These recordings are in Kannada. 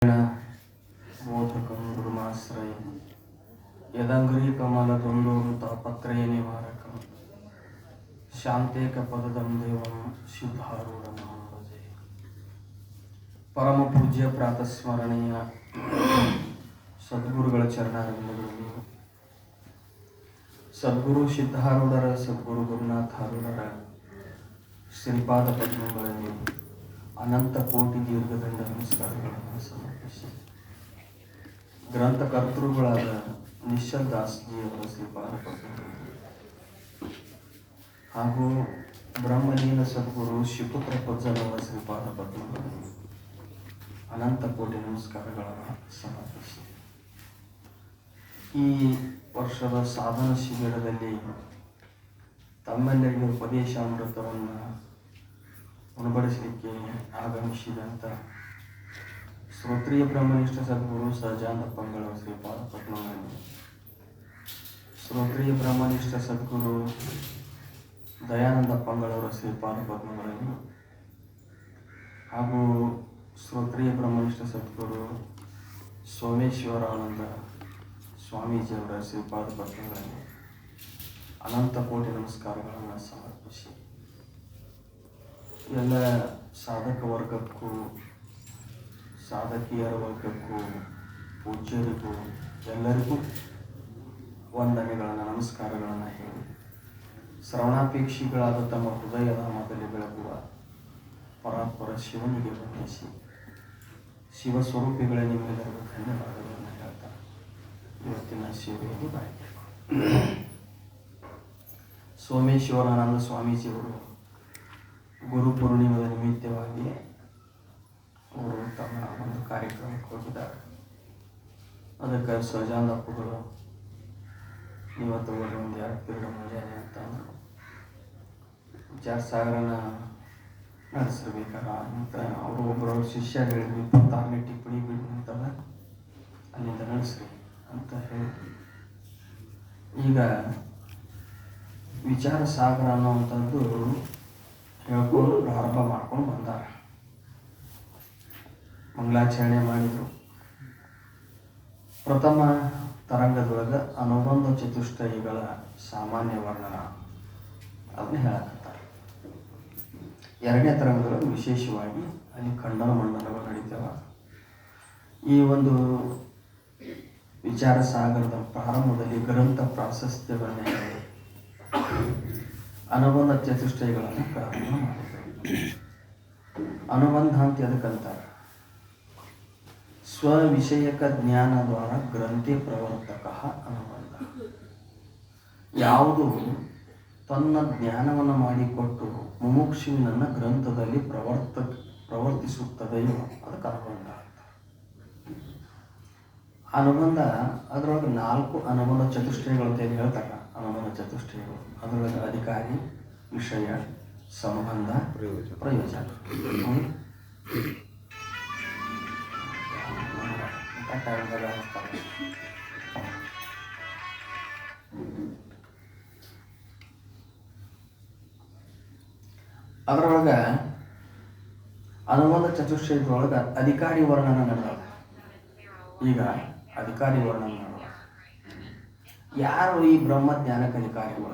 ಬೋಧಕಂ ಗುರುಮಾಶ್ರಯ ಯದಂಗ್ರಿ ಕಮಲದೊಂದೋರು ತಾಪತ್ರಯ ನಿವಾರಕಂ ಶಾಂತೇಕ ಪದದಂ ದೇವಂ ಸಿದ್ಧಾರೂಢ ಮಹಾಭಜೆ. ಪರಮ ಪೂಜ್ಯ ಪ್ರಾತಸ್ಮರಣೀಯ ಸದ್ಗುರುಗಳ ಚರಣಾರವಿಂದಗಳಲ್ಲಿ ಸದ್ಗುರು ಸಿದ್ಧಾರೂಢರ ಸದ್ಗುರು ಗುರುನಾಥಾರೂಢರ ಶ್ರೀಪಾದ ಪದ್ಮಗಳಲ್ಲಿ ಅನಂತ ಕೋಟಿ ದೀರ್ಘದಂಡ ನಮಸ್ಕಾರಗಳನ್ನು ಸಮರ್ಪಿಸಿ ಗ್ರಂಥಕರ್ತೃಗಳಾದ ನಿಶ್ಚಲ್ ದಾಸ್ಜಿಯವರ ಶ್ರೀಪಾದ ಪದ್ಮಗಳಲ್ಲಿ ಹಾಗೂ ಬ್ರಹ್ಮಲೀನ ಸದ್ಗುರು ಶಿವಪುತ್ರ ಪಜ್ಜನವರ ಶ್ರೀಪಾದ ಪದ್ಮಗಳಲ್ಲಿ ಅನಂತ ಕೋಟಿ ನಮಸ್ಕಾರಗಳನ್ನು ಸಮರ್ಪಿಸಿ ಈ ವರ್ಷದ ಸಾಧನ ಶಿಬಿರದಲ್ಲಿ ತಮ್ಮೆಲ್ಲರಿಗೂ ಉಪದೇಶಾಮೃತವನ್ನು ಉಣಬಡಿಸಲಿಕ್ಕೆ ಆಗಮಿಸಿದಂಥ ಶ್ರೋತ್ರಿಯ ಬ್ರಹ್ಮನಿಷ್ಠ ಸದ್ಗುರು ಸಹಜಾನಂದಪ್ಪಂಗಳ ಶ್ರೀಪಾದ ಪದ್ಮಗಳಲ್ಲಿ, ಶ್ರೋತ್ರಿಯ ಬ್ರಹ್ಮನಿಷ್ಠ ಸದ್ಗುರು ದಯಾನಂದಪ್ಪಂಗಳವರ ಶ್ರೀಪಾದ ಪದ್ಮಗಳಲ್ಲಿ ಹಾಗೂ ಶ್ರೋತ್ರಿಯ ಬ್ರಹ್ಮನಿಷ್ಠ ಸದ್ಗುರು ಸೋಮೇಶ್ವರಾನಂದ ಸ್ವಾಮೀಜಿಯವರ ಶ್ರೀಪಾದ ಪದ್ಮಗಳಲ್ಲಿ ಅನಂತ ಕೋಟಿ ನಮಸ್ಕಾರಗಳನ್ನು ಸಮರ್ಪಿಸಿ ಎಲ್ಲ ಸಾಧಕ ವರ್ಗಕ್ಕೂ ಸಾಧಕಿಯರ ವರ್ಗಕ್ಕೂ ಪೂಜ್ಯರಿಗೂ ಎಲ್ಲರಿಗೂ ವಂದನೆಗಳನ್ನು ನಮಸ್ಕಾರಗಳನ್ನು ಹೇಳಿ ಶ್ರವಣಾಪೇಕ್ಷಿಗಳಾದ ತಮ್ಮ ಹೃದಯಧಾಮದಲ್ಲಿ ಬೆಳಗುವ ಪರಾತ್ಪರ ಶಿವನಿಗೆ ವಂದಿಸಿ ಶಿವಸ್ವರೂಪಿಗಳೇ ನಿಮ್ಮೆಲ್ಲರಿಗೂ ಧನ್ಯವಾದಗಳನ್ನು ಹೇಳ್ತಾ ಇವತ್ತಿನ ಸೇವೆಯಲ್ಲಿ ಬಾಯಿಗೆ ಸೋಮೇಶ್ವರಾನಂದ ಸ್ವಾಮೀಜಿಯವರು ಗುರು ಪೂರ್ಣಿಮದ ನಿಮಿತ್ತವಾಗಿ ಅವರು ತಮ್ಮ ಒಂದು ಕಾರ್ಯಕ್ರಮಕ್ಕೆ ಹೋಗಿದ್ದಾರೆ. ಅದಕ್ಕೆ ಸಹಜಾನಂದಪ್ಪಗಳು ಇವತ್ತು ಒಂದು 2 ಪೀರಿಯಡ್ ಮುಂಜಾನೆ ಅಂತ ಅಂದರು, ವಿಚಾರಸಾಗರನ ನಡೆಸಿರ್ಬೇಕಾರ ಅಂತ ಅವರು ಒಬ್ಬರು ಶಿಷ್ಯ ಹೇಳಿದ್ರು, 26ನೇ ಟಿಪ್ಪಣಿ ಬಿಡು ಅಂತಲ್ಲ ಅಲ್ಲಿಂದ ನಡೆಸ್ರಿ ಅಂತ ಹೇಳಿದ್ರು. ಈಗ ವಿಚಾರ ಸಾಗರ ಅನ್ನುವಂಥದ್ದು ಹೇಳ್ಕೊಂಡು ಪ್ರಾರಂಭ ಮಾಡ್ಕೊಂಡು ಬಂದಾರ. ಮಂಗಳಾಚರಣೆ ಮಾಡಿದರು. ಪ್ರಥಮ ತರಂಗದೊಳಗೆ ಅನುಬಂಧ ಚತುಷ್ಟಯಿಗಳ ಸಾಮಾನ್ಯ ವರ್ಣನ ಅದನ್ನ ಹೇಳಕತ್ತಾರೆ. 2ನೇ ತರಂಗದೊಳಗೆ ವಿಶೇಷವಾಗಿ ಅಲ್ಲಿ ಖಂಡನ ಮಂಡನಗಳು ನಡೀತಾವ. ಈ ಒಂದು ವಿಚಾರ ಸಾಗರದ ಪ್ರಾರಂಭದಲ್ಲಿ ಗ್ರಂಥ ಪ್ರಾಶಸ್ತ್ಯಗಳನ್ನ ಹೇಳಿ ಅನುಬಂಧ ಚತುಷ್ಟಯಗಳನ್ನು ಪ್ರಾರಂಭ ಮಾಡಿದರು. ಅನುಬಂಧ ಅಂತ ಎದಕ್ಕಂತಾರೆ? ಸ್ವವಿಷಯಕ ಜ್ಞಾನ ದ್ವಾರ ಗ್ರಂಥಿ ಪ್ರವರ್ತಕ ಅನುಬಂಧ. ಯಾವುದು ತನ್ನ ಜ್ಞಾನವನ್ನು ಮಾಡಿಕೊಟ್ಟು ಮುಮುಕ್ಷುವಿನನ್ನು ಗ್ರಂಥದಲ್ಲಿ ಪ್ರವರ್ತಿಸುತ್ತದೆಯೋ ಅದಕ್ಕೆ ಅನುಬಂಧ. ಅನುಬಂಧ ಅದರೊಳಗೆ 4 ಅನುಬಂಧ ಚತುಷ್ಟಯಗಳು ಅಂತ ಏನು ಹೇಳ್ತಾರೆ. ಅನುಬಂಧ ಚತುಷ್ಟಯಗಳು ಅದರೊಳಗೆ ಅಧಿಕಾರಿ, ವಿಷಯ, ಸಂಬಂಧ, ಪ್ರಯೋಜನ. ಅದರೊಳಗೆ ಅನುಬಂಧ ಚತುಷ್ಟಯದೊಳಗೆ ಅಧಿಕಾರಿ ವರ್ಣನ ನಡೆದ. ಈಗ ಅಧಿಕಾರಿ ವರ್ಣನ ಮಾಡುವ ಯಾರು ಈ ಬ್ರಹ್ಮಜ್ಞಾನಕ್ಕೆ ಅಧಿಕಾರಿಗಳು?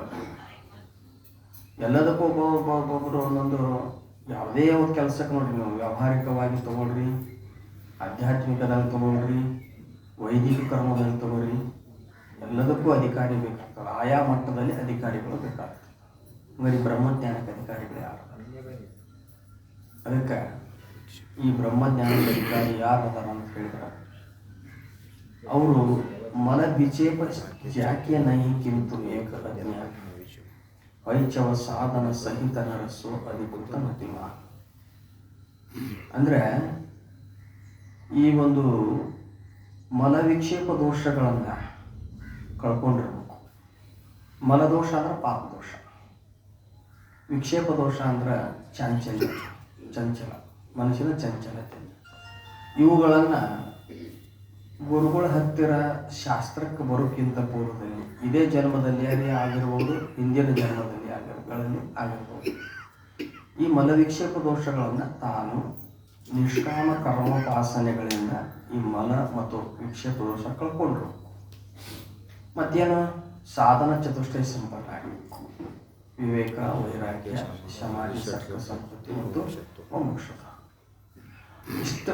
ಎಲ್ಲದಕ್ಕೂ ಒಬ್ಬೊಬ್ಬರು ಒಂದೊಂದು ಯಾವುದೇ ಒಂದು ಕೆಲಸಕ್ಕೆ ನೋಡ್ರಿ, ನೀವು ವ್ಯಾವಹಾರಿಕವಾಗಿ ತಗೊಳ್ರಿ, ಆಧ್ಯಾತ್ಮಿಕದಲ್ಲಿ ತಗೊಳ್ರಿ, ವೈದಿಕ ಕರ್ಮದಲ್ಲಿ ತಗೊಳ್ರಿ, ಎಲ್ಲದಕ್ಕೂ ಅಧಿಕಾರಿ ಬೇಕಾಗ್ತದೆ. ಆಯಾ ಮಟ್ಟದಲ್ಲಿ ಅಧಿಕಾರಿಗಳು ಬೇಕಾಗ್ತದೆ. ಬರೀ ಬ್ರಹ್ಮಜ್ಞಾನಕ್ಕೆ ಅಧಿಕಾರಿಗಳು ಯಾರು? ಅದಕ್ಕೆ ಈ ಬ್ರಹ್ಮಜ್ಞಾನದ ಅಧಿಕಾರಿ ಯಾರು ಅದಾರ ಅಂತ ಹೇಳಿದ್ರೆ ಅವರು ಮನ ವಿಚೇಪ ಜಾಕಿಯ ನಹಿ ಕಿಂತು ಏಕ ಅಜ್ಞಾನ ವೈಚವ ಸಾಧನ ಸಹಿತ ನರಸು ಅಧಿಕೃತ ಮತಿಮ. ಅಂದರೆ ಈ ಒಂದು ಮಲವಿಕ್ಷೇಪ ದೋಷಗಳನ್ನು ಕಳ್ಕೊಂಡಿರ್ಬೇಕು. ಮಲದೋಷ ಅಂದ್ರೆ ಪಾಪ ದೋಷ, ವಿಕ್ಷೇಪ ದೋಷ ಅಂದ್ರೆ ಚಂಚಲ ಮನುಷ್ಯನ ಚಂಚಲತೆ. ಇವುಗಳನ್ನು ಗುರುಗಳ ಹತ್ತಿರ ಶಾಸ್ತ್ರಕ್ಕೆ ಬರೋಕ್ಕಿಂತ ಪೂರ್ವದಲ್ಲಿ ಇದೇ ಜನ್ಮದಲ್ಲಿ ಆಗಿರ್ಬೋದು, ಹಿಂದಿನ ಜನ್ಮದಲ್ಲಿ ಆಗಿರ್ಬೋದು, ಈ ಮಲವಿಕ್ಷೇಪ ದೋಷಗಳನ್ನು ತಾನು ನಿಷ್ಕಾಮ ಕರ್ಮೋಪಾಸನೆಗಳಿಂದ ಈ ಮಲ ಮತ್ತು ವಿಕ್ಷೇಪ ದೋಷ ಕಳ್ಕೊಂಡ್ರು. ಮತ್ತೇನು ಸಾಧನ ಚತುಷ್ಟಯ ಸಂಪನ್ನ ಆಗಬೇಕು. ವಿವೇಕ, ವೈರಾಗ್ಯ, ಸಮಾಧಿ, ಸರ್ಕ ಸಂಪತ್ತಿ ಮತ್ತು ಮೋಕ್ಷ. ಇಷ್ಟು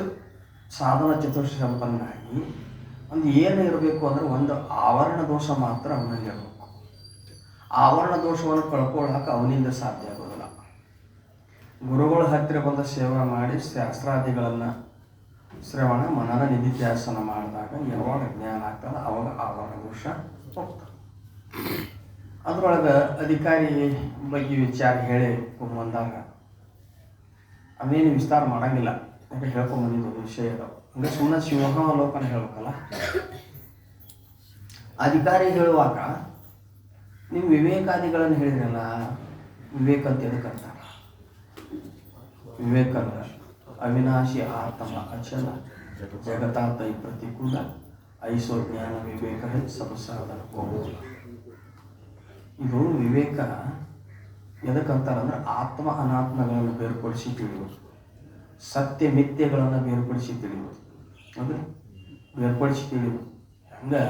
ಸಾಧನ ಚತುಷ್ಟಯ ಸಂಪನ್ನಾಗಿ ಒಂದು ಏನು ಇರಬೇಕು ಅಂದರೆ ಒಂದು ಆವರಣ ದೋಷ ಮಾತ್ರ ಅವನಲ್ಲಿ ಇರಬೇಕು. ಆವರಣ ದೋಷವನ್ನು ಕಳ್ಕೊಳ್ಳೋಕೆ ಅವನಿಂದ ಸಾಧ್ಯ ಆಗೋದಿಲ್ಲ. ಗುರುಗಳ ಹತ್ತಿರ ಬಂದು ಸೇವೆ ಮಾಡಿ ಶಾಸ್ತ್ರಾದಿಗಳನ್ನು ಶ್ರವಣ ಮನನ ನಿಧಿಧ್ಯಾಸನ ಮಾಡಿದಾಗ ಯಾವಾಗ ಜ್ಞಾನ ಆಗ್ತದೆ ಅವಾಗ ಆವರಣ ದೋಷ ಹೋಗ್ತದೆ. ಅದರೊಳಗೆ ಅಧಿಕಾರಿ ಬಗ್ಗೆ ವಿಚಾರ ಹೇಳಿ ಬಂದಾಗ ಅವೇನು ವಿಸ್ತಾರ ಮಾಡೋಂಗಿಲ್ಲ. ಯಾಕೆ ಹೇಳ್ಕೊಂಬಂದಿದ್ದು ವಿಷಯ ಇದಾವೆ. ಹಂಗೆ ಸುಮ್ಮನೆ ಶಿವಲೋಕನ ಹೇಳ್ಬೇಕಲ್ಲ. ಅಧಿಕಾರಿ ಹೇಳುವಾಗ ನೀವು ವಿವೇಕಾದಿಗಳನ್ನು ಹೇಳಿದ್ರಲ್ಲ, ವಿವೇಕ ಅಂತ ಎದಕ್ಕಂತಾರ? ವಿವೇಕ ಅವಿನಾಶಿ ಆತ್ಮ ಅಚಲ ಜಗತಾತೈ ಪ್ರತಿಕೂಲ ಐಸೋ ಜ್ಞಾನ ವಿವೇಕ ಸಬಸಾಧನ ಕೋಮೂಲ. ಇದು ವಿವೇಕ ಎದಕ್ಕಂತಾರಂದ್ರೆ ಆತ್ಮ ಅನಾತ್ಮಗಳನ್ನು ಬೇರ್ಪಡಿಸಿ ತಿಳಿಯುವುದು, ಸತ್ಯ ಮಿಥ್ಯೆಗಳನ್ನು ಬೇರ್ಪಡಿಸಿ ತಿಳಿಯುವುದು. ಅಂದರೆ ಬೇರ್ಪಡಿಸಿ ತಿಳಿಯುವುದು ಹಂಗೆ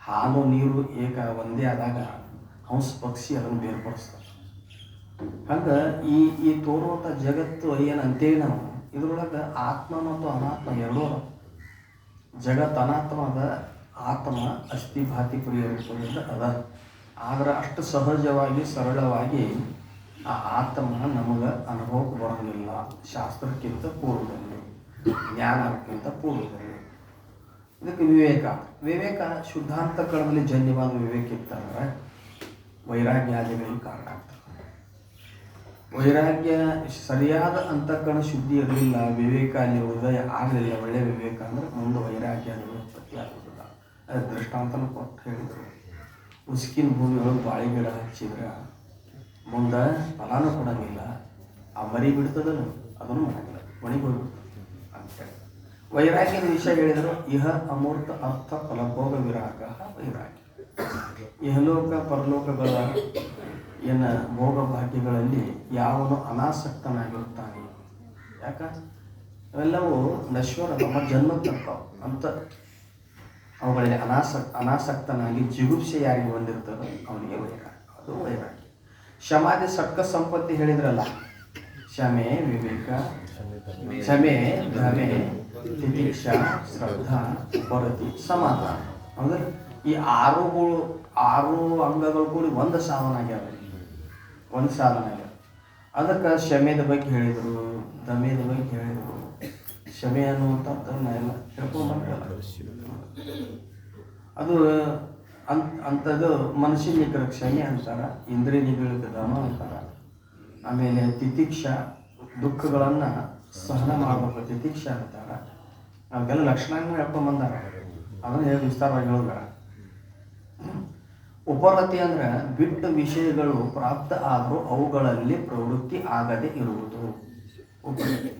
ಹಾಲು ನೀರು ಏಕ ಒಂದೇ ಆದಾಗ ಹಂಸ ಪಕ್ಷಿ ಅದನ್ನು ಬೇರ್ಪಡಿಸ್ತಾರೆ. ಹಂಗೆ ಈ ತೋರುವಂಥ ಜಗತ್ತು ಏನಂತೇಳಿ ನಾವು ಇದರೊಳಗೆ ಆತ್ಮ ಮತ್ತು ಅನಾತ್ಮ ಎರಡೂ ಜಗತ್ತು ಅನಾತ್ಮ ಅದ, ಆತ್ಮ ಅಸ್ಥಿ ಭಾತಿ ಪ್ರಿಯ ರೂಪದಿಂದ ಅದ. ಆದರೆ ಅಷ್ಟು ಸಹಜವಾಗಿ ಸರಳವಾಗಿ ಆ ಆತ್ಮ ನಮಗೆ ಅನುಭವಕ್ಕೆ ಬರೋಂಗಿಲ್ಲ. ಶಾಸ್ತ್ರಕ್ಕಿಂತ ಪೂರ್ವದಲ್ಲಿ, ಜ್ಞಾನಕ್ಕಿಂತ ಪೂರ್ವದಲ್ಲಿ. ಇದಕ್ಕೆ ವಿವೇಕ ಶುದ್ಧಾಂತಕರಣದಲ್ಲಿ ಜನ್ಯವಾದ ವಿವೇಕ ಇತ್ತಂದ್ರೆ ವೈರಾಗ್ಯಾದಿಗಳಿಗೆ ಕಾರಣ ಆಗ್ತದೆ. ವೈರಾಗ್ಯ ಸರಿಯಾದ ಅಂತಃಕರಣ ಶುದ್ಧಿ ಇರಲಿಲ್ಲ, ವಿವೇಕ ಅಲ್ಲಿ ಉದಯ ಆಗಲಿಲ್ಲ, ಒಳ್ಳೆಯ ವಿವೇಕ ಅಂದ್ರೆ ಮುಂದೆ ವೈರಾಗ್ಯಾದಿಗಳು ಉತ್ಪತ್ತಿ ಆಗೋದಿಲ್ಲ. ಅದು ದೃಷ್ಟಾಂತನ ಕೊಟ್ಟು ಹೇಳಿದರು. ಉಸುಕಿನ ಭೂಮಿಯೊಳಗೆ ಬಾಳೆ ಗಿಡ ಹಚ್ಚಿದ್ರೆ ಮುಂದೆ ಫಲಾನು ಕೊಡೋಂಗಿಲ್ಲ, ಆ ಮರಿ ಬಿಡ್ತದಲ್ಲ ಅದನ್ನು ಮಾಡೋಂಗಿಲ್ಲ, ಒಣಗೋಗ್ಬಿಡ್ತದೆ ಅಂತೇಳಿ ವೈರಾಗ್ಯದ ವಿಷಯ ಹೇಳಿದರು. ಇಹ ಅಮೂರ್ತ ಅರ್ಥ ಫಲಭೋಗ ವಿರಾಗ ವೈರಾಗ್ಯ. ಇಹಲೋಕ ಪರಲೋಕಗಳ ಏನು ಭೋಗ ಭಾಗ್ಯಗಳಲ್ಲಿ ಯಾವನು ಅನಾಸಕ್ತನಾಗಿರುತ್ತಾನೆ. ಯಾಕ ಅವೆಲ್ಲವೂ ನಶ್ವರ, ನಮ್ಮ ಜನ್ಮಕ್ಕೆ ತರ್ತಾವೆ ಅಂತ ಅವುಗಳಲ್ಲಿ ಅನಾಸಕ್ತನಾಗಿ ಜಿಗುಪ್ಸೆ ಯಾರಿಗೆ ಹೊಂದಿರ್ತದೋ ಅವನಿಗೆ ವೈರಾಗ್ಯ, ಅದು ವೈರಾಗ್ಯ. ಸಮಾಧಿ ಸರ್ಕ ಸಂಪತ್ತಿ ಹೇಳಿದ್ರಲ್ಲ, ಶಮೆ ವಿವೇಕ, ಶಮೆ ಭ್ರಮೆ, ತಿತಿಕ್ಷಾ, ಶ್ರದ್ಧಾ, ಪರತಿ, ಸಮಾಧಾನ. ಅಂದ್ರೆ ಈ ಆರು ಅಂಗಗಳು ಕೂಡಿ ಒಂದು ಸಾಧನ ಆಗ್ಯಾವ. ಅದಕ್ಕೆ ಶಮೆದ ಬಗ್ಗೆ ಹೇಳಿದರು, ದಮೆದ ಬಗ್ಗೆ ಹೇಳಿದರು. ಶಮೆ ಅನ್ನುವಂಥದ್ದನ್ನು ಎಲ್ಲ ತಿಳ್ಕೊಂಡ್ಬಂದ್ರಲ್ಲ, ಅದು ಅಂಥದ್ದು ಮನಸ್ಸಿನ ನಿಗ್ರಹ ಕ್ಷಮೆ ಅಂತಾರೆ, ಇಂದ್ರಿಯ ನಿಗ್ರಹಕ್ಕೆ ದಮ ಅಂತಾರೆ. ಆಮೇಲೆ ತಿತಿಕ್ಷಾ, ದುಃಖಗಳನ್ನು ಸಹನ ಮಾಡಬೇಕು, ತಿತಿಕ್ಷಾ ಅಂತಾರೆ. ಅವೆಲ್ಲ ಲಕ್ಷಣಗಳನ್ನು ಹೇಳ್ಕೊಂಡ್ಬಂದಾರ, ಅದನ್ನು ಹೇಳಿ ವಿಸ್ತಾರವಾಗಿ ಹೇಳಿದಾರ. ಉಪರತಿ ಅಂದ್ರೆ ಬಿಟ್ಟ ವಿಷಯಗಳು ಪ್ರಾಪ್ತ ಆದರೂ ಅವುಗಳಲ್ಲಿ ಪ್ರವೃತ್ತಿ ಆಗದೆ ಇರುವುದು ಉಪರತಿ.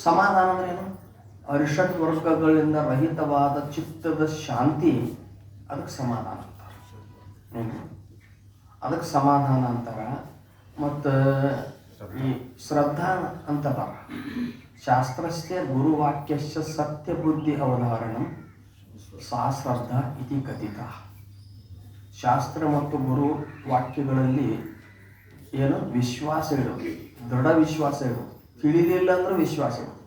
ಸಮಾಧಾನ ಅಂದ್ರೆ ಏನು? ಅರಿಷಡ್ ವರ್ಗಗಳಿಂದ ರಹಿತವಾದ ಚಿತ್ತದ ಶಾಂತಿ, ಅದಕ್ಕೆ ಸಮಾಧಾನ ಅಂತಾರೆ. ಅದಕ್ಕೆ ಸಮಾಧಾನ ಅಂತಾರೆ. ಮತ್ತು ಈ ಶ್ರದ್ಧಾ ಅಂತಾರ. ಶಾಸ್ತ್ರಸ್ಯ ಗುರುವಾಕ್ಯಸ್ಯ ಸತ್ಯ ಬುದ್ಧಿ ಅವಧಾರಣಂ ಸಾ ಶ್ರದ್ಧಾ ಇತಿ ಕಥಿತ. ಶಾಸ್ತ್ರ ಮತ್ತು ಗುರು ವಾಕ್ಯಗಳಲ್ಲಿ ಏನು ವಿಶ್ವಾಸ ಇಡೋದು, ದೃಢ ವಿಶ್ವಾಸ ಇಡೋದು. ತಿಳಿಲಿಲ್ಲ ಅಂದ್ರೆ ವಿಶ್ವಾಸ ಇಡೋದು.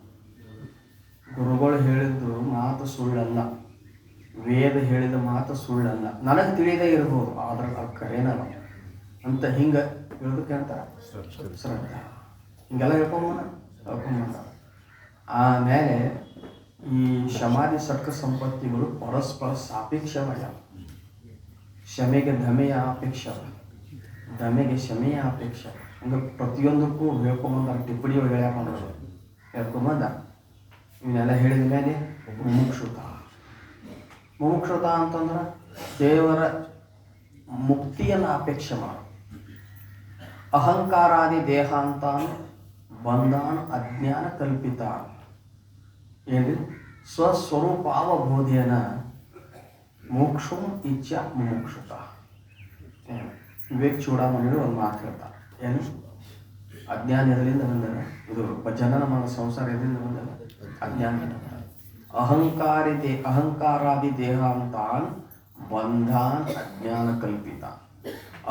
ಗುರುಗಳು ಹೇಳಿದ್ದು ಮಾತು ಸುಳ್ಳಲ್ಲ, ವೇದ ಹೇಳಿದ ಮಾತು ಸುಳ್ಳಲ್ಲ, ನನಗೆ ತಿಳಿದೇ ಇರ್ಬೋದು ಆದ್ರೆ ಅದು ಕರೇನಲ್ಲ ಅಂತ ಹಿಂಗೆ ಹೇಳೋದಕ್ಕೆ ಅಂತಾರೆ ಶ್ರದ್ಧಾ. ಹಿಂಗೆಲ್ಲ ಹೇಳ್ಕೊಂಬ. ಆಮೇಲೆ ಈ ಸಮಾಧಿ ಸರ್ಕ ಸಂಪತ್ತಿಗಳು ಪರಸ್ಪರ ಸಾಪೇಕ್ಷವಾಗ್ಯಾವ. ಶಮೆಗೆ ಧಮೆಯ ಅಪೇಕ್ಷ, ಧಮೆಗೆ ಶಮೆಯ ಅಪೇಕ್ಷ. ಹಂಗೆ ಪ್ರತಿಯೊಂದಕ್ಕೂ ಹೇಳ್ಕೊಂಬಂದ ಟಿಪ್ಪಣಿ ಒಳಗೆ ಹೇಳ್ಕೊಂಬಂದ. ಇವನ್ನೆಲ್ಲ ಹೇಳಿದ ಮೇಲೆ ಮುಮುಕ್ಷುತ ಅಂತಂದ್ರೆ ದೇವರ ಮುಕ್ತಿಯನ್ನು ಅಪೇಕ್ಷೆ ಮಾಡು. ಅಹಂಕಾರಾದಿ ದೇಹಾಂತಾನು ಬಂಧಾನ ಅಜ್ಞಾನ ಕಲ್ಪಿತ ಏನು ಸ್ವಸ್ವರೂಪಾವಬೋಧೇನ ಮೋಕ್ಷಂ ಇಚ್ಛಾ ಮುಮುಕ್ಷುತ. ವಿವೇಕ್ ಚೂಡಾಮಣಿ ಒಂದು ಮಾತು ಹೇಳ್ತಾರೆ, ಏನು ಅಜ್ಞಾನ ಎದರಿಂದ ಬಂದದ? ಇದು ಜನನ ಮರಣ ಸಂಸಾರ ಎದರಿಂದ ಬಂದದ? ಅಜ್ಞಾನ. ಅಹಂಕಾರಾದಿ ದೇಹಾಂತಾನ್ ಬಂಧಾನ್ ಅಜ್ಞಾನ ಕಲ್ಪಿತ.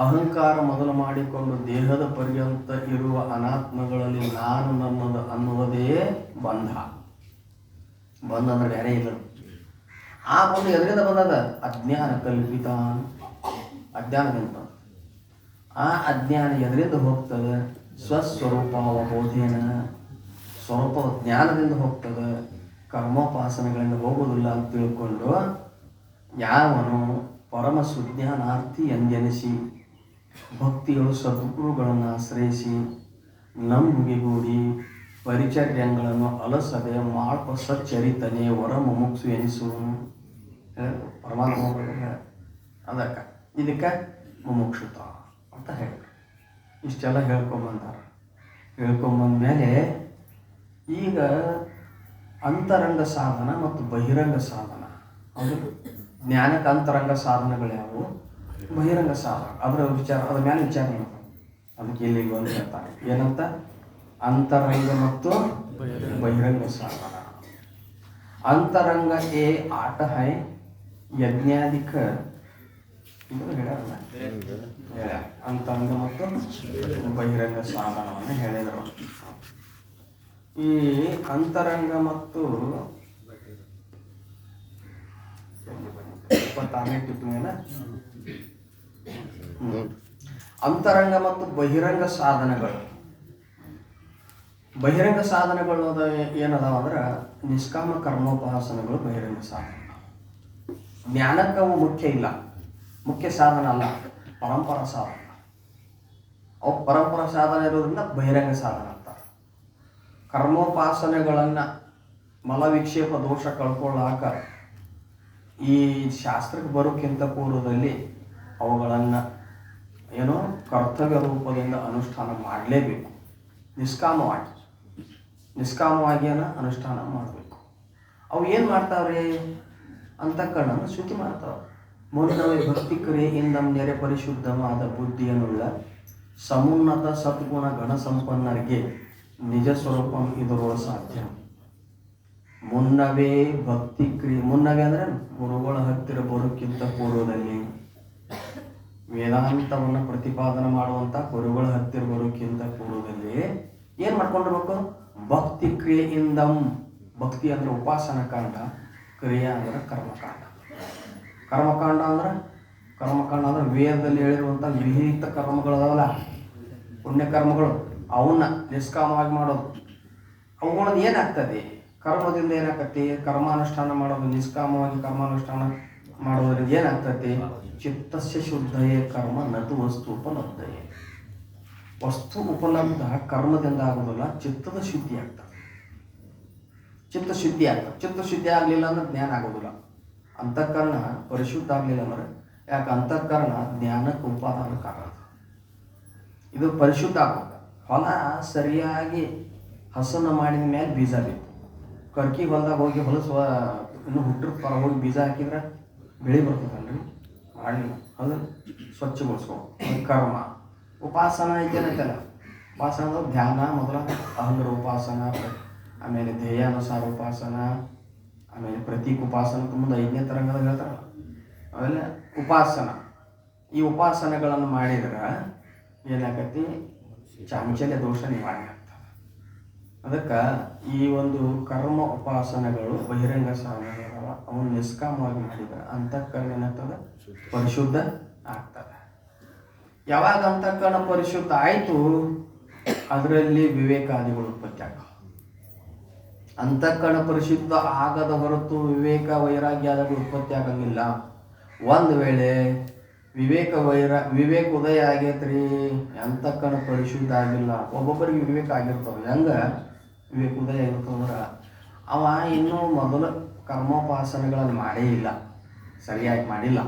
ಅಹಂಕಾರ ಮೊದಲು ಮಾಡಿಕೊಂಡು ದೇಹದ ಪರ್ಯಂತ ಇರುವ ಅನಾತ್ಮಗಳಲ್ಲಿ ನಾನು ನನ್ನದು ಅನ್ನುವುದೇ ಬಂಧ. ಬಂಧ ಅಂದ್ರೆ ಬೇರೆ ಇಲ್ಲ. ಆ ಬಂಧ ಎದರಿಂದ ಬಂದದ? ಅಜ್ಞಾನ ಕಲ್ಪಿತ. ಅಜ್ಞಾನದಿಂದ. ಆ ಅಜ್ಞಾನ ಎದರಿಂದ ಹೋಗ್ತದೆ? ಸ್ವಸ್ವರೂಪ ಅವಬೋಧೇನ, ಸ್ವರೂಪ ಜ್ಞಾನದಿಂದ ಹೋಗ್ತದೆ, ಕರ್ಮೋಪಾಸನೆಗಳಿಂದ ಹೋಗುವುದಿಲ್ಲ ಅಂತ ತಿಳ್ಕೊಂಡು ಯಾವನು ಪರಮ ಸುಜ್ಞಾನಾರ್ಥಿ ಎಂದೆನಿಸಿ ಭಕ್ತಿಗಳು ಸದ್ಗುರುಗಳನ್ನು ಆಶ್ರಯಿಸಿ ನಂಬಿಕೆಗೂಡಿ ಪರಿಚರ್ಯಗಳನ್ನು ಅಲಸದೆ ಮಾಳ್ಪ ಸಚ್ಚರಿತನೆ ವರ ಮುಮುಕ್ಷು ಎನಿಸುವನು. ಪರಮಾತ್ಮ ಅದಕ್ಕೆ ಇದಕ್ಕೆ ಮುಮುಕ್ಷುತ ಅಂತ ಹೇಳಿ ಇಷ್ಟೆಲ್ಲ ಹೇಳ್ಕೊಂಬಂದಾರ. ಹೇಳ್ಕೊಂಬಂದ್ಮೇಲೆ ಈಗ ಅಂತರಂಗ ಸಾಧನ ಮತ್ತು ಬಹಿರಂಗ ಸಾಧನ, ಅದು ಜ್ಞಾನಕ್ಕೆ ಅಂತರಂಗ ಸಾಧನಗಳು ಯಾವುವು, ಬಹಿರಂಗ ಸಾಧನ ಅದರ ಮೇಲೆ ವಿಚಾರ ಮಾಡ್ತಾರೆ. ಅದಕ್ಕೆ ಇಲ್ಲಿ ಒಂದು ಹೇಳ್ತಾರೆ ಏನಂತ? ಅಂತರಂಗ ಮತ್ತು ಬಹಿರಂಗ ಸಾಧನ. ಅಂತರಂಗ ಏ ಆಟ ಹೈ ಯಜ್ಞಾಧಿಕ ಅಂತರಂಗ ಮತ್ತು ಬಹಿರಂಗ ಸಾಧನವನ್ನು ಹೇಳಿದರು. ಈ ಅಂತರಂಗ ಮತ್ತು 26 ಅಂತರಂಗ ಮತ್ತು ಬಹಿರಂಗ ಸಾಧನಗಳು. ಬಹಿರಂಗ ಸಾಧನಗಳು ಏನದಾವ ಅಂದ್ರೆ ನಿಷ್ಕಾಮ ಕರ್ಮೋಪಾಸನೆಗಳು ಬಹಿರಂಗ ಸಾಧನ. ಜ್ಞಾನಕ್ಕೆ ಅವು ಮುಖ್ಯ ಇಲ್ಲ, ಮುಖ್ಯ ಸಾಧನ ಅಲ್ಲ, ಪರಂಪರ ಸಾಧನ. ಅವು ಪರಂಪರ ಸಾಧನ ಇರೋದ್ರಿಂದ ಬಹಿರಂಗ ಸಾಧನ ಅಂತಾರೆ. ಕರ್ಮೋಪಾಸನೆಗಳನ್ನು ಮಲವಿಕ್ಷೇಪ ದೋಷ ಕಳ್ಕೊಳ್ಳಾಕ ಈ ಶಾಸ್ತ್ರಕ್ಕೆ ಬರೋಕ್ಕಿಂತ ಪೂರ್ವದಲ್ಲಿ ಅವುಗಳನ್ನು ಏನೋ ಕರ್ತವ್ಯ ರೂಪದಿಂದ ಅನುಷ್ಠಾನ ಮಾಡಲೇಬೇಕು. ನಿಷ್ಕಾಮವಾಗಿ ಅನುಷ್ಠಾನ ಮಾಡಬೇಕು. ಅವು ಏನು ಮಾಡ್ತಾವ್ರಿ? ಅಂತಃಕರಣವನ್ನು ಶುದ್ಧಿ ಮಾಡ್ತಾವೆ. ಮುನ್ನವೇ ಭಕ್ತಿ ಕ್ರಿಯೆಯಿಂದ ನೆರೆ ಪರಿಶುದ್ಧವಾದ ಬುದ್ಧಿಯನ್ನುಳ್ಳ ಸಮುನ್ನತ ಸದ್ಗುಣ ಗಣ ಸಂಪನ್ನರಿಗೆ ನಿಜ ಸ್ವರೂಪ ಇದರೊಳ ಸಾಧ್ಯ. ಮುನ್ನವೇ ಭಕ್ತಿ ಕ್ರಿಯೆ, ಮುನ್ನವೇ ಅಂದರೆ ಗುರುಗಳ ಹತ್ತಿರ ಬರೋಕ್ಕಿಂತ ಪೂರ್ವದಲ್ಲಿ, ವೇದಾಂತವನ್ನು ಪ್ರತಿಪಾದನೆ ಮಾಡುವಂಥ ಗುರುಗಳ ಹತ್ತಿರ ಬರೋಕ್ಕಿಂತ ಪೂರ್ವದಲ್ಲಿ ಏನು ಮಾಡ್ಕೊಂಡಿರ್ಬೇಕು? ಭಕ್ತಿ ಕ್ರಿಯೆಯಿಂದ. ಭಕ್ತಿ ಅಂದರೆ ಉಪಾಸನ ಕಾಂಡ, ಕ್ರಿಯೆ ಅಂದರೆ ಕರ್ಮಕಾಂಡ. ಕರ್ಮಕಾಂಡ ಅಂದ್ರೆ ವೇದದಲ್ಲಿ ಹೇಳಿರುವಂಥ ವಿಹಿತ ಕರ್ಮಗಳದಾವಲ್ಲ, ಪುಣ್ಯಕರ್ಮಗಳು, ಅವನ್ನ ನಿಷ್ಕಾಮವಾಗಿ ಮಾಡೋದು. ಅವುಗಳದ್ದು ಏನಾಗ್ತದೆ? ಕರ್ಮದಿಂದ ಏನಾಗ್ತತಿ? ಕರ್ಮಾನುಷ್ಠಾನ ಮಾಡೋದು, ನಿಷ್ಕಾಮವಾಗಿ ಕರ್ಮಾನುಷ್ಠಾನ ಮಾಡೋದ್ರಿಂದ ಏನಾಗ್ತತಿ? ಚಿತ್ತಸ್ಯ ಶುದ್ಧಯೇ ಕರ್ಮ ನತು ವಸ್ತು ಉಪಲಬ್ಧಯೇ. ವಸ್ತು ಉಪಲಬ್ಧ ಕರ್ಮದಿಂದ ಆಗೋದಿಲ್ಲ, ಚಿತ್ತದ ಶುದ್ಧಿ ಆಗ್ತದೆ. ಚಿತ್ತಶುದ್ಧಿ ಆಗಲಿಲ್ಲ ಅಂದ್ರೆ ಜ್ಞಾನ ಆಗೋದಿಲ್ಲ. ಅಂತಃಕರಣ ಪರಿಶುದ್ಧ ಆಗಲಿಲ್ಲ ಅಂದ್ರೆ, ಯಾಕೆ? ಅಂತಃಕರಣ ಜ್ಞಾನಕ್ಕೆ ಉಪಾದಾನ ಕಾರಣ. ಇದು ಪರಿಶುದ್ಧ ಆಗ್ಬೇಕು. ಹೊಲ ಸರಿಯಾಗಿ ಹಸನ ಮಾಡಿದ ಮೇಲೆ ಬೀಜ ಬೇಕು. ಕರ್ಕಿ ಹೊಲದಾಗ ಹೋಗಿ ಹೊಲಸುವ ಇನ್ನು ಹುಟ್ಟರ ಪರ ಹೋಗಿ ಬೀಜ ಹಾಕಿದ್ರೆ ಬೆಳೆ ಬರ್ತದಲ್ರಿ, ಮಾಡಲಿಲ್ಲ ಅದು ಸ್ವಚ್ಛಗೊಳಿಸ್ಕೊ. ಕರ್ಮ. ಉಪಾಸನ ಐತೇನೈತಲ್ಲ, ಉಪಾಸನ ಅಂದ್ರೆ ಧ್ಯಾನ ಮೊದಲ ಅಹಂಗ್ರ ಉಪಾಸನ, ಆಮೇಲೆ ಧ್ಯೇಯಾನುಸಾರ ಉಪಾಸನ, ಆಮೇಲೆ ಪ್ರತೀಕ ಉಪಾಸನ, ಮುಂದೆ 5ನೇ ತರಂಗದಾಗ ಹೇಳ್ತಾರಲ್ಲ ಆಮೇಲೆ ಉಪಾಸನ. ಈ ಉಪಾಸನೆಗಳನ್ನು ಮಾಡಿದ್ರೆ ಏನಾಗತ್ತಿ? ಚಾಂಚಲ್ಯ ದೋಷ ನಿವಾರಣೆ ಆಗ್ತದೆ. ಅದಕ್ಕೆ ಈ ಒಂದು ಕರ್ಮ ಉಪಾಸನೆಗಳು ಬಹಿರಂಗ ಸಾಧನಗಳ ಅವನು ನಿಷ್ಕಾಮವಾಗಿ ಮಾಡಿದ್ರೆ ಅಂತಃಕರಣ ಏನಾಗ್ತದೆ? ಪರಿಶುದ್ಧ ಆಗ್ತದೆ. ಯಾವಾಗ ಅಂತಃಕರಣ ಪರಿಶುದ್ಧ ಆಯಿತು, ಅದರಲ್ಲಿ ವಿವೇಕಾದಿಗಳು ಉತ್ಪತ್ತಿ ಆಗ್ತವೆ. ಅಂತಃಕರಣ ಪರಿಶುದ್ಧ ಆಗದ ಹೊರತು ವಿವೇಕ ವೈರಾಗ್ಯಾದಿಗಳು ಉತ್ಪತ್ತಿ ಆಗಂಗಿಲ್ಲ. ಒಂದು ವೇಳೆ ವಿವೇಕ ಉದಯ ಆಗೈತ್ರಿ, ಅಂತಃಕರಣ ಪರಿಶುದ್ಧ ಆಗಿಲ್ಲ. ಒಬ್ಬೊಬ್ಬರಿಗೆ ವಿವೇಕ ಆಗಿರ್ತವೆ. ಹೆಂಗೆ ವಿವೇಕ ಉದಯ ಆಗಿರ್ತಂದ್ರೆ ಅವ ಇನ್ನೂ ಮೊದಲು ಕರ್ಮೋಪಾಸನೆಗಳನ್ನು ಮಾಡೇ ಇಲ್ಲ, ಸರಿಯಾಗಿ ಮಾಡಿಲ್ಲ.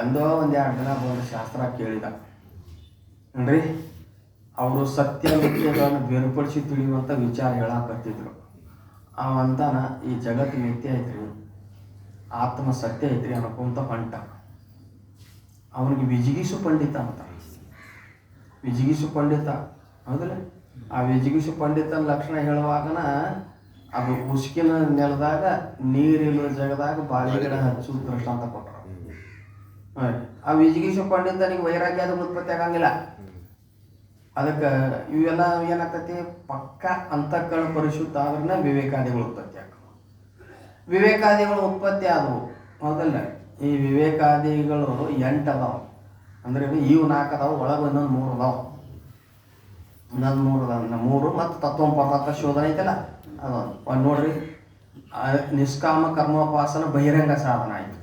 ಎಂದೋ 1-2 ದಿನ ಬಂದು ಶಾಸ್ತ್ರ ಕೇಳಿದ ನೋಡ್ರಿ, ಅವರು ಸತ್ಯ ಮಿಥ್ಯಗಳನ್ನು ಬೇರ್ಪಡಿಸಿ ತಿಳಿಯುವಂಥ ವಿಚಾರ ಹೇಳಾಕತ್ತಿದ್ರು. ಅವಂತಾನ ಈ ಜಗತ್ತು ಮಿಥ್ಯ ಐತ್ರಿ, ಆತ್ಮ ಸತ್ಯ ಐತ್ರಿ ಅನ್ಕೊಂತ ಹೊಂಟ. ಅವನಿಗೆ ವಿಜಿಗೀಸು ಪಂಡಿತ ಅಂತ. ವಿಜಿಗೀಸು ಪಂಡಿತ ಹೌದಲ್ಲ. ಆ ವಿಜಿಗೀಷು ಪಂಡಿತನ ಲಕ್ಷಣ ಹೇಳುವಾಗನ ಅದು ಉಸುಕಿನ ನೆಲದಾಗ ನೀರಿಲ್ಲದ ಜಾಗದಾಗ ಬಾಳೆ ಗಿಡ ಹಚ್ಚುದು ದೃಷ್ಟಾಂತ ಕೊಟ್ಟರು. ಆ ವಿಜಿಗೀಷು ಪಂಡಿತನಿಗೆ ವೈರಾಗ್ಯ ಅದು ಉತ್ಪತ್ತಿ ಆಗಂಗಿಲ್ಲ. ಅದಕ್ಕೆ ಇವೆಲ್ಲ ಏನಾಗ್ತೈತಿ, ಪಕ್ಕ ಅಂತಃಕರಣ ಪರಿಶುದ್ಧ ಆದ್ರೆ ವಿವೇಕಾದಿಗಳು ಉತ್ಪತ್ತಿ ಆಗ್ತವೆ. ವಿವೇಕಾದಿಗಳು ಉತ್ಪತ್ತಿ ಆದವು, ಹೌದಲ್ಲ. ಈ ವಿವೇಕಾದಿಗಳು 8 ಅದಾವ. ಅಂದ್ರೆ ಇವು 4 ಅದಾವ, ಒಳಗೆ ಇನ್ನೊಂದು 3 ಅದಾವ. ಇನ್ನೊಂದು 3 ಅದಾವ. 3 ಮತ್ತು ತತ್ವ ಪದಾರ್ಥ ಶೋಧನೆ ಐತಲ್ಲ ಅದೊಂದು. ಒಂದು ನೋಡ್ರಿ, ನಿಷ್ಕಾಮ ಕರ್ಮೋಪಾಸನ ಬಹಿರಂಗ ಸಾಧನ ಆಯ್ತು.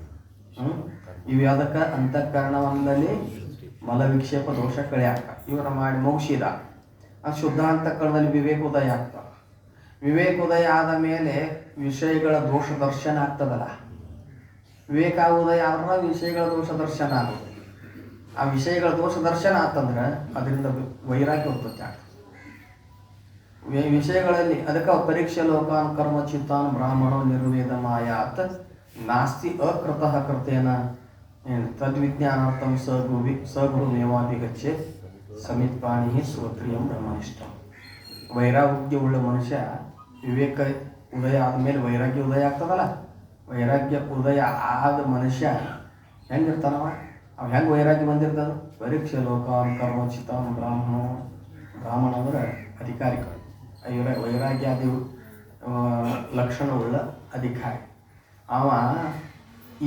ಇವು ಯಾವುದಕ್ಕೆ, ಅಂತಃಕರಣದಲ್ಲಿ ಮಲ ವಿಕ್ಷೇಪ ದೋಷ ಕಳೆಯಾಕ ಇವರ ಮಾಡಿ ಮುಗಿಸಿದ. ಆ ಶುದ್ಧ ಅಂತಃಕರಣದಲ್ಲಿ ವಿವೇಕೋದಯ ಆಗ್ತದೆ. ವಿವೇಕೋದಯ ಆದ ಮೇಲೆ ವಿಷಯಗಳ ದೋಷ ದರ್ಶನ ಆಗ್ತದಲ್ಲ. ವಿವೇಕಾಗೋದಯ ಆದ್ರೆ ವಿಷಯಗಳ ದೋಷ ದರ್ಶನ ಆಗೋದು. ಆ ವಿಷಯಗಳ ದೋಷ ದರ್ಶನ ಆತಂದ್ರೆ ಅದರಿಂದ ವೈರಾಗ್ಯ ಉತ್ಪತ್ತಿ ಆಗ್ತದೆ. ವಿಷಯಗಳಲ್ಲಿ ಅದಕ್ಕೆ ಪರೀಕ್ಷೆ ಲೋಕಾನ್ ಕರ್ಮ ಚಿತ್ತಾನ್ ಬ್ರಾಹ್ಮಣೋ ನಿರ್ವೇದ ಮಾಯಾತ್ ನಾಸ್ತಿ ಅಕೃತಃ ಕೃತೇನ ತದ್ವಿಜ್ಞಾನಾರ್ಥಂ ಸಗುರುಮೇವಾಭಿಗಚ್ಚೆ ಸಮಿತ್ ಪ್ರಾಣಿ ಶ್ರೋತ್ರಿಯಂ ಬ್ರಹ್ಮನಿಷ್ಠಂ. ವೈರಾಗ್ಯವುಳ್ಳ ಮನುಷ್ಯ ವಿವೇಕ ಉದಯ ಆದಮೇಲೆ ವೈರಾಗ್ಯ ಉದಯ ಆಗ್ತದಲ್ಲ. ವೈರಾಗ್ಯ ಉದಯ ಆದ ಮನುಷ್ಯ ಹೆಂಗಿರ್ತಾನವ, ಅವ ಹೆಂಗೆ ವೈರಾಗ್ಯ ಬಂದಿರ್ತಾನ. ಪರೀಕ್ಷೆ ಲೋಕಾನ್ ಕರ್ಮ ಚಿತ್ತಾನ್ ಬ್ರಾಹ್ಮಣ ಅಂದ್ರೆ ಅಧಿಕಾರಿಗಳು. ಇವರ ವೈರಾಗ್ಯಾದಿ ಲಕ್ಷಣವುಳ್ಳ ಅಧಿಕಾರಿ. ಅವ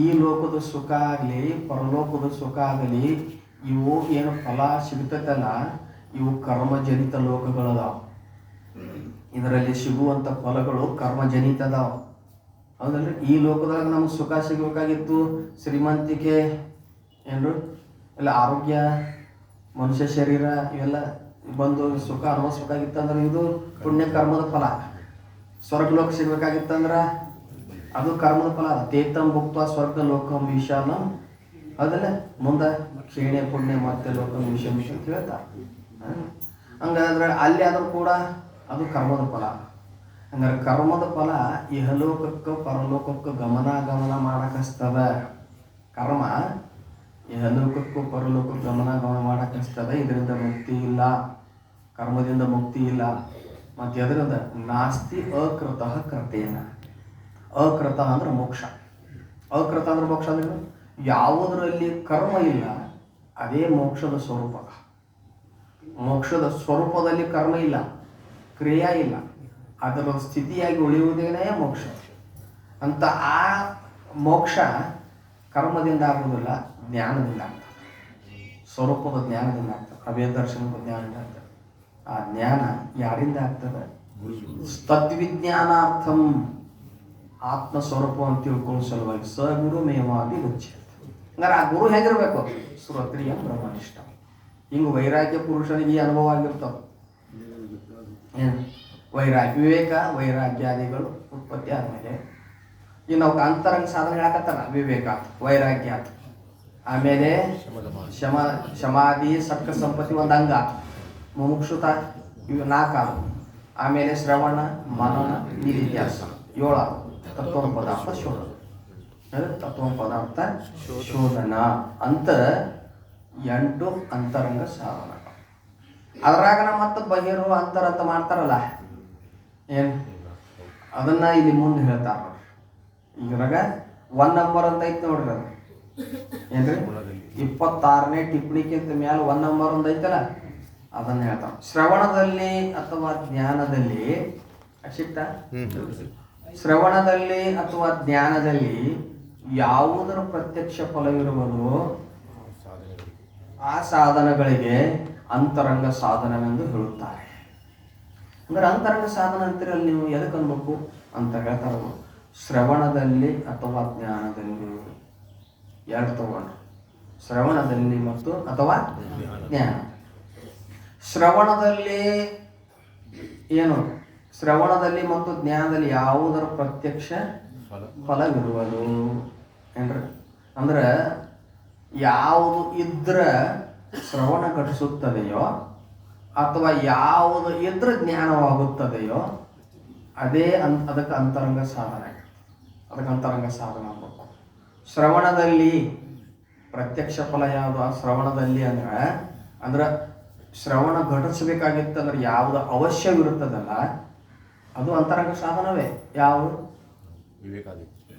ಈ ಲೋಕದ ಸುಖ ಆಗಲಿ ಪರಲೋಕದ ಸುಖ ಆಗಲಿ ಇವು ಏನು ಫಲ ಸಿಗ್ತೈತಲ್ಲ, ಇವು ಕರ್ಮಜನಿತ ಲೋಕಗಳದಾವ. ಇದರಲ್ಲಿ ಸಿಗುವಂಥ ಫಲಗಳು ಕರ್ಮಜನಿತ ಅದಾವ, ಹೌದಲ್ರಿ. ಈ ಲೋಕದಾಗ ನಮ್ಗೆ ಸುಖ ಸಿಗಬೇಕಾಗಿತ್ತು, ಶ್ರೀಮಂತಿಕೆ ಏನು ಇಲ್ಲ, ಆರೋಗ್ಯ, ಮನುಷ್ಯ ಶರೀರ ಇವೆಲ್ಲ ಬಂದು ಸುಖ ಅನುಭವಿಸ್ಬೇಕಾಗಿತ್ತಂದ್ರೆ ಇದು ಪುಣ್ಯ ಕರ್ಮದ ಫಲ. ಸ್ವರ್ಗಲೋಕ ಸಿಗ್ಬೇಕಾಗಿತ್ತಂದ್ರೆ ಅದು ಕರ್ಮದ ಫಲ. ತೇತಂ ಭುಕ್ತ ಸ್ವರ್ಗ ಲೋಕಂ ವಿಶಾಲಂ, ಹೌದಲ್ಲ. ಮುಂದೆ ಕ್ಷೇಣೆ ಪುಣ್ಯ ಮತ್ತೆ ಲೋಕಂ ವಿಷಂ ಅಂತ ಹೇಳ್ತಾರೆ. ಹಂಗಾದ್ರೆ ಅಲ್ಲಿ ಆದರೂ ಕೂಡ ಅದು ಕರ್ಮದ ಫಲ. ಹಂಗಾರೆ ಕರ್ಮದ ಫಲ ಇಹಲೋಕಕ್ಕೆ ಪರಲೋಕಕ್ಕೆ ಗಮನ ಮಾಡಕ್ಕಸ್ತದ. ಕರ್ಮ ಇಹಲೋಕಕ್ಕೂ ಪರಲೋಕಕ್ಕೆ ಗಮನ ಮಾಡಕ್ಕಸ್ತದ. ಇದರಿಂದ ಮುಕ್ತಿ ಇಲ್ಲ, ಕರ್ಮದಿಂದ ಮುಕ್ತಿ ಇಲ್ಲ. ಮತ್ತು ಅದರಿಂದ ನಾಸ್ತಿ ಅಕೃತಃ ಕೃತೇನ. ಅಕೃತ ಅಂದ್ರೆ ಮೋಕ್ಷ. ಅಕೃತ ಅಂದ್ರೆ ಮೋಕ್ಷ ಅಂದ್ರೆ ಯಾವುದರಲ್ಲಿ ಕರ್ಮ ಇಲ್ಲ ಅದೇ ಮೋಕ್ಷದ ಸ್ವರೂಪ. ಮೋಕ್ಷದ ಸ್ವರೂಪದಲ್ಲಿ ಕರ್ಮ ಇಲ್ಲ, ಕ್ರಿಯೆ ಇಲ್ಲ, ಅದರ ಸ್ಥಿತಿಯಾಗಿ ಉಳಿಯುವುದೇನೇ ಮೋಕ್ಷ ಅಂತ. ಆ ಮೋಕ್ಷ ಕರ್ಮದಿಂದ ಆಗುವುದಿಲ್ಲ, ಜ್ಞಾನದಿಂದ ಆಗ್ತದೆ. ಸ್ವರೂಪದ ಜ್ಞಾನದಿಂದ ಆಗ್ತದೆ, ಅಭೇದ ದರ್ಶನದ ಜ್ಞಾನದಿಂದ ಆಗ್ತದೆ. ಆ ಜ್ಞಾನ ಯಾರಿಂದ ಆಗ್ತದೆ? ತದ್ವಿಜ್ಞಾನಾರ್ಥಂ, ಆತ್ಮ ಸ್ವರೂಪ ಅಂತ ತಿಳ್ಕೊಳ್ಳೋ ಸಲುವಾಗಿ ಸಗುರು ಮೇವಾದಿ ಮುಚ್ಚೆ. ಹಂಗಾರೆ ಆ ಗುರು ಹೇಗಿರ್ಬೇಕು? ಶ್ರೋತ್ರಿಯ ಬ್ರಹ್ಮನಿಷ್ಠ. ಹಿಂಗೆ ವೈರಾಗ್ಯ ಪುರುಷನಿಗೆ ಈ ಅನುಭವ ಆಗಿರ್ತಾವ. ಏನು ವೈರಾಗ್ಯ, ವಿವೇಕ ವೈರಾಗ್ಯಾದಿಗಳು ಉತ್ಪತ್ತಿ ಆದಮೇಲೆ ಇನ್ನು ನಾವು ಅಂತರಂಗ ಸಾಧನೆ ಹೇಳಕತ್ತಾರ. ವಿವೇಕ ಆಯ್ತು, ವೈರಾಗ್ಯ ಆಯ್ತು, ಆಮೇಲೆ ಶಮಾಧಿ ಸತ್ಕ ಸಂಪತ್ತಿ ಒಂದು ಅಂಗ, ಮುಮುಕ್ಷುತ ಇವು 4. ಆಮೇಲೆ ಶ್ರವಣ ಮನನ ನಿಧಿಧ್ಯಾಸನ 7. ತತ್ವ ಪದಾರ್ಥ ಶೋಧನ. ತತ್ವ ಪದಾರ್ಥ ಶೋಧನ ಅಂತ 8 ಅಂತರಂಗ ಸಾಧನ. ಅದ್ರಾಗ ಮತ್ತೆ ಬಹಿರು ಅಂತರ ಅಂತ ಮಾಡ್ತಾರಲ್ಲ, ಏನು ಅದನ್ನ ಇಲ್ಲಿ ಮುಂದೆ ಹೇಳ್ತಾರ ನೋಡ್ರಿ. ಇದ್ರಾಗ 1 ನಂಬರ್ ಅಂತ ಐತಿ ನೋಡ್ರಿ. ಅದು ಏನ್ರಿ 26ನೇ ಟಿಪ್ಪಣಿಗಿಂತ ಮೇಲೆ 1 ನಂಬರ್ ಒಂದು ಐತಲ್ಲ, ಅದನ್ನ ಹೇಳ್ತಾರ. ಶ್ರವಣದಲ್ಲಿ ಅಥವಾ ಜ್ಞಾನದಲ್ಲಿ ಅಶಿಕ್ತ, ಶ್ರವಣದಲ್ಲಿ ಅಥವಾ ಜ್ಞಾನದಲ್ಲಿ ಯಾವುದರ ಪ್ರತ್ಯಕ್ಷ ಫಲವಿರುವುದು ಆ ಸಾಧನಗಳಿಗೆ ಅಂತರಂಗ ಸಾಧನವೆಂದು ಹೇಳುತ್ತಾರೆ. ಅಂದ್ರೆ ಅಂತರಂಗ ಸಾಧನ ಅಂತೀರಲ್ಲಿ ನೀವು ಎದಕ್ಕೆ ಅನ್ಬೇಕು ಅಂತ ಹೇಳ್ತಾರೆ. ಶ್ರವಣದಲ್ಲಿ ಅಥವಾ ಜ್ಞಾನದಲ್ಲಿ 2 ತಗೊಂಡ್ರು. ಶ್ರವಣದಲ್ಲಿ ಮತ್ತು ಅಥವಾ ಜ್ಞಾನ. ಶ್ರವಣದಲ್ಲಿ ಏನು? ಶ್ರವಣದಲ್ಲಿ ಮತ್ತು ಜ್ಞಾನದಲ್ಲಿ ಯಾವುದರ ಪ್ರತ್ಯಕ್ಷ ಫಲವಿರುವುದು ಏನ್ರಿ? ಅಂದ್ರೆ ಯಾವುದು ಇದ್ರೆ ಶ್ರವಣ ಘಟಿಸುತ್ತದೆಯೋ ಅಥವಾ ಯಾವುದು ಇದ್ರೆ ಜ್ಞಾನವಾಗುತ್ತದೆಯೋ ಅದೇ ಅದಕ್ಕೆ ಅಂತರಂಗ ಸಾಧನ. ಅದಕ್ಕೆ ಅಂತರಂಗ ಸಾಧನ ಆಗಬೇಕು. ಶ್ರವಣದಲ್ಲಿ ಪ್ರತ್ಯಕ್ಷ ಫಲ ಯಾವುದು? ಶ್ರವಣದಲ್ಲಿ ಅಂದ್ರೆ ಶ್ರವಣ ಘಟಿಸಬೇಕಾಗಿತ್ತಂದ್ರೆ ಯಾವುದು ಅವಶ್ಯವಿರುತ್ತದಲ್ಲ ಅದು ಅಂತರಂಗ ಸಾಧನವೇ. ಯಾವುದು?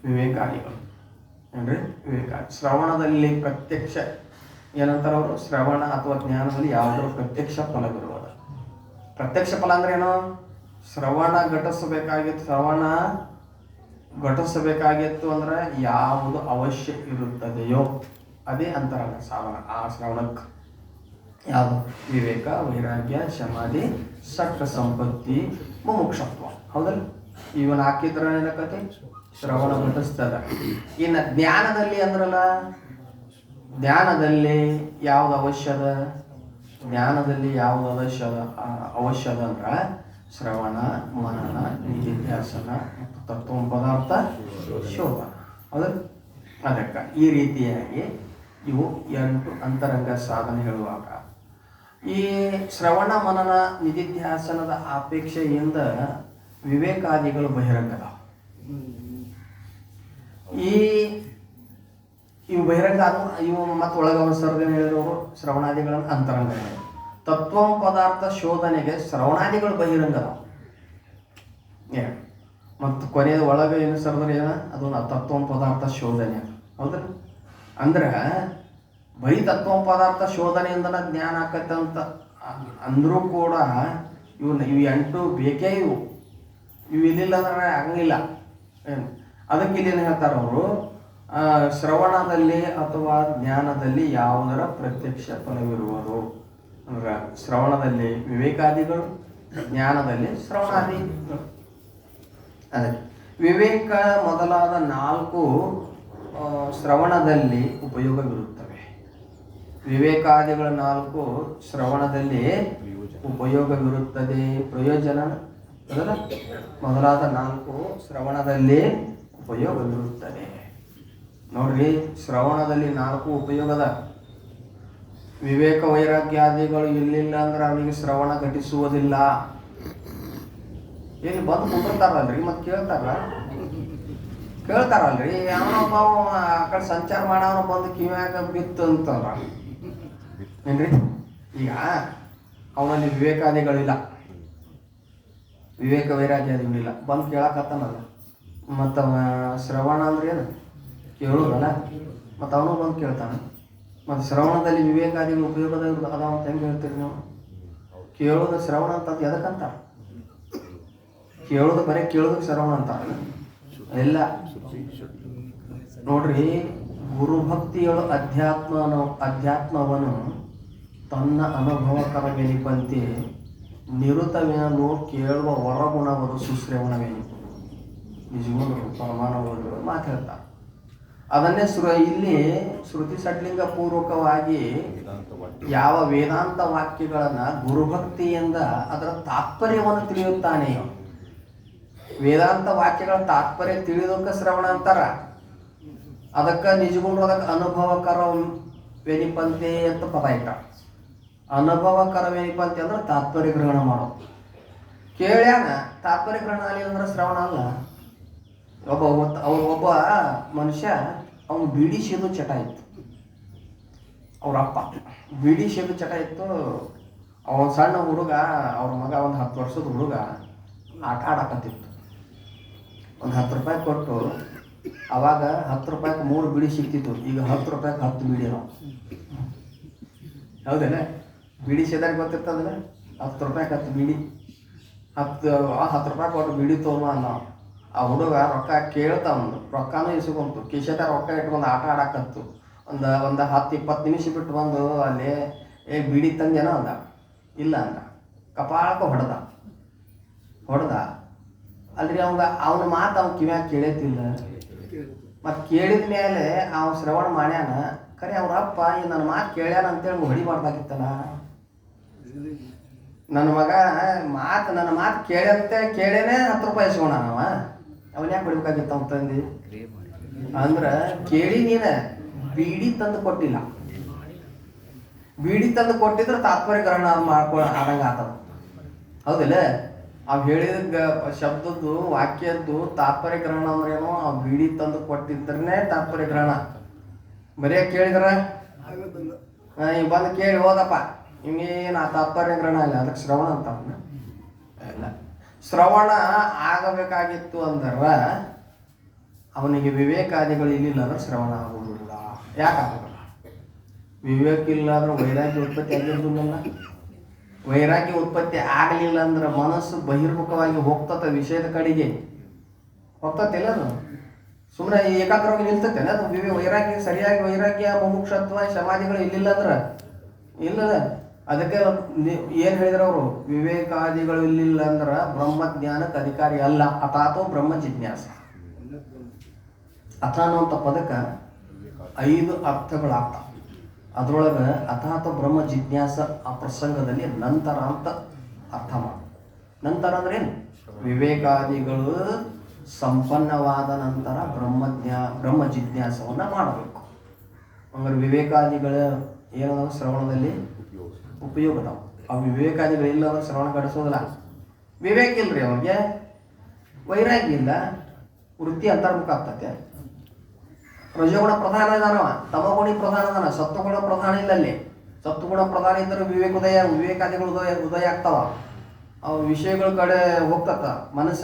ವಿವೇಕಾದಿಗಳು ಏನ್ರಿ? ವಿವೇಕಾದಿ. ಶ್ರವಣದಲ್ಲಿ ಪ್ರತ್ಯಕ್ಷ ಏನಂತಾರೆ ಅವರು? ಶ್ರವಣ ಅಥವಾ ಜ್ಞಾನದಲ್ಲಿ ಯಾವುದರ ಪ್ರತ್ಯಕ್ಷ ಫಲವಿರುವುದು. ಪ್ರತ್ಯಕ್ಷ ಫಲ ಅಂದ್ರೆ ಏನು? ಶ್ರವಣ ಘಟಿಸಬೇಕಾಗಿತ್ತು ಅಂದ್ರೆ ಯಾವುದು ಅವಶ್ಯ ಇರುತ್ತದೆಯೋ ಅದೇ ಅಂತರಂಗ ಸಾಧನ. ಆ ಶ್ರವಣಕ್ಕೆ ಯಾವುದು? ವಿವೇಕ, ವೈರಾಗ್ಯ, ಸಮಾಧಿ, ಸತ್ವ ಸಂಪತ್ತಿ, ಮುಮುಕ್ಷತ್ವ. ಹೌದಲ್ಲ? ಇವನ್ ಹಾಕಿದ್ರ ಏನಕತಿ? ಶ್ರವಣ ಘಟಿಸ್ತದ. ಇನ್ನು ಜ್ಞಾನದಲ್ಲಿ ಅಂದ್ರಲ್ಲ, ಜ್ಞಾನದಲ್ಲಿ ಯಾವ್ದು ಅವಶ್ಯದ? ಜ್ಞಾನದಲ್ಲಿ ಯಾವ್ದು ಅವಶ್ಯದ ಅಂದ್ರೆ ಶ್ರವಣ, ಮನನ, ನಿಧಿಧ್ಯಾಸನ ಮತ್ತು ತತ್ವ ಪದಾರ್ಥ ಶೋಧನ. ಹೌದಲ್ಲ? ಅದಕ್ಕೆ ಈ ರೀತಿಯಾಗಿ ಇವು 8 ಅಂತರಂಗ ಸಾಧನೆ ಹೇಳುವಾಗ ಈ ಶ್ರವಣ, ಮನನ, ನಿಧಿಧ್ಯಾಸನದ ಅಪೇಕ್ಷೆಯಿಂದ ವಿವೇಕಾದಿಗಳು ಬಹಿರಂಗದ. ಇವು ಬಹಿರಂಗ ಇವು ಮತ್ತು ಒಳಗವ ಸರ್ಗನೆ ಹೇಳಿರೋರು ಶ್ರವಣಾದಿಗಳನ್ನು ಅಂತರಂಗ. ತತ್ವ ಪದಾರ್ಥ ಶೋಧನೆಗೆ ಶ್ರವಣಾದಿಗಳು ಬಹಿರಂಗದ. ಮತ್ತು ಕೊನೆಯ ಒಳಗೆ ಏನು ಸರ್ದ್ರೆ ಏನ ಅದು ತತ್ವ ಪದಾರ್ಥ ಶೋಧನೆ. ಹೌದಲ್ಲ? ಅಂದ್ರೆ ಬರೀ ತತ್ವ ಪದಾರ್ಥ ಶೋಧನೆಯಿಂದನ ಜ್ಞಾನ ಆಕತ್ತಂತ ಅಂದರೂ ಕೂಡ ಇವು 8 ಬೇಕೇ. ಇವು ಇಲ್ಲಿಲ್ಲ ಅಂದ್ರೆ ಆಗಂಗಿಲ್ಲ. ಅದಕ್ಕೆ ಇಲ್ಲೇನು ಹೇಳ್ತಾರೆ ಅವರು? ಶ್ರವಣದಲ್ಲಿ ಅಥವಾ ಜ್ಞಾನದಲ್ಲಿ ಯಾವುದರ ಪ್ರತ್ಯಕ್ಷ ಫಲವಿರುವುದು ಅಂದ್ರೆ ಶ್ರವಣದಲ್ಲಿ ವಿವೇಕಾದಿಗಳು, ಜ್ಞಾನದಲ್ಲಿ ಶ್ರವಣಾದಿಗಳು. ಅದೇ ವಿವೇಕ ಮೊದಲಾದ 4 ಶ್ರವಣದಲ್ಲಿ ಉಪಯೋಗವಿರುತ್ತವೆ. ವಿವೇಕಾದಿಗಳ 4 ಶ್ರವಣದಲ್ಲಿ ಉಪಯೋಗವಿರುತ್ತದೆ. ಪ್ರಯೋಜನ ಅದಲ್ಲ? ಮೊದಲಾದ 4 ಶ್ರವಣದಲ್ಲಿ ಉಪಯೋಗವಿರುತ್ತದೆ. ನೋಡ್ರಿ, ಶ್ರವಣದಲ್ಲಿ 4 ಉಪಯೋಗದ. ವಿವೇಕ ವೈರಾಗ್ಯಾದಿಗಳು ಇಲ್ಲಿಲ್ಲ ಅಂದ್ರೆ ಅವನಿಗೆ ಶ್ರವಣ ಘಟಿಸುವುದಿಲ್ಲ. ಇಲ್ಲಿ ಬಂದು ಕುಂದಿರ್ತಾರಲ್ರಿ, ಮತ್ತೆ ಕೇಳ್ತಾರಲ್ರಿ. ಅವನೊಬ್ಬ ಆ ಕಡೆ ಸಂಚಾರ ಮಾಡವನ ಬಂದು ಕಿವ್ಯಾಗ ಬಿತ್ತು ಅಂತಂದ್ರ ಏನ್ರಿ? ಈಗ ಅವನಲ್ಲಿ ವಿವೇಕಾದಿಗಳಿಲ್ಲ, ವಿವೇಕ ವೈರಾಗ್ಯಾದಿಗಳಿಲ್ಲ, ಬಂದು ಕೇಳಕತ್ತಾನಲ್ಲ. ಮತ್ತು ಶ್ರವಣ ಅಂದ್ರೆ ಏನು? ಕೇಳೋದಲ್ಲ. ಮತ್ತು ಅವನು ಬಂದು ಕೇಳ್ತಾನೆ. ಮತ್ತು ಶ್ರವಣದಲ್ಲಿ ವಿವೇಕಾದಿಗಳು ಉಪಯೋಗದ ಅದ ಅಂತ ಹೆಂಗೆ ಹೇಳ್ತೀರಿ ನೀವು? ಕೇಳೋದು ಶ್ರವಣ ಅಂತ ಎದಕ್ಕಂತ? ಕೇಳೋದು ಬರೀ ಕೇಳೋದಕ್ಕೆ ಶ್ರವಣ ಅಂತ ಎಲ್ಲ. ನೋಡ್ರಿ, ಗುರುಭಕ್ತಿಯಳು ಅಧ್ಯಾತ್ಮವನ್ನು ತನ್ನ ಅನುಭವಕರ ಗೆನಿಪಂತೆ ನಿರುತವೇನು ಕೇಳುವ ಹೊರಗುಣವರು ಸುಶ್ರವಣವೇನು. ನಿಜವಾದ ಪರಮಾನವರು ಮಾತಾಡ್ತಾರೆ. ಅದನ್ನೇ ಇಲ್ಲಿ ಶ್ರುತಿ ಸಡ್ಲಿಂಗ ಪೂರ್ವಕವಾಗಿ ಯಾವ ವೇದಾಂತ ವಾಕ್ಯಗಳನ್ನು ಗುರುಭಕ್ತಿಯಿಂದ ಅದರ ತಾತ್ಪರ್ಯವನ್ನು ತಿಳಿಯುತ್ತಾನೆಯೋ, ವೇದಾಂತ ವಾಕ್ಯಗಳ ತಾತ್ಪರ್ಯ ತಿಳಿಯೋದಕ್ಕೆ ಶ್ರವಣ ಅಂತಾರ. ಅದಕ್ಕೆ ನಿಜಗುಂಡ್ರು ಅದಕ್ಕೆ ಅನುಭವಕರ ವೆನಿಪಂತೆ ಅಂತ ಪದ ಇಟ್ಟ. ಅನುಭವಕರ ವೆನಿಪಂತೆ ಅಂದ್ರೆ ತಾತ್ಪರ್ಯ ಗ್ರಹಣ ಮಾಡೋದು. ಕೇಳ್ಯಾನ ತಾತ್ಪರ್ಯ ಗ್ರಹಣ ಆಗಲಿ ಅಂದ್ರೆ ಶ್ರವಣ ಅಲ್ಲ. ಒಬ್ಬ ಮನುಷ್ಯ ಅವನು ಬೀಡಿ ಸೇದು ಚಟ ಇತ್ತು. ಅವ್ರ ಅಪ್ಪ ಬೀಡಿ ಸೇದು ಚಟ ಇತ್ತು. ಅವನ ಸಣ್ಣ ಹುಡುಗ, ಅವ್ರ ಮಗ ಒಂದು 10 ವರ್ಷದ ಹುಡುಗ ಆಟ ಆಡಕತ್ತಿತ್ತು. ಒಂದು 10 ರೂಪಾಯಿ ಕೊಟ್ಟು, ಅವಾಗ 10 ರೂಪಾಯಿಗೆ 3 ಬೀಡಿ ಸಿಗ್ತಿತ್ತು. ಈಗ 10 ರೂಪಾಯಿಗೆ 10 ಬೀಡಿ ಅವ. ಹೌದೇನ? ಬೀಡಿ ಸೇದಾರಿಗೆ ಗೊತ್ತಿರ್ತದಲ್ಲ, 10 ರೂಪಾಯಿಗೆ 10 ಬೀಡಿ. 10 ರೂಪಾಯಿ ಕೊಟ್ಟು ಬೀಡಿ ತೊಗೊಂಬ ಅನ್ನೋ. ಆ ಹುಡುಗ ರೊಕ್ಕ ಕೇಳ್ತಾವಂದು, ರೊಕ್ಕನೂ ಇಸ್ಕೊಂತು. ಕಿಶೆದಾಗ ರೊಕ್ಕ ಇಟ್ಕೊಂಡು ಆಟ ಆಡಕತ್ತು. ಒಂದು 10-20 ನಿಮಿಷ ಬಿಟ್ಟು ಬಂದು ಅಲ್ಲಿ ಬೀಡಿ ತಂದೇನೋ ಅಂದ. ಇಲ್ಲ ಅಂದ. ಕಪಾಳಕ್ಕೆ ಹೊಡೆದ ಅಲ್ರಿ. ಅವನ ಮಾತು ಅವ್ನು ಕಿವ್ಯಾಗ ಕೇಳೇತಿಲ್ಲ. ಮತ್ತು ಕೇಳಿದ ಮೇಲೆ ಅವ್ನು ಶ್ರವಣ ಮಾಡ್ಯಾನ. ಖರೆ ಅವ್ರ ಅಪ್ಪ ನನ್ನ ಮಾತು ಕೇಳ್ಯಾನ ಅಂತೇಳಿ ಹೊಡಿಬಾರ್ದಾಗಿತ್ತಲ್ಲ. ನನ್ನ ಮಗ ನನ್ನ ಮಾತು ಕೇಳೇನೆ 10 ರೂಪಾಯಿ ಇಸ್ಕೊಂಡ ಅವನ ಯಾಕೆ ಹೊಡಿಬೇಕಾಗಿತ್ತು ಅವ್ನು ತಂದು ಅಂದ್ರೆ ಕೇಳಿ ನೀನು ಬೀಡಿ ತಂದು ಕೊಟ್ಟಿಲ್ಲ. ಬೀಡಿ ತಂದು ಕೊಟ್ಟಿದ್ರೆ ತಾತ್ಪರ್ಯ ಗ್ರಹಣ ಆದಂಗೆ ಆತದ. ಹೌದಿಲ್ಲ? ಅವು ಹೇಳಿದ ಶಬ್ದದ್ದು ವಾಕ್ಯದ್ದು ತಾತ್ಪರ್ಯ ಗ್ರಹಣ ಅಂದ್ರೇನು? ಆ ಬೀಡಿ ತಂದು ಕೊಟ್ಟಿದ್ರೇ ತಾತ್ಪರ್ಯ ಗ್ರಹಣ. ಬರೀ ಕೇಳಿದ್ರ ಈಗ ಬಂದು ಕೇಳಿ ಹೋದಪ್ಪ ಹಿಂಗೇನು ಆ ತಾತ್ಪರ್ಯ ಗ್ರಹಣ ಇಲ್ಲ, ಅದಕ್ಕೆ ಶ್ರವಣ ಅಂತ ಇಲ್ಲ. ಶ್ರವಣ ಆಗಬೇಕಾಗಿತ್ತು ಅಂದ್ರೆ ಅವನಿಗೆ ವಿವೇಕಾದಿಗಳು ಇಲ್ಲಿಲ್ಲ ಅಂದ್ರೆ ಶ್ರವಣ ಆಗುವುದಿಲ್ಲ. ಯಾಕೆ ಆಗೋದಿಲ್ಲ? ವಿವೇಕ ಇಲ್ಲ ಅಂದ್ರೆ ವೈರಾಗ್ಯ ಉತ್ಪತ್ತಿ ಆಗಿರೋದಿಲ್ಲ. ವೈರಾಗ್ಯ ಉತ್ಪತ್ತಿ ಆಗಲಿಲ್ಲ ಅಂದ್ರೆ ಮನಸ್ಸು ಬಹಿರ್ಮುಖವಾಗಿ ಹೋಗ್ತತೆ, ವಿಷಯದ ಕಡೆಗೆ ಹೋಗ್ತತಿಲ್ಲ. ಅದು ಸುಮ್ಮನೆ ಏಕಾಗ್ರವಾಗಿ ನಿಲ್ತತೆ. ಅದು ವೈರಾಗ್ಯ ಸರಿಯಾಗಿ ವೈರಾಗ್ಯ ಮುಮುಕ್ಷತ್ವ ಸಮಾಧಿಗಳು ಇಲ್ಲಿಲ್ಲ ಅಂದ್ರೆ ಇಲ್ಲದ. ಅದಕ್ಕೆ ಏನು ಹೇಳಿದ್ರು ಅವರು, ವಿವೇಕಾದಿಗಳು ಇಲ್ಲಿಲ್ಲ ಅಂದ್ರೆ ಬ್ರಹ್ಮಜ್ಞಾನಕ್ಕೆ ಅಧಿಕಾರಿ ಅಲ್ಲ. ಅಥಾತೋ ಬ್ರಹ್ಮ ಜಿಜ್ಞಾಸ. ಅಥ ಅನ್ನುವಂಥ ಪದಕ್ಕೆ 5 ಅರ್ಥಗಳಾಗ್ತಾವೆ. ಅದರೊಳಗೆ ಅಥಾತ ಬ್ರಹ್ಮ ಜಿಜ್ಞಾಸ ಆ ಪ್ರಸಂಗದಲ್ಲಿ ನಂತರ ಅಂತ ಅರ್ಥ ಮಾಡಿ. ನಂತರ ಅಂದ್ರೆ ಏನು? ವಿವೇಕಾದಿಗಳು ಸಂಪನ್ನವಾದ ನಂತರ ಬ್ರಹ್ಮ ಜಿಜ್ಞಾಸವನ್ನು ಮಾಡಬೇಕು. ಹಂಗಾರೆ ವಿವೇಕಾದಿಗಳು ಏನದ ಶ್ರವಣದಲ್ಲಿ ಉಪಯೋಗ ಅದಾವ. ಆ ವಿವೇಕಾದಿಗಳು ಇಲ್ಲ ಅಂದ್ರೆ ಶ್ರವಣ ಗಳಿಸೋದಿಲ್ಲ. ವಿವೇಕ ಇಲ್ರಿ ಅವ್ರಿಗೆ, ವೈರಾಗ್ಯ ಇಲ್ಲ, ವೃತ್ತಿ ಅಂತರ್ಮುಖ ಆಗ್ತತೆ. ರಜಗುಣ ಪ್ರಧಾನ ಇದಾನವ, ತಮಗುಣಿ ಪ್ರಧಾನ ಇದಾನ, ಸತ್ವಗುಣ ಪ್ರಧಾನ ಇಲ್ಲ. ಅಲ್ಲಿ ಸತ್ವಗುಣ ಪ್ರಧಾನ ಇದ್ದರೆ ವಿವೇಕಾದಿಗಳು ಉದಯ ಆಗ್ತಾವ. ಅವು ವಿಷಯಗಳ ಕಡೆ ಹೋಗ್ತತ ಮನಸ್ಸ,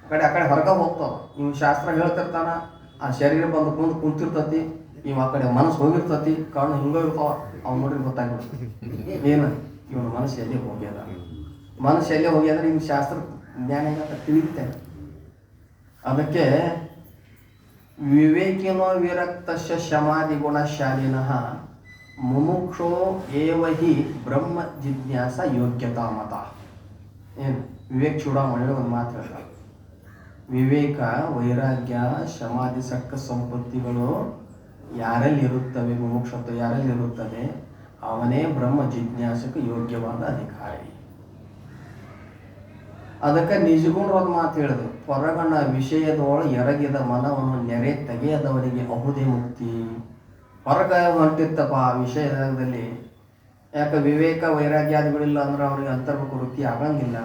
ಆ ಕಡೆ ಹೊರಗೆ ಹೋಗ್ತಾವ. ಇವ್ ಶಾಸ್ತ್ರ ಹೇಳ್ತಿರ್ತಾನ, ಆ ಶರೀರ ಬಂದು ಮುಂದೆ ಕುಂತಿರ್ತತಿ, ಇವ್ ಆ ಕಡೆ ಮನಸ್ಸು ಹೋಗಿರ್ತತಿ, ಕಣ್ಣು ಹಿಂಗೆ ಇರ್ತಾವ. ಅವ್ನು ನೋಡ್ರಿ ಗೊತ್ತಾಗ್ಬಿಡ್ತದೆ ಏನು ಇವನ ಮನಸ್ಸು ಎಲ್ಲಿ ಹೋಗ್ಯದ. ಮನಸ್ಸು ಎಲ್ಲಿ ಹೋಗ್ಯದ್ರೆ ಇವ್ ಶಾಸ್ತ್ರ ಜ್ಞಾನ ತಿಳಿಯುತ್ತೆ. ಅದಕ್ಕೆ ವಿವೇಕಿನೋ ವಿರಕ್ತಸ್ಯ ಶಮಾಧಿ ಗುಣಶಾಲಿನಃ ಮುಮುಕ್ಷೋ ಏವ ಹಿ ಬ್ರಹ್ಮ ಜಿಜ್ಞಾಸ ಯೋಗ್ಯತಾ ಮತ. ಏನು ವಿವೇಕ ಚೂಡಾಮಣಿ ಒಂದು ಮಾತು ಹೇಳ್ತಾರೆ. ವಿವೇಕ, ವೈರಾಗ್ಯ, ಶಮಾಧಿ ಸಕ್ಕ ಸಂಪತ್ತಿಗಳು ಯಾರಲ್ಲಿ ಇರುತ್ತವೆ, ಮುಮುಕ್ಷತ್ವ ಯಾರಲ್ಲಿ ಇರುತ್ತದೆ, ಅವನೇ ಬ್ರಹ್ಮ ಜಿಜ್ಞಾಸಕ್ಕೆ ಯೋಗ್ಯವಾದ ಅಧಿಕಾರಿ. ಅದಕ್ಕೆ ನಿಜಗುಣ ಒಂದು ಮಾತು ಹೇಳಿದ್ರು, ಹೊರಗಣ ವಿಷಯದೊಳಗೆ ಎರಗಿದ ಮನವನ್ನು ನೆರೆ ತೆಗೆಯದವರಿಗೆ ಅಹುದೇ ಮುಕ್ತಿ. ಹೊರಗ ಹೊಂಟಿತ್ತಪ್ಪ ಆ ವಿಷಯದಲ್ಲಿ, ಯಾಕೆ ವಿವೇಕ ವೈರಾಗ್ಯಾದಿಗಳಿಲ್ಲ ಅಂದ್ರೆ ಅವ್ರಿಗೆ ಅಂತರ್ಮುಖ ವೃತ್ತಿ ಆಗಂಗಿಲ್ಲ,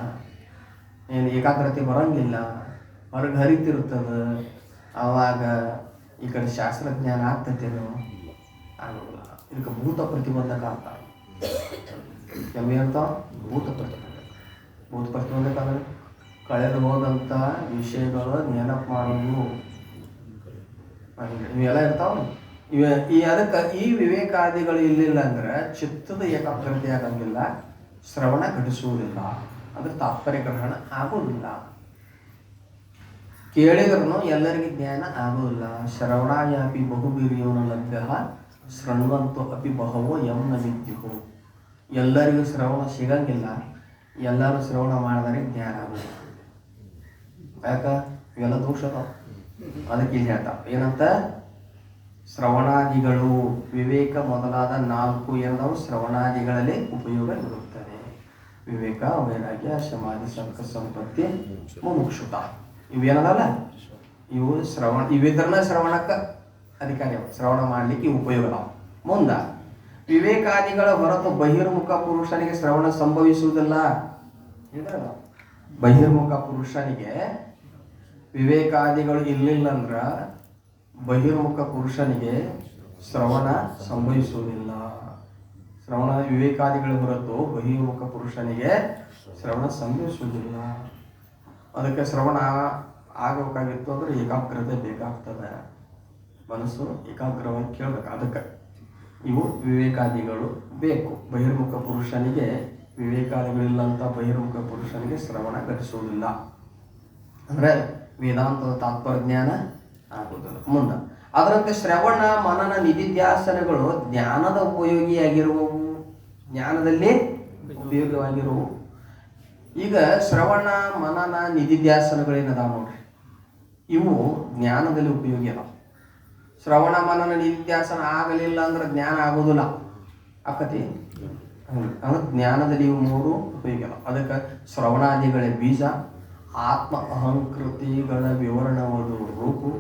ಏನು ಏಕಾಗ್ರತೆ ಬರಂಗಿಲ್ಲ, ಹೊರಗೆ ಹರಿತಿರ್ತದೆ. ಆವಾಗ ಈ ಕಡೆ ಶಾಸ್ತ್ರಜ್ಞಾನ ಆಗ್ತೈತೇನೋ ಆಗೋಲ್ಲ. ಇದಕ್ಕೆ ಭೂತ ಪ್ರತಿಬಂಧಕ ಅಂತಾರೆ. ಏನಂತ ಭೂತ ಪ್ರತಿಬಂಧಕ. ಭೂತ ಪ್ರತಿಬಂಧಕ ಅಂದರೆ ಕಳೆದು ಹೋದಂಥ ವಿಷಯಗಳು ನೆನಪು ಮಾಡೋದು ಇವೆಲ್ಲ ಇರ್ತಾವ. ಅದಕ್ಕೆ ಈ ವಿವೇಕಾದಿಗಳು ಇಲ್ಲಿಲ್ಲ ಅಂದ್ರೆ ಚಿತ್ತದ ಏಕಾಗ್ರತೆ ಆಗಂಗಿಲ್ಲ, ಶ್ರವಣ ಘಟಿಸುವುದಿಲ್ಲ, ಅದ್ರ ತಾತ್ಪರ್ಯ ಗ್ರಹಣ ಆಗೋದಿಲ್ಲ. ಕೇಳಿದ್ರೂ ಎಲ್ಲರಿಗೂ ಜ್ಞಾನ ಆಗೋದಿಲ್ಲ. ಶ್ರವಣಾಯಾಪಿ ಬಹುಬೀರ್ಯೋನ ಲಭ್ಯ ಶೃಣ್ವಂತೋ ಅಪಿ ಬಹವೋ ಯಮ್ನ ವಿದ್ಯುಹು. ಎಲ್ಲರಿಗೂ ಶ್ರವಣ ಸಿಗಂಗಿಲ್ಲ, ಎಲ್ಲರೂ ಶ್ರವಣ ಮಾಡಿದರೆ ಜ್ಞಾನ ಆಗೋದಿಲ್ಲ. ಯಾಕ ಇವೆಲ್ಲ ದೋಷ ಅದಾವ. ಅದಕ್ಕೆ ಇಲ್ಲಿ ಹೇಳ್ತಾವ ಏನಂತ, ಶ್ರವಣಾದಿಗಳು ವಿವೇಕ ಮೊದಲಾದ 4 ಏನದಾವು ಶ್ರವಣಾದಿಗಳಲ್ಲಿ ಉಪಯೋಗ ಇರುತ್ತದೆ. ವಿವೇಕ, ವೈರಾಗ್ಯ, ಶಮಾಧಿ, ಸತ್ಕ ಸಂಪತ್ತಿ, ಮುಮುಕ್ಷುತ ಇವೇನದಲ್ಲ ಇವು ಇವಿದ್ರನ್ನ ಶ್ರವಣಕ್ಕೆ ಅಧಿಕಾರಿ. ಶ್ರವಣ ಮಾಡಲಿಕ್ಕೆ ಉಪಯೋಗ ನಾವು. ಮುಂದೆ ವಿವೇಕಾದಿಗಳ ಹೊರತು ಬಹಿರ್ಮುಖ ಪುರುಷನಿಗೆ ಶ್ರವಣ ಸಂಭವಿಸುವುದಿಲ್ಲ. ಬಹಿರ್ಮುಖ ಪುರುಷನಿಗೆ ವಿವೇಕಾದಿಗಳು ಇರಲಿಲ್ಲ ಅಂದ್ರೆ ಬಹಿರ್ಮುಖ ಪುರುಷನಿಗೆ ಶ್ರವಣ ಸಂಭವಿಸುವುದಿಲ್ಲ. ಶ್ರವಣ ವಿವೇಕಾದಿಗಳ ಹೊರತು ಬಹಿರ್ಮುಖ ಪುರುಷನಿಗೆ ಶ್ರವಣ ಸಂಭವಿಸುವುದಿಲ್ಲ. ಅದಕ್ಕೆ ಶ್ರವಣ ಆಗಬೇಕಾಗಿತ್ತು ಅಂದ್ರೆ ಏಕಾಗ್ರತೆ ಬೇಕಾಗ್ತದೆ. ಮನಸ್ಸು ಏಕಾಗ್ರವಾಗಿ ಕೇಳಬೇಕು. ಅದಕ್ಕೆ ಇವು ವಿವೇಕಾದಿಗಳು ಬೇಕು. ಬಹಿರ್ಮುಖ ಪುರುಷನಿಗೆ ವಿವೇಕಾದಿಗಳಿಲ್ಲ ಅಂತ ಬಹಿರ್ಮುಖ ಪುರುಷನಿಗೆ ಶ್ರವಣ ಘಟಿಸುವುದಿಲ್ಲ. ಅಂದರೆ ವೇದಾಂತದ ತಾತ್ಪರ್ಯ ಜ್ಞಾನ ಆಗುವುದಿಲ್ಲ. ಮುಂದೆ ಅದರಂತೆ ಶ್ರವಣ, ಮನನ, ನಿಧಿಧ್ಯಾಸನಗಳು ಜ್ಞಾನದ ಉಪಯೋಗಿಯಾಗಿರುವವು, ಜ್ಞಾನದಲ್ಲಿ ಉಪಯೋಗವಾಗಿರುವು. ಈಗ ಶ್ರವಣ, ಮನನ, ನಿಧಿಧ್ಯಾಸನಗಳೇನದಾವ ನೋಡ್ರಿ, ಇವು ಜ್ಞಾನದಲ್ಲಿ ಉಪಯೋಗಿ ಅದಾವ. ಶ್ರವಣ, ಮನನ, ನಿಧಿಧ್ಯಾಸನ ಆಗಲಿಲ್ಲ ಅಂದ್ರೆ ಜ್ಞಾನ ಆಗೋದಿಲ್ಲ. ಆಕತಿ ಅಂದ್ರೆ ಜ್ಞಾನದಲ್ಲಿ ಇವು 3 ಉಪಯೋಗ ಅದಾವ. ಅದಕ್ಕೆ ಶ್ರವಣಾದಿಗಳೇ ಬೀಜ, ಆತ್ಮ ಅಹಂಕೃತಿಗಳ ವಿವರಣವದು ರೂಪು,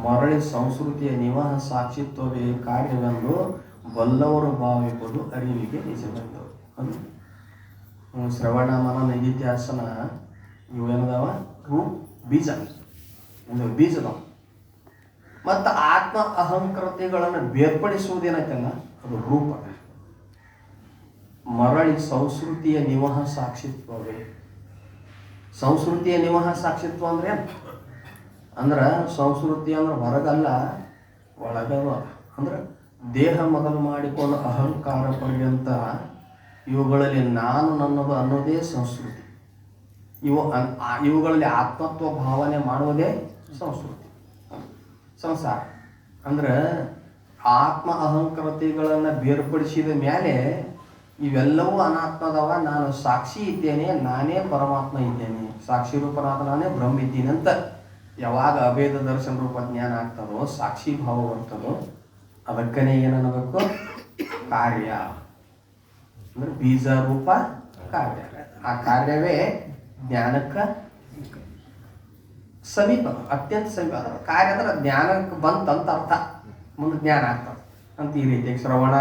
ಮರಳಿ ಸಂಸ್ಕೃತಿಯ ನಿವಹ ಸಾಕ್ಷಿತ್ವವೇ ಕಾರ್ಯವೆಂದು ಬಲ್ಲವರು ಭಾವಿಸುವುದು ಅರಿವಿಗೆ ನಿಜವೆಂದು. ಶ್ರವಣ, ಮನನ, ನಿಧಿಧ್ಯಾಸನ ಇವೇನದಾವ ಬೀಜ, ಒಂದು ಬೀಜದವ. ಮತ್ತು ಆತ್ಮ ಅಹಂಕೃತಿಗಳನ್ನು ಬೇರ್ಪಡಿಸುವುದೇನೈತಲ್ಲ ಅದು ರೂಪ. ಮರಳಿ ಸಂಸ್ಕೃತಿಯ ನಿವಹ ಸಾಕ್ಷಿತ್ವವೇ. ಸಂಸ್ಕೃತಿಯ ನಿವಹ ಸಾಕ್ಷಿತ್ವ ಅಂದ್ರೆ ಅಂದ್ರೆ ಸಂಸ್ಕೃತಿ ಅಂದ್ರೆ ಹೊರಗಲ್ಲ, ಒಳಗಲ್ಲ. ಅಂದ್ರೆ ದೇಹ ಮೊದಲು ಮಾಡಿಕೊಂಡು ಅಹಂಕಾರ ಪರ್ಯಂತ ಇವುಗಳಲ್ಲಿ ನಾನು ನನ್ನದು ಅನ್ನೋದೇ ಸಂಸ್ಕೃತಿ. ಇವುಗಳಲ್ಲಿ ಆತ್ಮತ್ವ ಭಾವನೆ ಮಾಡುವುದೇ ಸಂಸ್ಕೃತಿ. ಸಂಸಾರ ಅಂದ್ರೆ ಆತ್ಮ ಅಹಂಕೃತಿಗಳನ್ನು ಬೇರ್ಪಡಿಸಿದ ಮೇಲೆ ಇವೆಲ್ಲವೂ ಅನಾತ್ಮದವ, ನಾನು ಸಾಕ್ಷಿ ಇದ್ದೇನೆ, ನಾನೇ ಪರಮಾತ್ಮ ಇದ್ದೇನೆ, ಸಾಕ್ಷಿ ರೂಪನಾದ ನಾನೇ ಬ್ರಹ್ಮ ಇದ್ದೀನಿ ಅಂತ ಯಾವಾಗ ಅಭೇದ ದರ್ಶನ ರೂಪ ಜ್ಞಾನ ಆಗ್ತದೋ, ಸಾಕ್ಷಿ ಭಾವ ಬರ್ತದೋ, ಅದಕ್ಕನೇ ಏನನ್ನಬೇಕು? ಕಾರ್ಯ. ಅಂದ್ರೆ ಬೀಜ ರೂಪ ಕಾರ್ಯ. ಆ ಕಾರ್ಯವೇ ಜ್ಞಾನಕ್ಕೆ ಸಮೀಪ, ಅತ್ಯಂತ ಸಮೀಪ. ಕಾರ್ಯ ಅಂದ್ರೆ ಜ್ಞಾನಕ್ಕೆ ಬಂತಂತ ಅರ್ಥ, ಮುಂದೆ ಜ್ಞಾನ ಆಗ್ತದೆ ಅಂತ. ಈ ರೀತಿ ಶ್ರವಣ,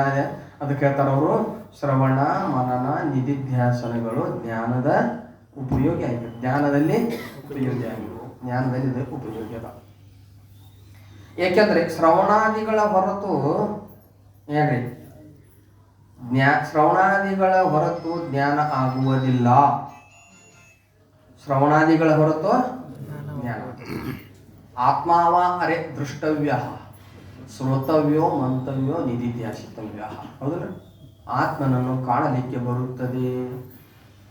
ಅದಕ್ಕೆ ಹೇಳ್ತಾರೆ ಅವರು, ಶ್ರವಣ ಮನನ ನಿಧಿಧ್ಯಾಸನಗಳು ಜ್ಞಾನದ ಉಪಯೋಗಿ ಆಗಿದೆ. ಜ್ಞಾನದಲ್ಲಿ ಉಪಯೋಗಿ ಆಗಿವೆ, ಜ್ಞಾನದಲ್ಲಿ ಇದು ಉಪಯೋಗಿ ಅದ. ಏಕೆಂದ್ರೆ ಶ್ರವಣಾದಿಗಳ ಹೊರತು ಏನ್ರಿ, ಶ್ರವಣಾದಿಗಳ ಹೊರತು ಜ್ಞಾನ ಆಗುವುದಿಲ್ಲ. ಶ್ರವಣಾದಿಗಳ ಹೊರತು ಜ್ಞಾನ. ಆತ್ಮಾವ ಅರೆ ದೃಷ್ಟವ್ಯ, ಶ್ರೋತವ್ಯೋ ಮಂತವ್ಯೋ ನಿಧಿಧ್ಯಾಸಿತವ್ಯ. ಹೌದಲ್ಲ? ಆತ್ಮನನ್ನು ಕಾಣಲಿಕ್ಕೆ ಬರುತ್ತದೆ.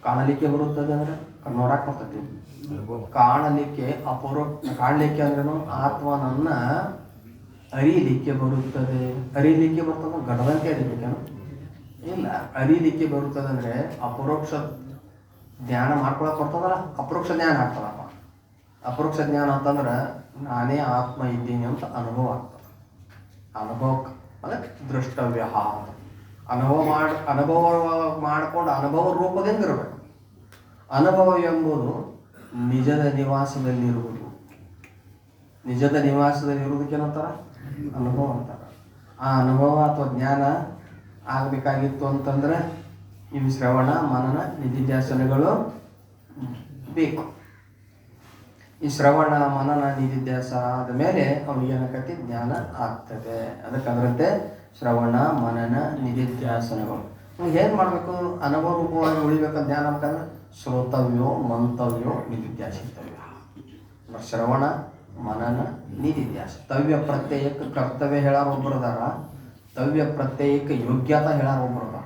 ಕಾಣಲಿಕ್ಕೆ ಬರುತ್ತದೆ ಅಂದ್ರೆ ನೋಡಕ್ ಬರ್ತದೆ. ಕಾಣಲಿಕ್ಕೆ ಕಾಣಲಿಕ್ಕೆ ಅಂದ್ರೇನು? ಆತ್ಮನನ್ನ ಅರಿಯಲಿಕ್ಕೆ ಬರುತ್ತದೆ. ಅರಿಯಲಿಕ್ಕೆ ಬರ್ತದೆ, ಗಡದಂತೆ ಅರಿಬೇಕೇನು? ಇಲ್ಲ. ಅರಿಯಲಿಕ್ಕೆ ಬರುತ್ತದೆ ಅಂದ್ರೆ ಅಪರೋಕ್ಷ ಜ್ಞಾನ ಮಾಡ್ಕೊಳಕ್ ಬರ್ತದಲ್ಲ, ಅಪರೋಕ್ಷ ಜ್ಞಾನ ಆಗ್ತದಪ್ಪ. ಅಪರೋಕ್ಷ ಜ್ಞಾನ ಅಂತಂದ್ರೆ ನಾನೇ ಆತ್ಮ ಇದ್ದೀನಿ ಅಂತ ಅನುಭವ ಆಗ್ತದೆ. ಅನುಭವಕ್ಕೆ ಅದಕ್ಕೆ ದೃಷ್ಟವ್ಯ ಅಂತ. ಅನುಭವ ಮಾಡ್ಕೊಂಡು ಅನುಭವ ರೂಪದಿಂದ ಇರಬೇಕು. ಅನುಭವ ಎಂಬುದು ನಿಜದ ನಿವಾಸದಲ್ಲಿರುವುದು. ನಿಜದ ನಿವಾಸದಲ್ಲಿರುವುದಕ್ಕೇನಂತಾರ? ಅನುಭವ ಅಂತಾರ. ಆ ಅನುಭವ ಅಥವಾ ಜ್ಞಾನ ಆಗಬೇಕಾಗಿತ್ತು ಅಂತಂದ್ರೆ ಇವು ಶ್ರವಣ ಮನನ ನಿಧಿಧ್ಯಾಸನಗಳು ಬೇಕು. ಈ ಶ್ರವಣ ಮನನ ನಿಧಿಧ್ಯಾಸ ಆದ ಮೇಲೆ ಅವ್ನಿಗೆ ಏನಕತಿ? ಜ್ಞಾನ ಆಗ್ತದೆ. ಅದಕ್ಕಂದ್ರಂತೆ ಶ್ರವಣ ಮನನ ನಿಧಿಧ್ಯಾಸನಗಳು. ಏನು ಮಾಡಬೇಕು? ಅನುಭವ ರೂಪವಾಗಿ ಉಳಿಬೇಕು ಜ್ಞಾನ ಆಗ್ಬೇಕಂದ್ರೆ ಶ್ರೋತವ್ಯೋ ಮಂತವ್ಯೋ ನಿಧಿಧ್ಯಾಸಿತವ್ಯ. ಶ್ರವಣ ಮನನ ನಿಧಿಧ್ಯಾಸ. ತವ್ಯ ಪ್ರತ್ಯಯಕ್ಕೆ ಕರ್ತವ್ಯ ಹೇಳಾರ ಒಬ್ಬರದಾರ, ತವ್ಯ ಪ್ರತ್ಯಯಕ್ಕೆ ಯೋಗ್ಯತಾ ಹೇಳಾರ ಒಬ್ಬರದಾರ.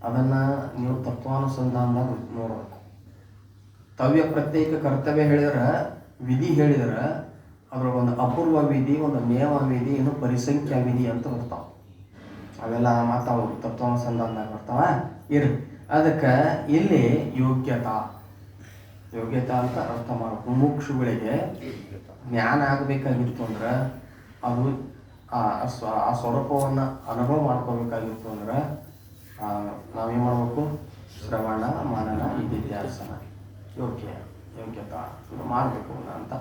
ಅದನ್ನು ನೀವು ತತ್ವಾನುಸಂಧಾನದಾಗ ನೋಡಬೇಕು. ತವ್ಯ ಪ್ರತ್ಯೇಕ ಕರ್ತವ್ಯ ಹೇಳಿದ್ರೆ, ವಿಧಿ ಹೇಳಿದ್ರೆ ಅದ್ರ ಒಂದು ಅಪೂರ್ವ ವಿಧಿ, ಒಂದು ನಿಯಮ ವಿಧಿ, ಇನ್ನು ಪರಿಸಂಖ್ಯಾ ವಿಧಿ ಅಂತ ಬರ್ತಾವೆ. ಅವೆಲ್ಲ ಮಾತಾವು ತತ್ವಾನುಸಂಧಾನದಾಗ ಬರ್ತಾವ. ಇರ್ರಿ, ಅದಕ್ಕೆ ಇಲ್ಲಿ ಯೋಗ್ಯತಾ ಅಂತ ಅರ್ಥ ಮಾಡಬೇಕು. ಮುಮುಕ್ಷುಗಳಿಗೆ ಜ್ಞಾನ ಆಗಬೇಕಾಗಿತ್ತು ಅಂದ್ರೆ ಅದು ಆ ಸ್ವರೂಪವನ್ನು ಅನುಭವ ಮಾಡ್ಕೋಬೇಕಾಗಿತ್ತು ಅಂದ್ರೆ ನಾವೇನು ಮಾಡಬೇಕು? ಶ್ರವಣ ಮನನ ನಿಧಿಧ್ಯಾಸನ ಯೋಗ್ಯತಾ ಮಾಡಬೇಕು ಅಂತ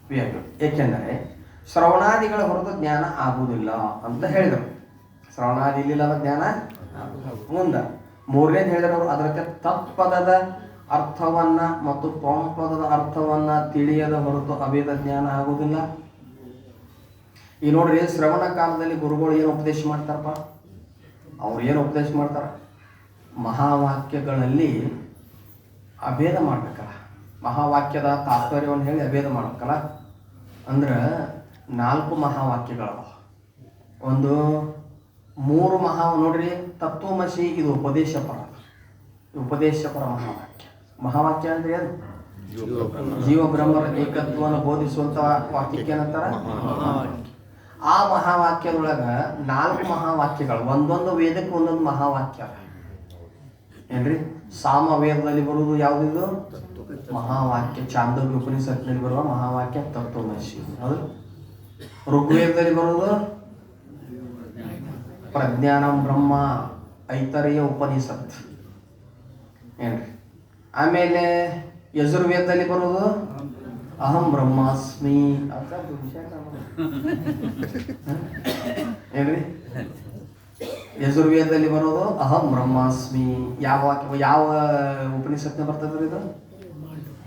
ಬೇಕು. ಏಕೆಂದರೆ ಶ್ರವಣಾದಿಗಳ ಹೊರತು ಜ್ಞಾನ ಆಗುವುದಿಲ್ಲ ಅಂತ ಹೇಳಿದರು. ಶ್ರವಣಾದಿ ಇಲ್ಲಿಲ್ಲದ ಜ್ಞಾನ ಮುಂದೆ ಮೂರನೇದು ಹೇಳಿದವರು ಅದಕ್ಕೆ ತತ್ಪದದ ಅರ್ಥವನ್ನ ಮತ್ತು ತ್ವಂಪದದ ಅರ್ಥವನ್ನ ತಿಳಿಯದ ಹೊರತು ಅಭೇದ ಜ್ಞಾನ ಆಗುವುದಿಲ್ಲ. ಈ ನೋಡ್ರಿ, ಶ್ರವಣ ಕಾಲದಲ್ಲಿ ಗುರುಗಳು ಏನು ಉಪದೇಶ ಮಾಡ್ತಾರಪ್ಪ? ಅವ್ರು ಏನು ಉಪದೇಶ ಮಾಡ್ತಾರ? ಮಹಾವಾಕ್ಯಗಳಲ್ಲಿ ಅಭೇದ ಮಾಡ್ಬೇಕಲ್ಲ, ಮಹಾವಾಕ್ಯದ ತಾತ್ಪರ್ಯವನ್ನು ಹೇಳಿ ಅಭೇದ ಮಾಡ್ಬೇಕಲ್ಲ. ಅಂದ್ರೆ 4 ಮಹಾವಾಕ್ಯಗಳವ. ಒಂದು 3 ನೋಡ್ರಿ, ತತ್ವಮಸಿ ಇದು ಉಪದೇಶಪರ ಮಹಾವಾಕ್ಯ. ಮಹಾವಾಕ್ಯ ಅಂದ್ರೆ ಏನು? ಜೀವ ಬ್ರಹ್ಮರ ಏಕತ್ವವನ್ನು ಬೋಧಿಸುವಂತ ವಾಕ್ಯಕ್ಕೆ ಏನಂತಾರ? ಆ ಮಹಾವಾಕ್ಯದೊಳಗ 4 ಮಹಾವಾಕ್ಯಗಳು, ಒಂದೊಂದು ವೇದಕ್ಕೆ ಒಂದೊಂದು ಮಹಾವಾಕ್ಯ ಏನ್ರಿ? ಸಾಮ ವೇದದಲ್ಲಿ ಬರುವುದು ಯಾವುದಿದು? ಮಹಾವಾಕ್ಯ. ಚಾಂದೋಗ್ಯ ಉಪನಿಷತ್ನಲ್ಲಿ ಬರುವ ಮಹಾವಾಕ್ಯ ತತ್ವಮಸಿ. ಹೌದು. ಋಗ್ವೇದದಲ್ಲಿ ಬರುವುದು ಪ್ರಜ್ಞಾನಂ ಬ್ರಹ್ಮ, ಐತರೇಯ ಉಪನಿಷತ್ ಏನ್ರಿ. ಆಮೇಲೆ ಯಜುರ್ವೇದದಲ್ಲಿ ಬರುವುದು ಅಹಂ ಬ್ರಹ್ಮಾಸ್ಮಿ ಏನ್ರಿ. ಯಜುರ್ವೇದದಲ್ಲಿ ಬರೋದು ಅಹಂ ಬ್ರಹ್ಮಾಸ್ಮಿ. ಯಾವ ಉಪನಿಷತ್ನ ಬರ್ತದ್ರಿ? ಇದು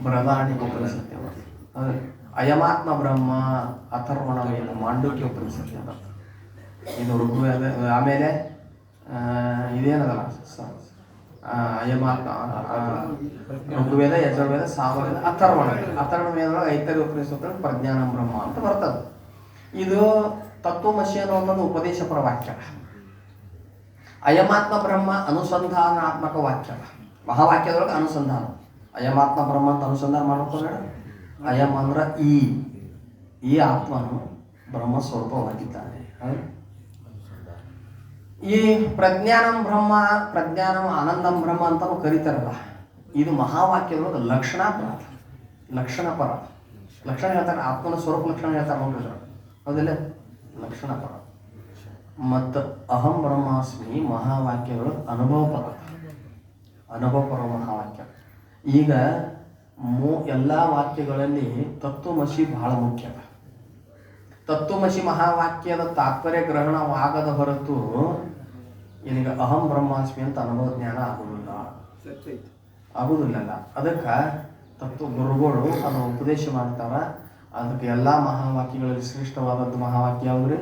ಬೃಹದಾರಣ್ಯಕ ಉಪನಿಷತ್ನ ಬರ್ತದೆ. ಅಯಮಾತ್ಮ ಬ್ರಹ್ಮ ಅಥರ್ವಣ ವೇದ ಮಾಂಡೂಕ್ಯ ಉಪನಿಷತ್ನ ಬರ್ತದೆ. ಇದು ಋಗ್ವೇದ. ಆಮೇಲೆ ಇದೇನದಲ್ಲ ಅಯಮಾತ್ಮ ಋಗ್ವೇದ ಯಜುರ್ವೇದ ಸಾಮವೇದ ಅಥರ್ವಣ ವೇದೊಳಗೆ ಐತರಿ ಉಪನಿಷತ್ತು ಪ್ರಜ್ಞಾನ ಬ್ರಹ್ಮ ಅಂತ ಬರ್ತದೆ. ಇದು ತತ್ವಮಸಿ ಅನ್ನೋದು ಉಪದೇಶಪರ ವಾಕ್ಯ. ಅಯಮಾತ್ಮ ಬ್ರಹ್ಮ ಅನುಸಂಧಾನಾತ್ಮಕ ವಾಕ್ಯ. ಮಹಾವಾಕ್ಯದೊಳಗೆ ಅನುಸಂಧಾನ. ಅಯಮಾತ್ಮ ಬ್ರಹ್ಮ ಅಂತ ಅನುಸಂಧಾನ ಮಾಡ್ಕೋಬೇಡ. ಅಯಂ ಅಂದ್ರೆ ಈ ಆತ್ಮನು ಬ್ರಹ್ಮ ಸ್ವರೂಪವಾಗಿದ್ದಾನೆ. ಈ ಪ್ರಜ್ಞಾನಂ ಬ್ರಹ್ಮ, ಪ್ರಜ್ಞಾನಂ ಆನಂದಂ ಬ್ರಹ್ಮ ಅಂತಲೂ ಕರೀತಾರಲ್ಲ, ಇದು ಮಹಾವಾಕ್ಯದೊಳಗೆ ಲಕ್ಷಣ ಹೇಳ್ತಾರೆ. ಆತ್ಮನ ಸ್ವರೂಪ ಲಕ್ಷಣ ಹೇಳ್ತಾರೆ ನೋಡ್ರಿ, ಹೌದಿಲ್ಲ? ಲಕ್ಷಣ ಪರ. ಮತ್ತು ಅಹಂ ಬ್ರಹ್ಮಾಸ್ಮಿ ಮಹಾವಾಕ್ಯದೊಳಗೆ ಅನುಭವ ಪರ ಮಹಾವಾಕ್ಯ. ಈಗ ಎಲ್ಲ ವಾಕ್ಯಗಳಲ್ಲಿ ತತ್ವಮಸಿ ಬಹಳ ಮುಖ್ಯ. ತತ್ವಮಸಿ ಮಹಾವಾಕ್ಯದ ತಾತ್ಪರ್ಯ ಗ್ರಹಣವಾಗದ ಹೊರತು ಈಗ ಅಹಂ ಬ್ರಹ್ಮಾಸ್ಮಿ ಅಂತ ಅನುಭವ ಜ್ಞಾನ ಆಗುವುದಿಲ್ಲ. ಅದಕ್ಕೆ ತತ್ವ ಗುರುಗಳು ಅದನ್ನು ಉಪದೇಶ ಮಾಡ್ತಾರ. ಅದಕ್ಕೆ ಎಲ್ಲ ಮಹಾವಾಕ್ಯಗಳಲ್ಲಿ ಶ್ರೇಷ್ಠವಾದದ್ದು ಮಹಾವಾಕ್ಯ ಯಾವ್ದ್ರಿ?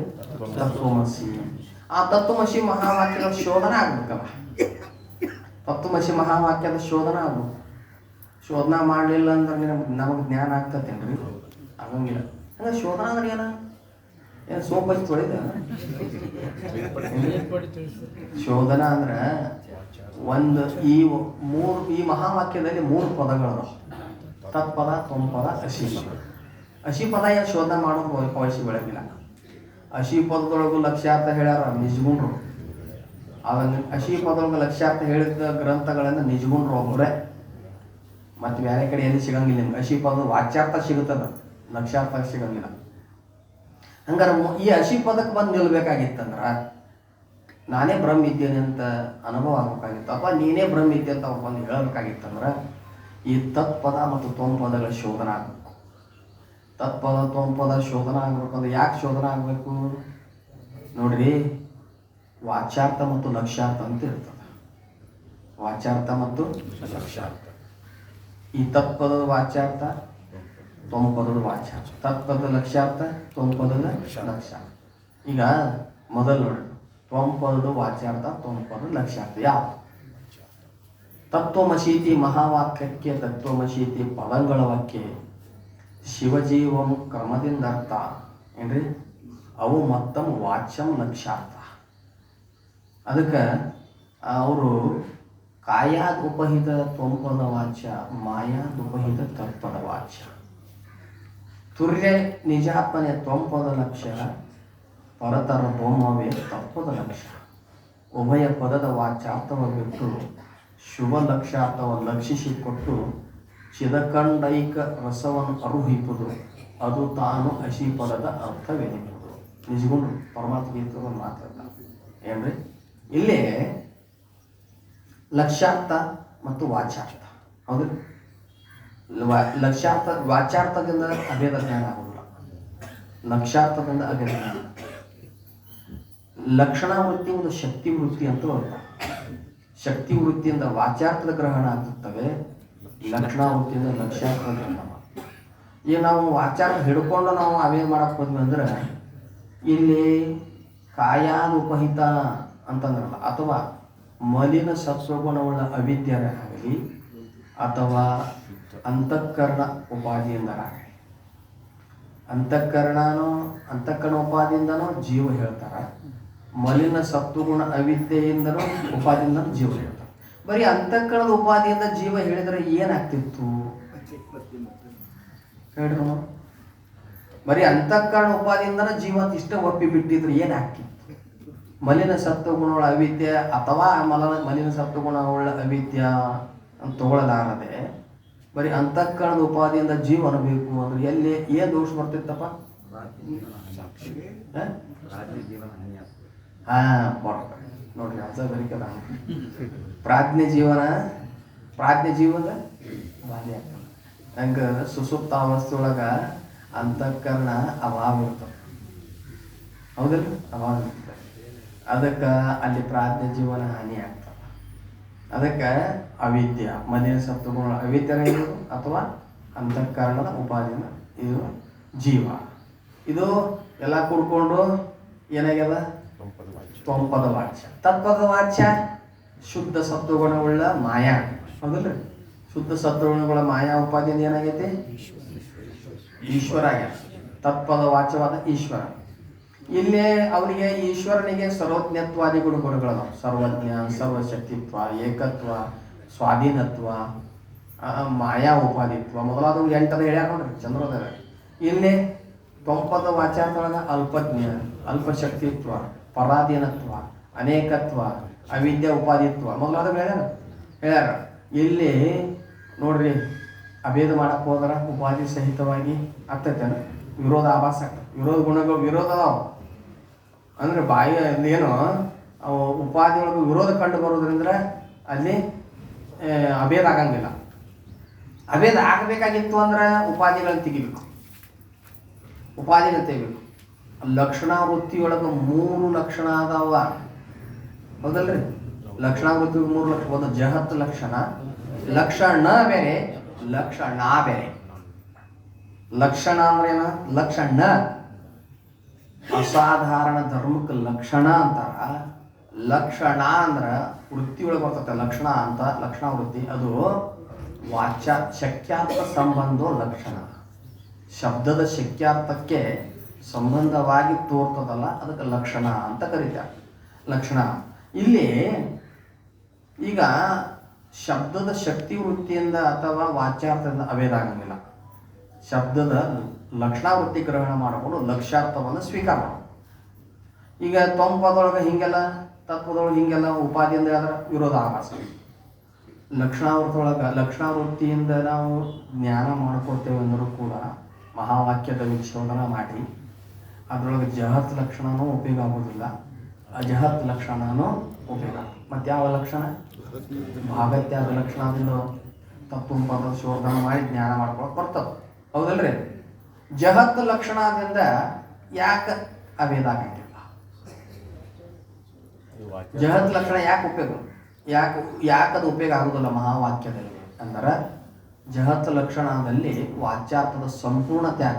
ತತ್ವಮಸಿ. ಆ ತತ್ವಮಸಿ ಮಹಾವಾಕ್ಯದ ಶೋಧನೆ ಆಗ್ಬೇಕಲ್ಲ. ತತ್ವಮಸಿ ಮಹಾವಾಕ್ಯದ ಶೋಧನೆ ಆಗ್ಬೇಕು. ಶೋಧನಾ ಮಾಡಲಿಲ್ಲ ಅಂದ್ರೆ ನಮಗೆ ಜ್ಞಾನ ಆಗ್ತತೇನ್ರಿ? ಆಗಂಗಿಲ್ಲ. ಹಂಗೆ ಶೋಧನಾ ಅಂದ್ರೆ ಏನು ಸೋಪ್ ಹಚ್ಚಿ ತೊಳಿದ? ಶೋಧನಾ ಅಂದ್ರೆ ಈ ಮಹಾವಾಕ್ಯದಲ್ಲಿ 3 ಪದಗಳು: ತತ್ಪದ, ತ್ವಂಪದ, ಅಶಿ ಪದ. ಏನು ಶೋಧನೆ ಮಾಡೋದು ಅವಶ್ಯ ಬೆಳಗಿಲ್ಲ. ಅಶಿ ಪದದೊಳಗೂ ಲಕ್ಷ್ಯಾರ್ಥ ಹೇಳ್ಯಾರ ನಿಜಗುಂಡ್ರು. ಅದನ್ನು ಅಶಿ ಪದದೊಳಗೆ ಲಕ್ಷ್ಯಾರ್ಥ ಹೇಳಿದ ಗ್ರಂಥಗಳನ್ನು ನಿಜಗುಂಡ್ರು ಒಬ್ಬರೇ, ಮತ್ತು ಬೇರೆ ಕಡೆ ಎಲ್ಲಿ ಸಿಗಂಗಿಲ್ಲ. ನಿಮ್ಗೆ ಅಶಿ ಪದ ವಾಚ್ಯಾರ್ಥ ಸಿಗುತ್ತದ, ಲಕ್ಷ್ಯಾರ್ಥ ಸಿಗಂಗಿಲ್ಲ. ಹಂಗಾರೆ ಈ ಅಶಿ ಪದಕ್ಕೆ ಬಂದು ನಿಲ್ಬೇಕಾಗಿತ್ತಂದ್ರೆ ನಾನೇ ಬ್ರಹ್ಮ ಇದ್ದೇನೆ ಅಂತ ಅನುಭವ ಆಗ್ಬೇಕಾಗಿತ್ತು, ಅಥವಾ ನೀನೇ ಬ್ರಹ್ಮ ಇದ್ದೆ ಅಂತ ಅವ್ರು ಬಂದು ಹೇಳಬೇಕಾಗಿತ್ತಂದ್ರೆ ಈ ತತ್ಪದ ಮತ್ತು ತ್ವಂಪದಗಳ ಶೋಧನ ಆಗಬೇಕು. ತತ್ಪದ ತ್ವಂಪದ ಶೋಧನ ಆಗ್ಬೇಕಂದ್ರೆ ಯಾಕೆ ಶೋಧನ ಆಗಬೇಕು ನೋಡ್ರಿ? ವಾಚ್ಯಾರ್ಥ ಮತ್ತು ಲಕ್ಷ್ಯಾರ್ಥ ಅಂತ ಇರ್ತದೆ. ವಾಚ್ಯಾರ್ಥ ಮತ್ತು ಲಕ್ಷ್ಯಾರ್ಥ. ಈ ತತ್ಪದದ ವಾಚ್ಯಾರ್ಥ, ತ್ವಂಪದದ ವಾಚ್ಯಾರ್ಥ. ತತ್ಪದದ ಲಕ್ಷ್ಯಾರ್ಥ, ತ್ವಂಪದದ ಲಕ್ಷ್ಯಾರ್ಥ. ಈಗ ಮೊದಲು ನೋಡಿ, ತ್ವಂಪದದ ವಾಚ್ಯಾರ್ಥ, ತ್ವಂಪದದ ಲಕ್ಷ್ಯಾರ್ಥ ಯಾವುದು? ತತ್ವಮಸೀತಿ ಮಹಾವಾಕ್ಯಕ್ಕೆ ತತ್ವಮಸೀತಿ ಪದಂಗಳವಕ್ಕೆ ಶಿವಜೀವಂ ಕ್ರಮದಿಂದ ಅರ್ಥ ಏನ್ರಿ? ಅವು ಮತ್ತಮ್ ವಾಚ್ಯಂ ಲಕ್ಷ್ಯಾರ್ಥ. ಅದಕ್ಕೆ ಅವರು ಕಾಯಾದುಪಹಿತ ತ್ವಂಪದ ವಾಚ್ಯ, ಮಾಯಾದುಪಹಿತ ತತ್ಪದ ವಾಚ್ಯ. ತುರ್ಯ ನಿಜಾತ್ಮನೆ ತ್ವಂಪದ ಲಕ್ಷ್ಯ, ಪರತರ ಬೋಮವೇ ತತ್ವದ ಲಕ್ಷ್ಯ. ಉಭಯ ಪದದ ವಾಚ್ಯಾರ್ಥವ ಬಿಟ್ಟು ಶುಭ ಲಕ್ಷ್ಯಾರ್ಥವನ್ನು ಲಕ್ಷಿಸಿಕೊಟ್ಟು ಚಿದಕಂಡೈಕ ರಸವನ್ನು ಅರುಹಿಪುದು, ಅದು ತಾನು ಅಶಿ ಪದದ ಅರ್ಥವೆನಿಪುದು. ನಿಜಗೊಂಡು ಪರಮಾತ್ಮ ಗೀತವನ್ನು ಮಾತಾಡ್ತಾನೆ ಏನ್ರಿ? ಇಲ್ಲೇ ಲಕ್ಷ್ಯಾರ್ಥ ಮತ್ತು ವಾಚ್ಯಾರ್ಥ, ಹೌದು. ಲಕ್ಷ್ಯಾರ್ಥ ವಾಚ್ಯಾರ್ಥದಿಂದ ಅಭೇದ ಜ್ಞಾನ ಆಗುವುದಿಲ್ಲ, ಲಕ್ಷ್ಯಾರ್ಥದಿಂದ ಅಭೇದ ಜ್ಞಾನ. ಲಕ್ಷಣ ವೃತ್ತಿ ಒಂದು ಶಕ್ತಿ ವೃತ್ತಿ ಅಂತ ಬರುತ್ತೆ. ಶಕ್ತಿ ವೃತ್ತಿಯಿಂದ ವಾಚ್ಯಾರ್ಥದ ಗ್ರಹಣ ಆಗ್ತವೆ, ಲಕ್ಷಣ ವೃತ್ತಿಯಿಂದ ಲಕ್ಷ್ಯಾರ್ಥದ ಗ್ರಹಣ. ಈಗ ನಾವು ವಾಚ್ಯಾರ್ಥ ಹಿಡ್ಕೊಂಡು ನಾವು ಅವೇನು ಮಾಡಕ್ಕೆ ಹೋದ್ವಿ ಅಂದ್ರೆ ಇಲ್ಲಿ ಕಾಯಾನುಪಹಿತ ಅಂತಂದ್ರಲ್ಲ, ಅಥವಾ ಮಲಿನ ಸತ್ವಗುಣವುಳ್ಳ ಅವಿದ್ಯರೇ ಆಗಲಿ ಅಥವಾ ಅಂತಃಕರಣ ಉಪಾಧಿಯಿಂದರಾಗಲಿ, ಅಂತಃಕರಣ ಉಪಾದಿಯಿಂದನೂ ಜೀವ ಹೇಳ್ತಾರೆ, ಮಲಿನ ಸತ್ವಗುಣ ಅವಿದ್ಯೆಯಿಂದನೂ ಉಪಾದಿಯಿಂದನೂ ಜೀವ ಹೇಳ್ತಾರೆ. ಬರೀ ಅಂತಃಕರಣದ ಉಪಾದಿಯಿಂದ ಜೀವ ಹೇಳಿದರೆ ಏನಾಗ್ತಿತ್ತು ಹೇಳ್ರಿ? ಬರೀ ಅಂತಃಕರಣ ಉಪಾದಿಯಿಂದನೂ ಜೀವ ಇಷ್ಟ ಒಪ್ಪಿ ಬಿಟ್ಟಿದ್ರೆ ಏನಾಗ್ತಿತ್ತು? ಮಲಿನ ಸತ್ವಗುಣಗಳ ಅವಿದ್ಯೆ ಅಥವಾ ಮಲಿನ ಸತ್ವಗುಣಗಳ ಅವಿದ್ಯ ಅಂತ ತಗೊಳ್ಳಲಾರದೆ ಬರೀ ಅಂತಃಕರಣದ ಉಪಾದಿಯಿಂದ ಜೀವ ಅನ್ನಬೇಕು ಅಂದ್ರೆ ಎಲ್ಲಿ ಏನು ದೋಷ ಬರ್ತಿತ್ತಪ್ಪ? ನೋಡ್ರಿ, ಅರ್ಥ ಬರಿಕದ ಪ್ರಾಜ್ಞೆ ಜೀವನ ಬಾಧೆ ಆಗ್ತದೆ. ಹಂಗೆ ಸುಸುಪ್ತಾವಸ್ಥೆಯೊಳಗ ಅಂತಃಕರಣ ಅಭಾವ ಇರ್ತದೆ, ಹೌದಲ್ಲ? ಅಭಾವ ಇರ್ತದೆ. ಅದಕ್ಕೆ ಅಲ್ಲಿ ಪ್ರಾಜ್ಞೆ ಜೀವನ ಹಾನಿ ಆಗ್ತದೆ. ಅದಕ್ಕೆ ಅವಿದ್ಯ, ಮಲಿನ ಸತ್ವಗುಣ ಅವಿದ್ಯನ ಇರೋದು ಅಥವಾ ಅಂತಃಕರಣದ ಉಪಾದಿನ ಇದು ಜೀವ. ಇದು ಎಲ್ಲ ಕೂಡ್ಕೊಂಡು ಏನಾಗ್ಯದ? ತ್ವಂಪದ ವಾಚ್ಯ. ತತ್ಪದ ವಾಚ್ಯ ಶುದ್ಧ ಸತ್ವಗುಣವುಳ್ಳ ಮಾಯಾ, ಹೌದಲ್ರಿ? ಶುದ್ಧ ಸತ್ವಗುಣಗಳ ಮಾಯಾ ಉಪಾಧಿಯಿಂದ ಏನಾಗೈತಿ? ಈಶ್ವರ ಆಗ್ಯಾರ. ತತ್ಪದ ವಾಚ್ಯವಾದ ಈಶ್ವರ. ಇಲ್ಲಿ ಅವನಿಗೆ ಈಶ್ವರನಿಗೆ ಸರ್ವಜ್ಞತ್ವಾದಿ ಗುಣಗಳದಾವ. ಸರ್ವಜ್ಞ, ಸರ್ವಶಕ್ತಿತ್ವ, ಏಕತ್ವ, ಸ್ವಾಧೀನತ್ವ, ಮಾಯಾ ಉಪಾಧಿತ್ವ ಮೊದಲಾದವು 8 ಹೇಳ್ಯಾರ ನೋಡ್ರಿ ಚಂದ್ರೋದಯ. ಇಲ್ಲಿ ತ್ವಂಪದ ವಾಚ್ಯಾರ್ಥೊಳಗ ಅಲ್ಪಜ್ಞ, ಅಲ್ಪಶಕ್ತಿತ್ವ, ಪರಾಧೀನತ್ವ, ಅನೇಕತ್ವ, ಅವಿದ್ಯಾ ಉಪಾಧಿತ್ವ ಮೊದಲಾದವು ಹೇಳ್ಯಾರ. ಇಲ್ಲಿ ನೋಡ್ರಿ, ಅಭೇದ ಮಾಡಕ್ಕೆ ಹೋದ್ರ ಉಪಾಧಿ ಸಹಿತವಾಗಿ ಆಗ್ತೈತೆ, ವಿರೋಧ ಆಭಾಸ ಆಗ್ತದೆ. ವಿರೋಧ ಗುಣಗಳು ವಿರೋಧ ಅದಾವ ಅಂದ್ರೆ ಬಾಯಿ ಏನು ಉಪಾಧಿ ಒಳಗೆ ವಿರೋಧ ಕಂಡು ಬರೋದ್ರಿಂದ ಅಲ್ಲಿ ಅಭೇದ ಆಗಂಗಿಲ್ಲ. ಅಭೇದ ಆಗಬೇಕಾಗಿತ್ತು ಅಂದ್ರೆ ಉಪಾಧಿಗಳನ್ನ ತೆಗಿಬೇಕು, ಉಪಾಧಿಗಳನ್ನ ತೆಗಿಬೇಕು. ಲಕ್ಷಣ ವೃತ್ತಿಯೊಳಗೆ 3 ಲಕ್ಷಣ ಅದಾವ, ಹೌದಲ್ರಿ? ಲಕ್ಷಣ ವೃತ್ತಿ 3 ಲಕ್ಷಣ. ಒಂದು ಜಹತ್ ಲಕ್ಷಣ, ಲಕ್ಷಣ ಬೇರೆ, ಲಕ್ಷಣ ಬೇರೆ. ಲಕ್ಷಣ ಅಂದ್ರೆ ಏನ? ಲಕ್ಷಣ ಅಸಾಧಾರಣ ಧರ್ಮಕ್ಕೆ ಲಕ್ಷಣ ಅಂತಾರ. ಲಕ್ಷಣ ಅಂದ್ರ ವೃತ್ತಿ ಒಳಗೆ ಬರ್ತದೆ ಲಕ್ಷಣ ಅಂತ. ಲಕ್ಷಣ ವೃತ್ತಿ ಅದು ವಾಚ್ಯ ಶಕ್ಯಾರ್ಥ ಸಂಬಂಧ ಲಕ್ಷಣ. ಶಬ್ದದ ಶಕ್ಯಾರ್ಥಕ್ಕೆ ಸಂಬಂಧವಾಗಿ ತೋರ್ತದಲ್ಲ, ಅದಕ್ಕೆ ಲಕ್ಷಣ ಅಂತ ಕರೀತಾರೆ. ಲಕ್ಷಣ ಇಲ್ಲಿ ಈಗ ಶಬ್ದದ ಶಕ್ತಿ ವೃತ್ತಿಯಿಂದ ಅಥವಾ ವಾಚ್ಯಾರ್ಥದಿಂದ ಅಭೇದ ಆಗಂಗಿಲ್ಲ. ಶಬ್ದದ ಲಕ್ಷಣಾವೃತ್ತಿ ಗ್ರಹಣ ಮಾಡಿಕೊಂಡು ಲಕ್ಷ್ಯಾರ್ಥವನ್ನು ಸ್ವೀಕಾರ ಮಾಡೋದು. ಈಗ ತ್ವಂಪದೊಳಗೆ ಹಿಂಗೆಲ್ಲ, ತತ್ವದೊಳಗೆ ಹಿಂಗೆಲ್ಲ ಉಪಾಧಿಯಿಂದ ಅದರ ವಿರೋಧ ಆಭಾಸ. ಲಕ್ಷಣಾವೃತ್ತಿಯಿಂದ ನಾವು ಜ್ಞಾನ ಮಾಡ್ಕೊಳ್ತೇವೆ ಅಂದರೂ ಕೂಡ ಮಹಾವಾಕ್ಯದ ವಿಶೋಧನ ಮಾಡಿ ಅದರೊಳಗೆ ಜಹತ್ ಲಕ್ಷಣನೂ ಉಪಯೋಗ ಆಗೋದಿಲ್ಲ, ಅಜಹತ್ ಲಕ್ಷಣನೂ ಉಪಯೋಗ. ಮತ್ತು ಯಾವ ಲಕ್ಷಣ? ಭಾಗತ್ಯಾದ ಲಕ್ಷಣದಿಂದ ತತ್ವಪದ ಶೋಧನ ಮಾಡಿ ಜ್ಞಾನ ಮಾಡ್ಕೊಳಕ್ಕೆ ಬರ್ತದೆ, ಹೌದಲ್ರಿ? ಜಹತ್ ಲಕ್ಷಣದಿಂದ ಯಾಕೆ ಅಭೇದ ಆಗಂಗಿಲ್ಲ? ಜಹತ್ ಲಕ್ಷಣ ಯಾಕೆ ಉಪಯೋಗ? ಯಾಕದು ಉಪಯೋಗ ಆಗೋದಿಲ್ಲ ಮಹಾವಾಕ್ಯದಲ್ಲಿ ಅಂದ್ರೆ, ಜಹತ್ ಲಕ್ಷಣದಲ್ಲಿ ವಾಚ್ಯಾರ್ಥದ ಸಂಪೂರ್ಣ ತ್ಯಾಗ,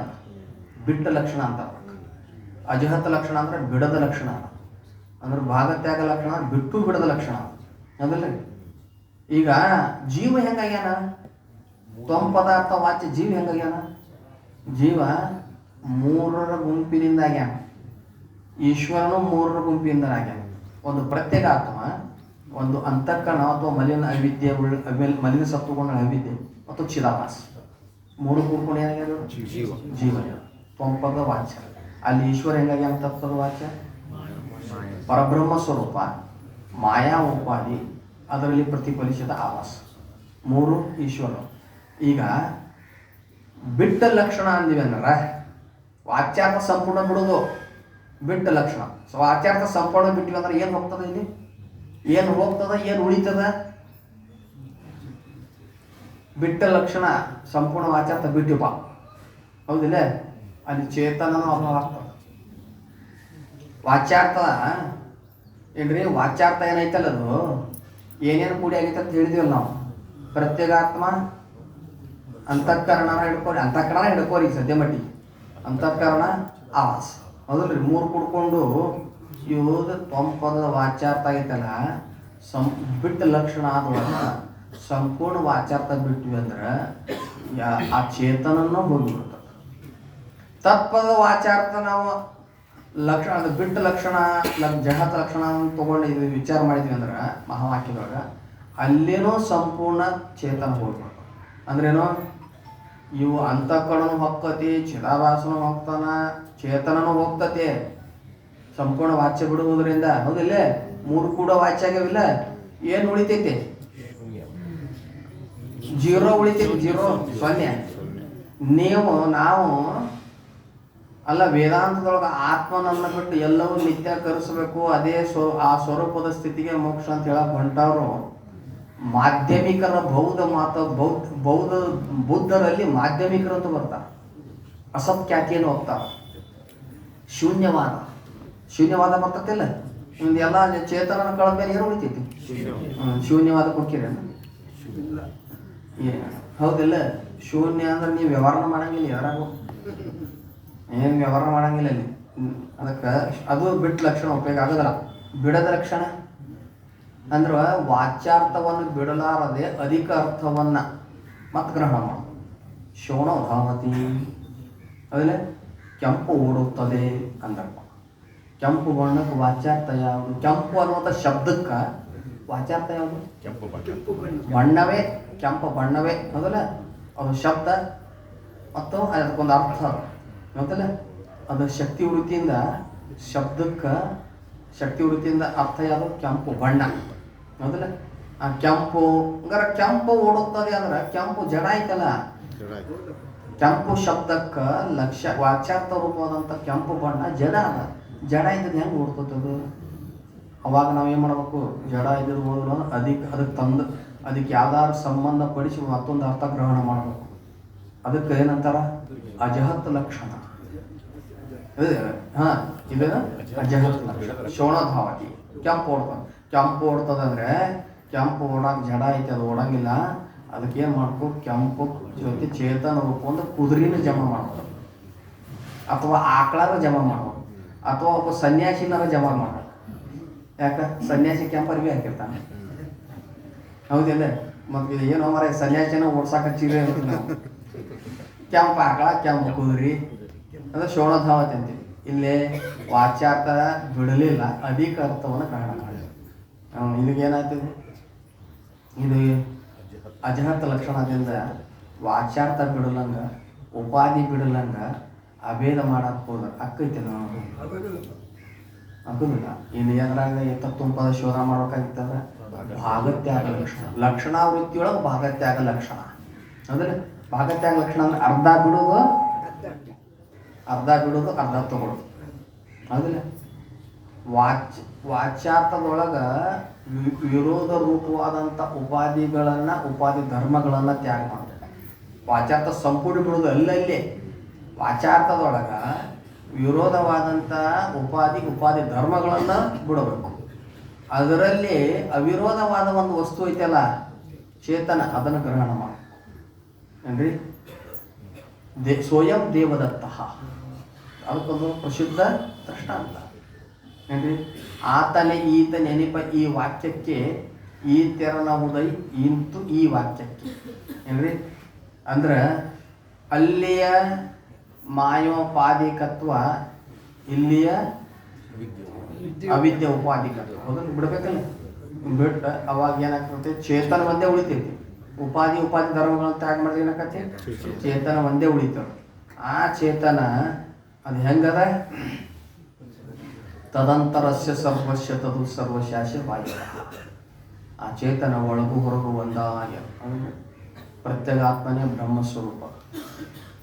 ಬಿಟ್ಟ ಲಕ್ಷಣ ಅಂತ. ಅಜಹತ್ ಲಕ್ಷಣ ಅಂದ್ರೆ ಬಿಡದ ಲಕ್ಷಣ, ಅಂದ್ರೆ ಭಾಗತ್ಯಾಗ ಲಕ್ಷಣ ಬಿಟ್ಟು ಬಿಡದ ಲಕ್ಷಣ, ಅದಲ್ರಿ? ಈಗ ಜೀವ ಹೆಂಗಾಗ್ಯಾನ? ತ್ವಂಪದಾರ್ಥ ವಾಚ್ಯ ಜೀವ ಹೆಂಗಾಗ್ಯಾನ? ಜೀವ 3ರ ಗುಂಪಿನಿಂದ ಆಗ್ಯಾನ, ಈಶ್ವರನು 3ರ ಗುಂಪಿನಿಂದ ಆಗ್ಯಾನ. ಒಂದು ಪ್ರತ್ಯೇಗಾತ್ಮ, ಒಂದು ಅಂತಃಕರಣ ಅಥವಾ ಮಲಿನ ಅವಿದ್ಯೆ, ಮಲಿನ ಸತ್ವಗುಣ ಅವಿದ್ಯೆ ಮತ್ತು ಚಿದಾಭಾಸ, 3 ಕೂಡ್ಕೊಂಡು ಏನಾಗ್ಯಾರ? ಜೀವ. ತ್ವಂಪದ ವಾಚ್ಯ. ಅಲ್ಲಿ ಈಶ್ವರ ಹೆಂಗಾಗ್ಯಾನ? ತತ್ವದ ವಾಚ್ಯ ಪರಬ್ರಹ್ಮ ಸ್ವರೂಪ, ಮಾಯಾ ಉಪಾಧಿ, ಅದರಲ್ಲಿ ಪ್ರತಿಫಲಿಸಿದ ಆವಾಸ, 3 ಈಶ್ವರ. ಈಗ ಬಿಟ್ಟ ಲಕ್ಷಣ ಅಂದಿವಿ ಅಂದ್ರೆ ವಾಚ್ಯಾರ್ಥ ಸಂಪೂರ್ಣ ಬಿಡೋದು ಬಿಟ್ಟ ಲಕ್ಷಣ. ಸೊ ವಾಚ್ಯಾರ್ಥ ಸಂಪೂರ್ಣ ಬಿಟ್ಟಿವಿ ಅಂದ್ರೆ ಏನು ಹೋಗ್ತದೆ? ಇಲ್ಲಿ ಏನು ಹೋಗ್ತದ, ಏನು ಉಳಿತದ? ಬಿಟ್ಟ ಲಕ್ಷಣ ಸಂಪೂರ್ಣ ವಾಚ್ಯಾರ್ಥ ಬಿಟ್ಟಿವ, ಹೌದಿಲ್ಲ? ಅಲ್ಲಿ ಚೇತನನೂ ಅಭಾವ ಆಗ್ತದೆ. ವಾಚ್ಯಾರ್ಥ ಏನ್ರಿ? ವಾಚ್ಯಾರ್ಥ ಏನೈತಲ್ಲ ಅದು ಏನೇನು ಕೂಡಿ ಆಗೈತೆ ಅಂತ ಹೇಳಿದೀವಲ್ಲ ನಾವು. ಪ್ರತ್ಯೇಗಾತ್ಮ, ಅಂತಃಕರಣ ಹಿಡ್ಕೋರಿ ಸದ್ಯ ಮಟ್ಟಿಗೆ, ಅಂತಃಕರಣ, ಆವಾಸ, ಹೌದಲ್ರಿ? 3 ಕೂಡ್ಕೊಂಡು ಇವ್ದು ತ್ವಂಪದ ವಾಚ್ಯಾರ್ಥ ಆಗೈತಲ್ಲ, ಬಿಟ್ಟ ಲಕ್ಷಣ ಆದೊಳಗ ಸಂಪೂರ್ಣ ವಾಚ್ಯಾರ್ಥ ಬಿಟ್ವಿ ಅಂದ್ರೆ ಆ ಚೇತನನ್ನು ಹೋಗಿಬಿಡ್ತದೆ. ತತ್ಪದ ವಾಚ್ಯಾರ್ಥ ನಾವು ಲಕ್ಷಣ, ಅದು ಬಿಟ್ಟ ಲಕ್ಷಣ, ಜಹತ್ ಲಕ್ಷಣ ತಗೊಂಡು ವಿಚಾರ ಮಾಡಿದ್ವಿ ಅಂದ್ರೆ ಮಹಾವಾಕ್ಯದೊಳಗೆ ಅಲ್ಲೇನೋ ಸಂಪೂರ್ಣ ಚೇತನ ಹೋಗ್ಬೇಕು. ಅಂದ್ರೇನು? ಇವು ಅಂತಃಕರಣನು ಹೋಗ್ತತಿ, ಚಿದಾಭಾಸನು ಹೋಗ್ತಾನ, ಚೇತನನು ಹೋಗ್ತತಿ ಸಂಪೂರ್ಣ ವಾಚ್ಯ ಬಿಡುವುದರಿಂದ, ಹೌದಿಲ್ಲ? 3 ಕೂಡ ವಾಚ್ಯ ಆಗ್ಯಾವಿಲ್ಲ. ಏನು ಉಳಿತೈತಿ? 0 ಉಳಿತೈತಿ. 0 0. ನಾವು ಅಲ್ಲ, ವೇದಾಂತದೊಳಗೆ ಆತ್ಮನನ್ನು ಬಿಟ್ಟು ಎಲ್ಲವೂ ನಿತ್ಯಕರಿಸಬೇಕು, ಅದೇ ಆ ಸ್ವರೂಪದ ಸ್ಥಿತಿಗೆ ಮೋಕ್ಷ ಅಂತ ಹೇಳಕ್ ಹೊಂಟವರು ಮಾಧ್ಯಮಿಕರ ಬೌದ್ಧರಲ್ಲಿ ಮಾಧ್ಯಮಿಕರಂತೂ ಬರ್ತಾರೆ, ಅಸತ್ಖ್ಯಾತಿಯನ್ನು ಹೋಗ್ತಾರೆ. ಶೂನ್ಯವಾದ ಬರ್ತತಿಲ್ಲ, ನಿಮ್ದು ಎಲ್ಲ ಚೇತನನ ಕಳೆದ ಮೇಲೆ ಏನು ಉಳಿತೈತಿ? ಶೂನ್ಯವಾದ ಕೊಡ್ತೀರ? ಹೌದಿಲ್ಲ? ಶೂನ್ಯ ಅಂದ್ರೆ ನೀವು ವ್ಯವಹಾರ ಮಾಡಂಗಿಲ್ಲ, ಯಾರಾಗೂ ಏನು ವ್ಯವಹಾರ ಮಾಡಂಗಿಲ್ಲ ಅಲ್ಲಿ. ಅದಕ್ಕೆ ಅದು ಬಿಟ್ಟ ಲಕ್ಷಣ ಉಪಯೋಗ ಆಗೋದಿಲ್ಲ. ಬಿಡದ ಲಕ್ಷಣ ಅಂದ್ರೆ ವಾಚ್ಯಾರ್ಥವನ್ನು ಬಿಡಲಾರದೆ ಅಧಿಕ ಅರ್ಥವನ್ನು ಮತ್ತೆ ಗ್ರಹಣ ಮಾಡೋದು. ಶೋಣ ಧಾವತಿ ಅದಲ್ಲ ಕೆಂಪು ಓಡುತ್ತದೆ ಅಂದಪ್ಪ. ಕೆಂಪು ಬಣ್ಣಕ್ಕೆ ವಾಚ್ಯಾರ್ಥ ಯಾವುದು? ಕೆಂಪು ಅನ್ನುವಂಥ ಶಬ್ದಕ್ಕೆ ವಾಚ್ಯಾರ್ಥ ಯಾವುದು? ಬಣ್ಣವೇ, ಕೆಂಪು ಬಣ್ಣವೇ ಹೌದಲ್ಲ, ಅದು ಶಬ್ದ ಮತ್ತು ಅದಕ್ಕೊಂದು ಅರ್ಥ ಹೌದಲ್ಲ. ಅದು ಶಕ್ತಿ ವೃತ್ತಿಯಿಂದ ಶಬ್ದಕ್ಕೆ ಶಕ್ತಿ ವೃತ್ತಿಯಿಂದ ಅರ್ಥ ಯಾವುದು? ಕೆಂಪು ಬಣ್ಣ ಹೌದಲ್ಲ. ಆ ಕೆಂಪು ಹಂಗಾರೆ ಕೆಂಪು ಓಡುತ್ತದೆ ಅಂದ್ರೆ ಕೆಂಪು ಜಡ ಐತಲ್ಲ. ಕೆಂಪು ಶಬ್ದಕ್ಕೆ ವಾಚ್ಯಾರ್ಥ ರೂಪವಾದಂಥ ಕೆಂಪು ಬಣ್ಣ ಜಡ ಅದ. ಜಡ ಇದ್ದದ್ದು ಹೆಂಗೆ ಓಡ್ತದದು? ಅವಾಗ ನಾವೇನು ಮಾಡ್ಬೇಕು? ಜಡ ಇದ್ದದ್ದು ಹೋದ್ರು ಅದಕ್ಕೆ ತಂದು ಅದಕ್ಕೆ ಯಾವ್ದಾದ್ರು ಸಂಬಂಧಪಡಿಸಿ ಮತ್ತೊಂದು ಅರ್ಥ ಗ್ರಹಣ ಮಾಡಬೇಕು. ಅದಕ್ಕೆ ಏನಂತಾರ? ಅಜಹತ್ ಲಕ್ಷಣ. ಹಾಂ, ಇದೇನು ಅಜಹತ್ ಲಕ್ಷಣ. ಶೋಣಧಾವತಿ ಕೆಂಪು ಓಡ್ತದೆ. ಕೆಂಪು ಓಡ್ತದಂದ್ರೆ ಕೆಂಪು ಓಡಾಕ ಜಡ ಐತೆ, ಅದು ಓಡಂಗಿಲ್ಲ. ಅದಕ್ಕೆ ಏನು ಮಾಡ್ಬೇಕು? ಕೆಂಪು ಜೊತೆ ಚೇತನ ರೂಪ ಒಂದು ಕುದುರೆನ ಜಮಾ ಮಾಡ್ಬೋದು, ಅಥವಾ ಆಕಳಾರ ಜಮಾ ಮಾಡ್ಬೋದು, ಅಥವಾ ಒಬ್ಬ ಸನ್ಯಾಸಿನಾರ ಜಮಾ ಮಾಡ್ಬೋದು. ಯಾಕೆ? ಸನ್ಯಾಸಿ ಕೆಂಪರಿಗೆ ಹಾಕಿರ್ತಾನೆ ಹೌದಿಲ್ಲ. ಮತ್ತು ಏನೋ ಮರ ಸನ್ಯಾಸಿನ ಓಡ್ಸಾಕ ಹಚ್ಚಿರಿ ಅಂತೀವಿ ನಾವು. ಕೆಂಪು ಆಕಳ, ಕೆಂಪು ಕುದುರೆ, ಅದು ಶೋಣಧಾವತಿ ಅಂತೀವಿ. ಇಲ್ಲಿ ವಾಚ್ಯಾರ್ಥ ಬಿಡಲಿಲ್ಲ, ಅಧಿಕ ಅರ್ಥವನ್ನು ಗ್ರಹಣ ಮಾಡಿಲ್ಲ. ಇದಕ್ಕೇನಾಗ್ತದೆ? ಇದು ಅಜಹತ್ ಲಕ್ಷಣದಿಂದ ವಾಚ್ಯಾರ್ಥ ಬಿಡಲಂಗ, ಉಪಾಧಿ ಬಿಡಲಂಗ ಅಭೇದ ಮಾಡಕ್ಕೆ ಹೋದ್ರೆ ಅಕ್ಕೈತಿ ನಾವು ಆಗೋದಿಲ್ಲ. ಇನ್ನು ಎದ್ರಾಗ ತತ್ವಪದ ಶೋಧ ಮಾಡ್ಬೇಕಾಗಿತ್ತಂದ್ರೆ ಭಾಗತ್ಯಾಗ ಲಕ್ಷಣ. ಲಕ್ಷಣಾವೃತ್ತಿಯೊಳಗೆ ಭಾಗತ್ಯಾಗ ಲಕ್ಷಣ ಅಂದ್ರೆ ಭಾಗತ್ಯಾಗ ಲಕ್ಷಣ ಅಂದ್ರೆ ಅರ್ಧ ಬಿಡೋದು, ಅರ್ಧ ತಗೊಳ್ಳೋದು ಹೌದಿಲ್ಲ. ವಾಚ್ಯಾರ್ಥದೊಳಗೆ ವಿರೋಧ ರೂಪವಾದಂಥ ಉಪಾಧಿ ಧರ್ಮಗಳನ್ನು ತ್ಯಾಗ ಮಾಡಬೇಕು. ವಾಚ್ಯಾರ್ಥ ಸಂಪೂರ್ಣ ಬಿಡೋದು ಅಲ್ಲಲ್ಲೇ. ವಾಚ್ಯಾರ್ಥದೊಳಗೆ ವಿರೋಧವಾದಂಥ ಉಪಾಧಿ ಧರ್ಮಗಳನ್ನು ಬಿಡಬೇಕು. ಅದರಲ್ಲಿ ಅವಿರೋಧವಾದ ಒಂದು ವಸ್ತು ಐತಲ್ಲ ಚೇತನ, ಅದನ್ನು ಗ್ರಹಣ ಮಾಡಬೇಕು ಏನ್ರಿ. ಸ್ವಯಂ ದೇವದತ್ತ ಅದಕ್ಕೊಂದು ಪ್ರಸಿದ್ಧ ದೃಷ್ಟಾಂತ ಏನ್ರಿ. ಆತನೇ ಈತ ನೆನಪ ಈ ವಾಕ್ಯಕ್ಕೆ ಈ ತೆರನ ಉದೈ ಇಂತು ಈ ವಾಕ್ಯಕ್ಕೆ ಏನ್ರಿ. ಅಂದ್ರೆ ಅಲ್ಲಿಯ ಮಾಯೋಪಾಧಿಕತ್ವ, ಇಲ್ಲಿಯ ಅವಿದ್ಯೆ ಉಪಾಧಿಕತ್ವ ಅದನ್ನು ಬಿಡ್ಬೇಕಲ್ಲ. ಬಿಟ್ಟ ಅವಾಗ ಏನಾಗ್ತದೆ? ಚೇತನ ಒಂದೇ ಉಳಿತೈತಿ. ಉಪಾಧಿ ಧರ್ಮಗಳನ್ನು ತ್ಯಾಗ ಮಾಡಿದ್ರೆ ಏನಾಕತಿ? ಚೇತನ ಒಂದೇ ಉಳಿತವೆ. ಆ ಚೇತನ ಅದು ಹೆಂಗದ? ತದಂತರಸ್ಯ ಸರ್ವಸ್ಯ ತದು ಸರ್ವಶಾಶ ಬಾಹ್ಯ. ಆ ಚೇತನ ಒಳಗು ಹೊರಗು ಒಂದಾಯ. ಪ್ರತ್ಯೇಗಾತ್ಮನೇ ಬ್ರಹ್ಮಸ್ವರೂಪ,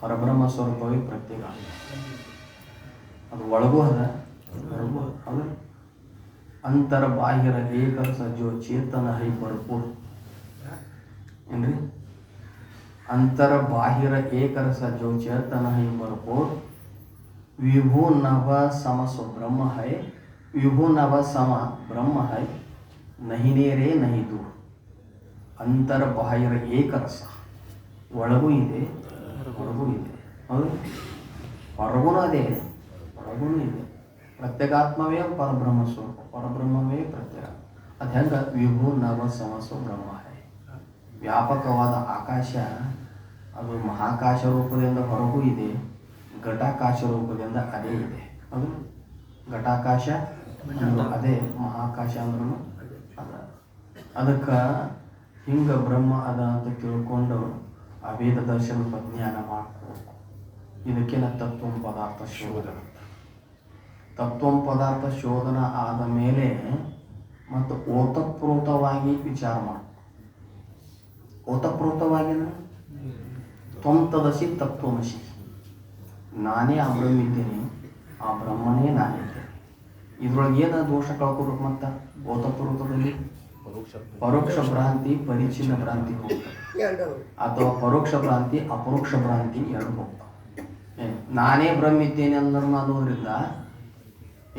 ಪರಬ್ರಹ್ಮ ಸ್ವರೂಪವೇ ಪ್ರತ್ಯೇಗಾತ್ಮ. ಅದು ಒಳಗೂ ಅದ ಹೊರಗೂ ಅದ. ಅಂತರ ಬಾಹಿರ ಏಕ ಸಜ್ಜೋ ಚೇತನ ಹೈ ಭರ್ಪೂರ್ ಏನ್ರಿ. ಅಂತರ ಬಾಹಿರ ಏಕರ ಸಜ್ಜೋ ಚೇತನ ಹೈ ಭರ್ಪೂರ್. विभु नभ सम सो ब्रह्म है, विभु नभ सम ब्रह्म है, नहीं ನೇರೇ नहीं दूर. ಅಂತರ ಬಾಹಿರ ಏಕರಸ, ಒಳಗೂ ಇದೆ ಹೊರಗೂ ಇದೆ ಹೌದು. ಹೊರಗೂ ಅದೇ ಒಳಗೂ ಇದೆ. ಪ್ರತ್ಯೇಗಾತ್ಮವೇ ಪರಬ್ರಹ್ಮ ಸ್ವರೂಪ, ಪರಬ್ರಹ್ಮವೇ ಪ್ರತ್ಯೇಕ. ಅದು ಹೆಂಗೆ? ವಿಭು ನವ ಸಮಸೋ ಬ್ರಹ್ಮ ಹೈ. ವ್ಯಾಪಕವಾದ ಆಕಾಶ ಅದು ಮಹಾಕಾಶ ರೂಪದಿಂದ ಹೊರಗೂ ಇದೆ, ಘಟಾಕಾಶ ರೂಪದಿಂದ ಅದೇ ಇದೆ. ಅದು ಘಟಾಕಾಶ ಅದೇ, ಮಹಾಕಾಶ ಅಂದ್ರೂ ಅದ. ಅದಕ್ಕೆ ಹಿಂಗೆ ಬ್ರಹ್ಮ ಅದ ಅಂತ ತಿಳ್ಕೊಂಡು ಅಭೇದ ದರ್ಶನ ಜ್ಞಾನ ಮಾಡ್ಕೋಬೇಕು. ಇದಕ್ಕಿನ ತತ್ವಂ ಪದಾರ್ಥ ಶೋಧನ. ತತ್ವಂ ಪದಾರ್ಥ ಶೋಧನ ಆದ ಮೇಲೆ ಮತ್ತು ಓತಪ್ರೋತವಾಗಿ ವಿಚಾರ ಮಾಡು. ಓತಪ್ರೋತವಾಗಿನ ತ್ವಂ ತದಸಿ ತತ್ವಮಸಿ. ನಾನೇ ಆ ಬ್ರಹ್ಮ ಇದ್ದೇನೆ, ಆ ಬ್ರಹ್ಮನೇ ನಾನಿದ್ದೇನೆ. ಇದ್ರೊಳಗೆ ಏನು ದೋಷ ಕಳ್ಕೋಬೇಕು? ಮತ್ತು ಓತಪ್ರೋತದಲ್ಲಿ ಪರೋಕ್ಷ ಭ್ರಾಂತಿ, ಪರಿಚ್ಛಿನ್ನ ಭ್ರಾಂತಿ ಹೋಗ್ತದೆ, ಅಥವಾ ಪರೋಕ್ಷ ಭ್ರಾಂತಿ ಅಪರೋಕ್ಷ ಭ್ರಾಂತಿ ಎರಡು ಹೋಗ್ತವೆ. ನಾನೇ ಬ್ರಹ್ಮ ಇದ್ದೇನೆ ಅನ್ನೋದ್ರಿಂದ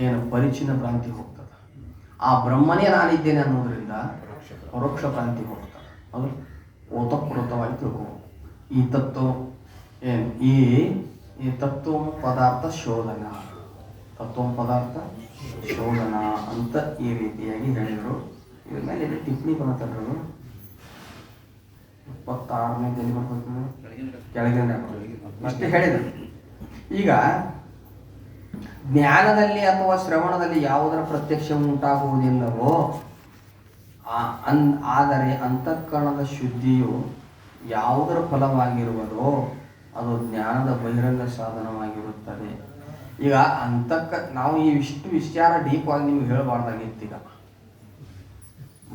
ಏನು ಪರಿಚ್ಛಿನ್ನ ಭ್ರಾಂತಿ ಹೋಗ್ತದೆ. ಆ ಬ್ರಹ್ಮನೇ ನಾನಿದ್ದೇನೆ ಅನ್ನೋದ್ರಿಂದ ಪರೋಕ್ಷ ಭ್ರಾಂತಿ ಹೋಗ್ತದೆ. ಅದು ಓತಪ್ರೋತವಾಗಿ ತಿಳ್ಕೋಬೇಕು. ಈ ತತ್ವ ಏನು ಈ ತತ್ವ ಪದಾರ್ಥ ಶೋಧನ ತತ್ವ ಪದಾರ್ಥ ಶೋಧನ ಅಂತ ಈ ರೀತಿಯಾಗಿ ಹೇಳಿದರು. ಇದ್ರ ಮೇಲೆ ಇಲ್ಲಿ ಟಿಪ್ಪಣಿ ಬಂತಂದ್ರು 26ನೇ ಎಲ್ಲಿ ಬರ್ಬೇಕು ಕೆಳಗಿನ ಅಷ್ಟೇ ಹೇಳಿದರು. ಈಗ ಜ್ಞಾನದಲ್ಲಿ ಅಥವಾ ಶ್ರವಣದಲ್ಲಿ ಯಾವುದರ ಪ್ರತ್ಯಕ್ಷ ಉಂಟಾಗುವುದಿಲ್ಲವೋ ಆದರೆ ಅಂತಃಕರಣದ ಶುದ್ಧಿಯು ಯಾವುದರ ಫಲವಾಗಿರುವುದೋ ಅದು ಜ್ಞಾನದ ಬಹಿರಂಗ ಸಾಧನವಾಗಿರುತ್ತದೆ. ಈಗ ನಾವು ಇಷ್ಟು ವಿಚಾರ ಡೀಪ್ ಆಗಿ ನಿಮ್ಗೆ ಹೇಳಬಾರ್ದಾಗಿತ್ತು. ಈಗ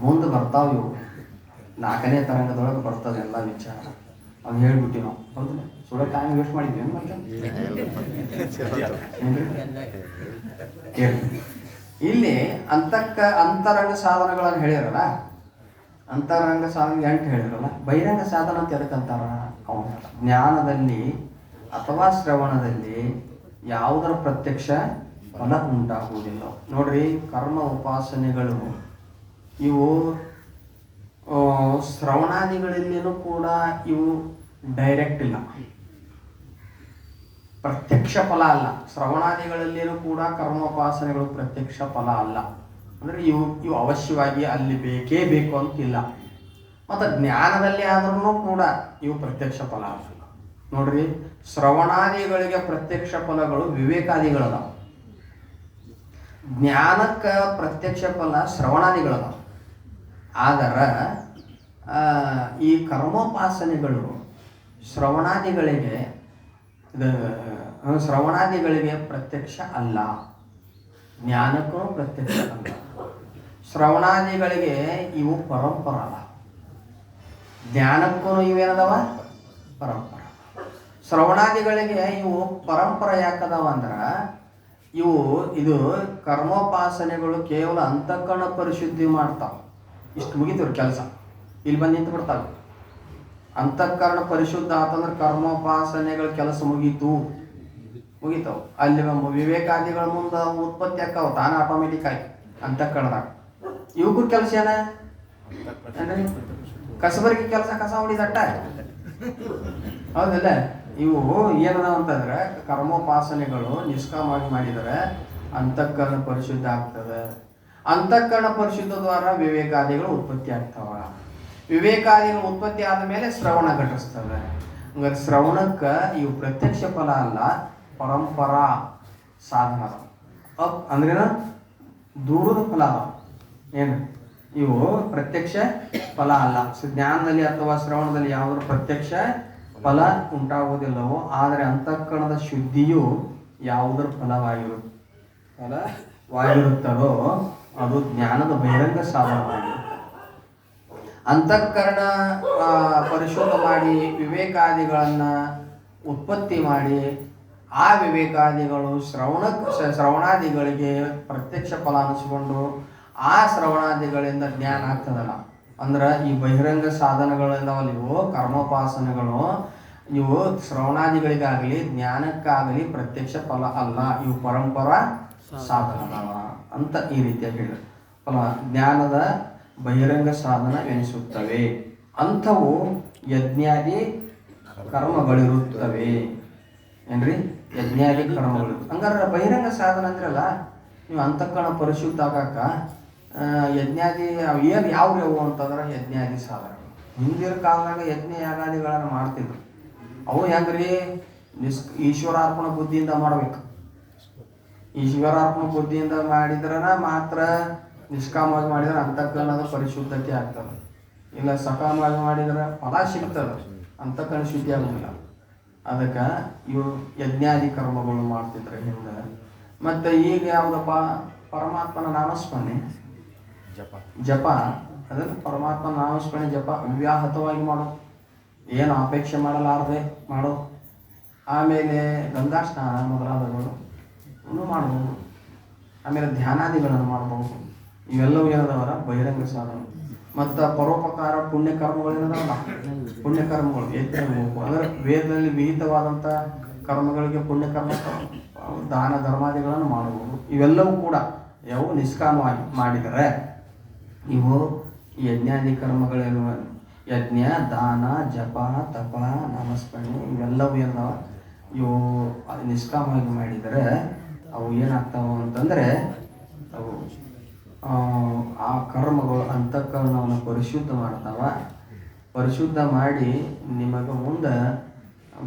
ಮುಂದೆ ಬರ್ತಾವೆ ಇವು 4ನೇ ತರಂಗದೊಳಗೆ ಬರ್ತದೆ ಎಲ್ಲ ವಿಚಾರ. ಅದು ಹೇಳ್ಬಿಟ್ಟಿವಿ ನಾವು. ಹೌದಿಲ್ಲ? ಸುಳ್ಳ ಟೈಮ್ ವೇಸ್ಟ್ ಮಾಡಿದ್ವಿ ಮತ್ತೆ ಇಲ್ಲಿ ಅಂತರಂಗ ಸಾಧನಗಳನ್ನು ಹೇಳಿರಲ್ಲ, ಅಂತರಂಗ ಸಾಧನ 8 ಹೇಳಿರಲ್ಲ, ಬಹಿರಂಗ ಸಾಧನ ಅಂತ ಎದಕ್ಕಂತಾರ? ಅವನ ಜ್ಞಾನದಲ್ಲಿ ಅಥವಾ ಶ್ರವಣದಲ್ಲಿ ಯಾವುದರ ಪ್ರತ್ಯಕ್ಷ ಫಲ ಉಂಟಾಗುವುದಿಲ್ಲ. ನೋಡ್ರಿ, ಕರ್ಮ ಉಪಾಸನೆಗಳು ಇವು ಶ್ರವಣಾದಿಗಳಲ್ಲಿನೂ ಕೂಡ ಇವು ಡೈರೆಕ್ಟ್ ಇಲ್ಲ, ಪ್ರತ್ಯಕ್ಷ ಫಲ ಅಲ್ಲ. ಶ್ರವಣಾದಿಗಳಲ್ಲಿನೂ ಕೂಡ ಕರ್ಮೋಪಾಸನೆಗಳು ಪ್ರತ್ಯಕ್ಷ ಫಲ ಅಲ್ಲ. ಅಂದರೆ ಇವು ಅವಶ್ಯವಾಗಿ ಅಲ್ಲಿ ಬೇಕೇ ಬೇಕು ಅಂತಿಲ್ಲ. ಮತ್ತು ಜ್ಞಾನದಲ್ಲಿ ಆದ್ರೂ ಕೂಡ ಇವು ಪ್ರತ್ಯಕ್ಷ ಫಲ ಅಲ್ಲ. ನೋಡ್ರಿ, ಶ್ರವಣಾದಿಗಳಿಗೆ ಪ್ರತ್ಯಕ್ಷ ಫಲಗಳು ವಿವೇಕಾದಿಗಳದ, ಜ್ಞಾನಕ್ಕೆ ಪ್ರತ್ಯಕ್ಷ ಫಲ ಶ್ರವಣಾದಿಗಳದ. ಆದರೆ ಈ ಕರ್ಮೋಪಾಸನೆಗಳು ಶ್ರವಣಾದಿಗಳಿಗೆ ಪ್ರತ್ಯಕ್ಷ ಅಲ್ಲ, ಜ್ಞಾನಕ್ಕೂ ಪ್ರತ್ಯಕ್ಷ ಅಲ್ಲ. ಶ್ರವಣಾದಿಗಳಿಗೆ ಇವು ಪರಂಪರ ಅಲ್ಲ, ಜ್ಞಾನಕ್ಕೂ ಇವೇನದವ ಪರಂಪರ. ಶ್ರವಣಾದಿಗಳಿಗೆ ಇವು ಪರಂಪರ ಯಾಕದವ ಅಂದ್ರೆ ಇದು ಕರ್ಮೋಪಾಸನೆಗಳು ಕೇವಲ ಅಂತಃಕರಣ ಪರಿಶುದ್ಧಿ ಮಾಡ್ತಾವ. ಇಷ್ಟು ಮುಗಿತವ್ರಿ ಕೆಲಸ, ಇಲ್ಲಿ ಬಂದು ನಿಂತು ಬಿಡ್ತಾವೆ. ಅಂತಃಕರಣ ಪರಿಶುದ್ಧ ಆತಂದ್ರೆ ಕರ್ಮೋಪಾಸನೆಗಳ ಕೆಲಸ ಮುಗೀತಾವ. ಅಲ್ಲಿ ವಿವೇಕಾದಿಗಳ ಮುಂದೆ ಉತ್ಪತ್ತಿ ಆಕ್ಕಾವ ತಾನ ಆಟೋಮೆಟಿಕ್ ಆಗಿ ಅಂತಃಕರಣದಾಗ. ಇವಕ್ಕೂ ಕೆಲಸ ಏನ ಅಂದ್ರೆ ಕಸಬರಿಗೆ ಕೆಲಸ, ಕಸ ಹೊಡಿದಟ್ಟ. ಹೌದಲ್ಲ? ಇವು ಏನದಾವ ಅಂತಂದ್ರೆ ಕರ್ಮೋಪಾಸನೆಗಳು ನಿಷ್ಕಾಮವಾಗಿ ಮಾಡಿದರೆ ಅಂತಃಕರಣ ಪರಿಶುದ್ಧ ಆಗ್ತದೆ. ಅಂತಃಕರಣ ಪರಿಶುದ್ಧ ದ್ವಾರ ವಿವೇಕಾದಿಗಳು ಉತ್ಪತ್ತಿ ಆಗ್ತಾವ. ವಿವೇಕಾದಿಗಳು ಉತ್ಪತ್ತಿ ಆದ ಮೇಲೆ ಶ್ರವಣ ಘಟಿಸ್ತವೆ. ಹಂಗಾರೆ ಶ್ರವಣಕ್ಕೆ ಇವು ಪ್ರತ್ಯಕ್ಷ ಫಲ ಅಲ್ಲ, ಪರಂಪರಾ ಸಾಧನ ಅಂದ್ರೇನ ದೂರದ ಫಲ ಅದಾವ. ಏನು ಇವು ಪ್ರತ್ಯಕ್ಷ ಫಲ ಅಲ್ಲ. ಜ್ಞಾನದಲ್ಲಿ ಅಥವಾ ಶ್ರವಣದಲ್ಲಿ ಯಾವುದ್ರ ಪ್ರತ್ಯಕ್ಷ ಫಲ ಉಂಟಾಗುವುದಿಲ್ಲವೋ ಆದರೆ ಅಂತಃಕರಣದ ಶುದ್ಧಿಯು ಯಾವುದರ ಫಲವಾಗಿರುತ್ತದೋ ಅದು ಜ್ಞಾನದ ಬಹಿರಂಗ ಸಾಧನವಾಗಿರುತ್ತೆ. ಅಂತಃಕರಣ ಪರಿಶೋಧ ಮಾಡಿ ವಿವೇಕಾದಿಗಳನ್ನು ಉತ್ಪತ್ತಿ ಮಾಡಿ ಆ ವಿವೇಕಾದಿಗಳು ಶ್ರವಣಾದಿಗಳಿಗೆ ಪ್ರತ್ಯಕ್ಷ ಫಲ ಅನಿಸ್ಕೊಂಡು ಆ ಶ್ರವಣಾದಿಗಳಿಂದ ಜ್ಞಾನ ಆಗ್ತದಲ್ಲ. ಅಂದ್ರೆ ಈ ಬಹಿರಂಗ ಸಾಧನಗಳಿಂದವಲ್ಲ ಇವು ಕರ್ಮೋಪಾಸನೆಗಳು, ಇವು ಶ್ರವಣಾದಿಗಳಿಗಾಗಲಿ ಜ್ಞಾನಕ್ಕಾಗಲಿ ಪ್ರತ್ಯಕ್ಷ ಫಲ ಅಲ್ಲ, ಇವು ಪರಂಪರಾ ಸಾಧನಗಳ ಅಂತ ಈ ರೀತಿಯಾಗಿ ಹೇಳಿದ್ರು. ಫಲ ಜ್ಞಾನದ ಬಹಿರಂಗ ಸಾಧನ ಎನಿಸುತ್ತವೆ. ಅಂಥವು ಯಜ್ಞಾದಿ ಕರ್ಮಗಳಿರುತ್ತವೆ. ಏನ್ರಿ? ಯಜ್ಞಾದಿ ಕರ್ಮಗಳು. ಹಂಗಾರೆ ಬಹಿರಂಗ ಸಾಧನ ಅಂದ್ರಲ್ಲ, ನೀವು ಅಂತಃಕರಣ ಪರಿಶುದ್ಧ ಆಗಾಕ ಯಜ್ಞಾದಿ ಏನು ಯಾವ್ಯಾವು ಅಂತಂದ್ರೆ ಯಜ್ಞಾದಿ ಸಾಧನಗಳು. ಹಿಂದಿನ ಕಾಲದಾಗ ಯಜ್ಞ ಯಾಗಾದಿಗಳನ್ನು ಮಾಡ್ತಿದ್ರು. ಅವು ಹೆಂಗ್ರಿ? ಈಶ್ವರಾರ್ಪಣ ಬುದ್ಧಿಯಿಂದ ಮಾಡಬೇಕು. ಈಶ್ವರಾರ್ಪಣ ಬುದ್ಧಿಯಿಂದ ಮಾಡಿದ್ರನ ಮಾತ್ರ, ನಿಷ್ಕಾಮವಾಗಿ ಮಾಡಿದ್ರೆ ಅಂತಃಕರಣದ ಪರಿಶುದ್ಧತೆ ಆಗ್ತದೆ. ಇಲ್ಲ ಸಕಾಮವಾಗಿ ಮಾಡಿದ್ರೆ ಫಲ ಸಿಗ್ತದೆ, ಅಂತಃಕರಣ ಶುದ್ಧಿ ಆಗೋದಿಲ್ಲ. ಅದಕ್ಕೆ ಇವು ಯಜ್ಞಾದಿ ಕರ್ಮಗಳು ಮಾಡ್ತಿದ್ರೆ ಹಿಂದೆ. ಮತ್ತು ಈಗ ಯಾವುದಪ್ಪ? ಪರಮಾತ್ಮನ ನಾಮಸ್ಮರಣೆ ಜಪ. ಅದನ್ನು ಪರಮಾತ್ಮನ ನಾಮಸ್ಮರಣೆ ಜಪ ಅವ್ಯಾಹತವಾಗಿ ಮಾಡೋ, ಏನು ಅಪೇಕ್ಷೆ ಮಾಡಲಾರದೆ ಮಾಡೋ. ಆಮೇಲೆ ಗಂಗಾ ಸ್ನಾನ ಮೊದಲಾದಗಳು ಮಾಡ್ಬೋದು. ಆಮೇಲೆ ಧ್ಯಾನಾದಿಗಳನ್ನು ಮಾಡ್ಬೋದು. ಇವೆಲ್ಲವೂ ಏನದವರ ಬಹಿರಂಗ ಸಾಧನ. ಮತ್ತು ಪರೋಪಕಾರ ಪುಣ್ಯಕರ್ಮಗಳೇನದವಲ್ಲ, ಪುಣ್ಯಕರ್ಮಗಳು ಅಂದರೆ ವೇದದಲ್ಲಿ ವಿಹಿತವಾದಂಥ ಕರ್ಮಗಳಿಗೆ ಪುಣ್ಯಕರ್ಮ, ದಾನ ಧರ್ಮಾದಿಗಳನ್ನು ಮಾಡಬಹುದು. ಇವೆಲ್ಲವೂ ಕೂಡ ಯಾವ ನಿಷ್ಕಾಮವಾಗಿ ಮಾಡಿದರೆ ಇವು ಯಜ್ಞಾದಿ ಕರ್ಮಗಳೇನು? ಯಜ್ಞ, ದಾನ, ಜಪ, ತಪ, ನಾಮಸ್ಮರಣೆ ಇವೆಲ್ಲವೂ ಏನವ? ಇವು ನಿಷ್ಕಾಮವಾಗಿ ಮಾಡಿದರೆ ಅವು ಏನಾಗ್ತಾವ ಅಂತಂದರೆ ಅವು ಆ ಕರ್ಮಗಳು ಅಂತಃಕರಣವನ್ನು ಪರಿಶುದ್ಧ ಮಾಡ್ತಾವ. ಪರಿಶುದ್ಧ ಮಾಡಿ ನಿಮಗೆ ಮುಂದೆ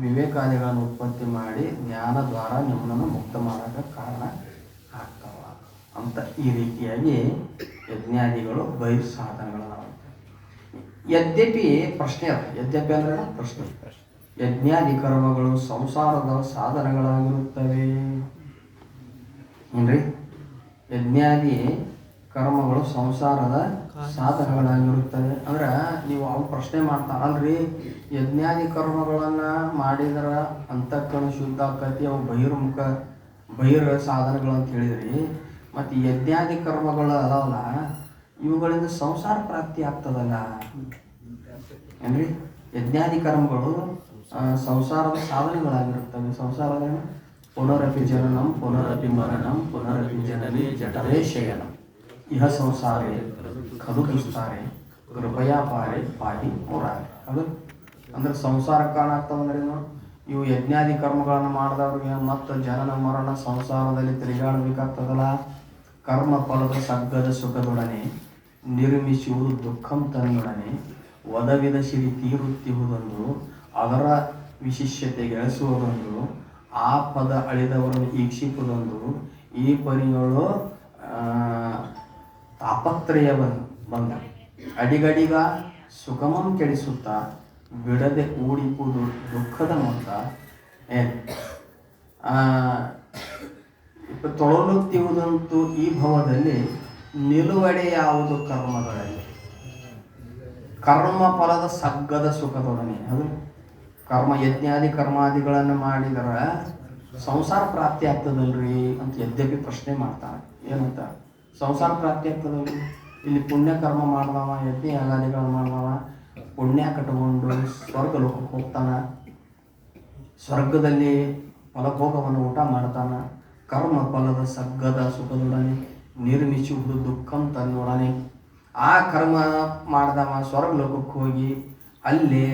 ವಿವೇಕಾದಿಗಳನ್ನು ಉತ್ಪತ್ತಿ ಮಾಡಿ ಜ್ಞಾನ ದ್ವಾರ ನಿಮ್ಮನ್ನು ಮುಕ್ತ ಮಾಡೋಕ್ಕೆ ಕಾರಣ ಆಗ್ತಾವ ಅಂತ ಈ ರೀತಿಯಾಗಿ ಯಜ್ಞಾದಿಗಳು ಬಹಿರ್ ಸಾಧನಗಳನ್ನ. ಯದ್ಯಪಿ ಪ್ರಶ್ನೆ ಅದ, ಯದ್ಯಪಿ ಅಂದ್ರೆ ಪ್ರಶ್ನೆ. ಯಜ್ಞಾದಿ ಕರ್ಮಗಳು ಸಂಸಾರದ ಸಾಧನಗಳಾಗಿರುತ್ತವೆ ಏನ್ರಿ? ಯಜ್ಞಾದಿ ಕರ್ಮಗಳು ಸಂಸಾರದ ಸಾಧನಗಳಾಗಿರುತ್ತವೆ ಅಂದ್ರೆ ನೀವು ಅವು ಪ್ರಶ್ನೆ ಮಾಡ್ತಾರಲ್ರಿ, ಯಜ್ಞಾದಿ ಕರ್ಮಗಳನ್ನು ಮಾಡಿದ್ರ ಅಂತಃಕರಣ ಶುದ್ಧ ಆಕತಿ, ಅವು ಬಹಿರ್ ಸಾಧನಗಳು ಅಂತ ಹೇಳಿದ್ರಿ. ಮತ್ತು ಯಜ್ಞಾದಿ ಕರ್ಮಗಳು ಅದಾವಲ್ಲ, ಇವುಗಳಿಂದ ಸಂಸಾರ ಪ್ರಾಪ್ತಿ ಆಗ್ತದಲ್ಲ ಏನ್ರಿ? ಯಜ್ಞಾದಿ ಕರ್ಮಗಳು ಸಂಸಾರದ ಸಾಧನೆಗಳಾಗಿರುತ್ತವೆ. ಸಂಸಾರದ ಪುನರಪಿ ಜನನಂ ಪುನರಪಿ ಮರಣಂ ಪುನರಪಿ ಜನನಿ ಜಠರೇ ಶಯನಂ ಇಹ ಸಂಸಾರೇ ಖಲು ದುಸ್ತಾರೆ ಕೃಪಯಾ ಪಾರೆ ಪಾಹಿ ಮುರಾರಿ. ಅದು ಅಂದ್ರೆ ಸಂಸಾರ ಕಾರಣ ಆಗ್ತವಂದ್ರೆ ಇವು ಯಜ್ಞಾದಿ ಕರ್ಮಗಳನ್ನು ಮಾಡಿದವ್ರಿಗೆ ಮತ್ತು ಜನನ ಮರಣ ಸಂಸಾರದಲ್ಲಿ ತಿರುಗಾಡಬೇಕಾಗ್ತದಲ್ಲ. ಕರ್ಮ ಫಲದ ಸಗ್ಗದ ಸುಖದೊಡನೆ ನಿರ್ಮಿಸುವುದು ದುಃಖಂ ತನ್ನೊಡನೆ ಒದಗಿದ ಸಿರಿ ತೀರುತ್ತಿರುವುದೊಂದು ಅದರ ವಿಶಿಷ್ಟತೆ ಗಳಿಸುವುದೊಂದು ಆ ಪದ ಅಳಿದವರನ್ನು ಈಕ್ಷಿಪುದೊಂದು ಈ ಪರಿಗಳು ತಾಪತ್ರಯ ಬಂದ ಅಡಿಗಡಿಗ ಸುಗಮಂ ಕೆಡಿಸುತ್ತಾ ಬಿಡದೆ ಕೂಡಿಪುದು ದುಃಖದ ಮೊತ್ತ ತೊಳಲುತ್ತಿರುವುದಂತೂ ಈ ಭವದಲ್ಲಿ ನಿಲುವಡೆ ಯಾವುದು ಕರ್ಮಗಳಲ್ಲಿ ಕರ್ಮ ಫಲದ ಸಗ್ಗದ ಸುಖದೊಡನೆ. ಅದು ಕರ್ಮ ಯಜ್ಞಾದಿ ಕರ್ಮಾದಿಗಳನ್ನು ಮಾಡಿದರೆ ಸಂಸಾರ ಪ್ರಾಪ್ತಿ ಆಗ್ತದಲ್ರಿ ಅಂತ ಯದ್ಯಪಿ ಪ್ರಶ್ನೆ ಮಾಡ್ತಾನೆ. ಏನಂತ ಸಂಸಾರ ಪ್ರಾಪ್ತಿ ಆಗ್ತದಲ್ರಿ? ಇಲ್ಲಿ ಪುಣ್ಯ ಕರ್ಮ ಮಾಡ್ದವ, ಯಜ್ಞ ಯಾಗಾದಿಗಳನ್ನು ಮಾಡ್ದವ ಪುಣ್ಯ ಕಟ್ಟಿಕೊಂಡು ಸ್ವರ್ಗ ಲೋಕಕ್ಕೆ ಹೋಗ್ತಾನ, ಸ್ವರ್ಗದಲ್ಲಿ ಫಲಭೋಗವನ್ನು ಊಟ ಮಾಡ್ತಾನ. ಕರ್ಮ ಫಲದ ಸಗ್ಗದ ಸುಖದೊಡನೆ ನಿರ್ಮಿಸುವುದು ದುಃಖಂ ತನ್ನೊಡನೆ. ಆ ಕರ್ಮ ಮಾಡ್ದವ ಸ್ವರ್ಗ ಲೋಕಕ್ಕೆ ಹೋಗಿ ಅಲ್ಲೇ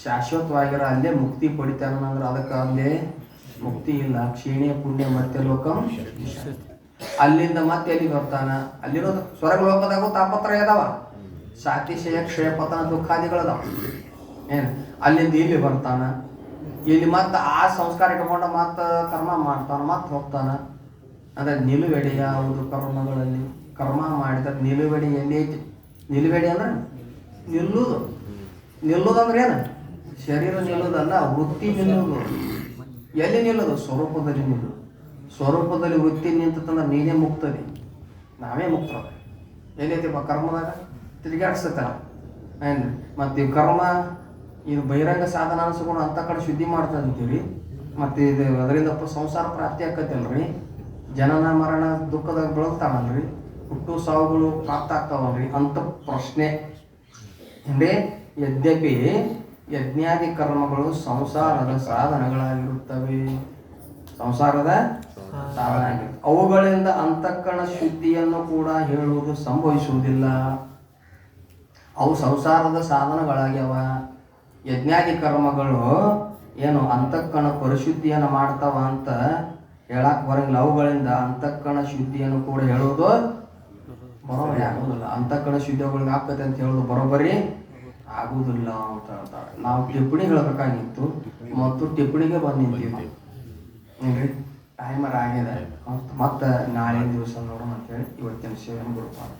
ಶಾಶ್ವತವಾಗಿರೋ ಅಲ್ಲೇ ಮುಕ್ತಿ ಪಡಿತಾನಂದ್ರೆ ಅದಕ್ಕೆ ಅಲ್ಲೇ ಮುಕ್ತಿ ಇಲ್ಲ. ಕ್ಷೀಣೆ ಪುಣ್ಯ ಮತ್ತೆ ಲೋಕಂ ಅಲ್ಲಿಂದ ಮತ್ತೆ ಎಲ್ಲಿ ಬರ್ತಾನ? ಅಲ್ಲಿರೋದು ಸ್ವರ್ಗ ಲೋಕದಾಗೂ ತಾಪತ್ರಯ ಅದಾವ, ಸಾತಿಶಯ ಕ್ಷಯ ಪತನ ದುಃಖಾದಿಗಳದಾವ ಏನು. ಅಲ್ಲಿಂದ ಇಲ್ಲಿ ಬರ್ತಾನ, ಇಲ್ಲಿ ಮತ್ತೆ ಆ ಸಂಸ್ಕಾರ ಇಟ್ಕೊಂಡು ಮತ್ತೆ ಕರ್ಮ ಮಾಡ್ತಾನ, ಮತ್ತೆ ಹೋಗ್ತಾನ. ಅಂದರೆ ನಿಲುವೆಡೆ ಯಾವುದು ಕರ್ಮಗಳಲ್ಲಿ? ಕರ್ಮ ಮಾಡಿದ್ರೆ ನಿಲುವೆಡೆ ಎಲ್ಲಿ ಐತಿ? ನಿಲುವೆಡೆ ಅಂದ್ರೆ ನಿಲ್ಲುವುದು. ನಿಲ್ಲುದಂದ್ರೆ ಏನು? ಶರೀರ ನಿಲ್ಲುದಲ್ಲ, ವೃತ್ತಿ ನಿಲ್ಲುವುದು. ಎಲ್ಲಿ ನಿಲ್ಲೋದು? ಸ್ವರೂಪದಲ್ಲಿ ನಿಲ್ಲುದು. ಸ್ವರೂಪದಲ್ಲಿ ವೃತ್ತಿ ನಿಂತಂದ್ರೆ ನೀನೇ ಮುಕ್ತದೆ, ನಾವೇ ಮುಕ್ತದ. ಎಲ್ಲೈತಿಪ್ಪ ಕರ್ಮದಾಗ ತಿರುಗಾಡಿಸ್ತಲ್ಲ ಏನು. ಮತ್ತು ಈ ಕರ್ಮ ಇದು ಬಹಿರಂಗ ಸಾಧನ ಅನ್ಸ್ಕೊಂಡು ಅಂತ ಕಡೆ ಶುದ್ಧಿ ಮಾಡ್ತದೆ ಅಂತೀವಿ. ಮತ್ತು ಇದು ಅದರಿಂದ ಸಂಸಾರ ಪ್ರಾಪ್ತಿ ಆಕತ್ತಲ್ರಿ. ಜನನ ಮರಣ ದುಃಖದಾಗ ಬೆಳಗ್ತಾನಲ್ರಿ, ಹುಟ್ಟು ಸಾವುಗಳು ಪ್ರಾಪ್ತ ಆಗ್ತಾವಲ್ರಿ ಅಂತ ಪ್ರಶ್ನೆ ಅಂದರೆ. ಯದ್ಯಪಿ ಯಜ್ಞಾದಿ ಕರ್ಮಗಳು ಸಂಸಾರದ ಸಾಧನಗಳಾಗಿರುತ್ತವೆ, ಸಂಸಾರದ ಸಾಧನ ಆಗಿರುತ್ತೆ. ಅವುಗಳಿಂದ ಅಂತಃಕರಣ ಶುದ್ಧಿಯನ್ನು ಕೂಡ ಹೇಳುವುದು ಸಂಭವಿಸುವುದಿಲ್ಲ. ಅವು ಸಂಸಾರದ ಸಾಧನಗಳಾಗ್ಯಾವ. ಯಜ್ಞಾದಿ ಕರ್ಮಗಳು ಏನು ಅಂತಃಕರಣ ಪರಿಶುದ್ಧಿಯನ್ನು ಮಾಡ್ತಾವ ಅಂತ ಹೇಳಕ್ಕೆ ಬರಂಗಿಲ್ಲ. ಅವುಗಳಿಂದ ಅಂತಃಕರಣ ಶುದ್ಧಿಯನ್ನು ಕೂಡ ಹೇಳುವುದು ಬರೋಬರಿ ಆಗೋದಿಲ್ಲ. ಅಂತಃಕರಣ ಶುದ್ಧಿಗಳಿಗೆ ಆಗ್ತದೆ ಅಂತ ಹೇಳೋದು ಬರೋಬರಿ ಆಗುವುದಿಲ್ಲ ಅಂತ ಹೇಳ್ತಾರೆ. ನಾವು ಟಿಪ್ಪಣಿ ಹೇಳಬೇಕಾಗಿತ್ತು ಮತ್ತು ಟಿಪ್ಪಣಿಗೆ ಬಂದು ನಿಂತೀವಿ ಏನ್ರಿ. ಟೈಮರ್ ಆಗಿದೆ, ಮತ್ತೆ ನಾಳೆ ದಿವಸ ನೋಡೋಣ ಅಂತೇಳಿ ಇವತ್ತಿನ ಸೇವೆ ಗುರುಪಾದ.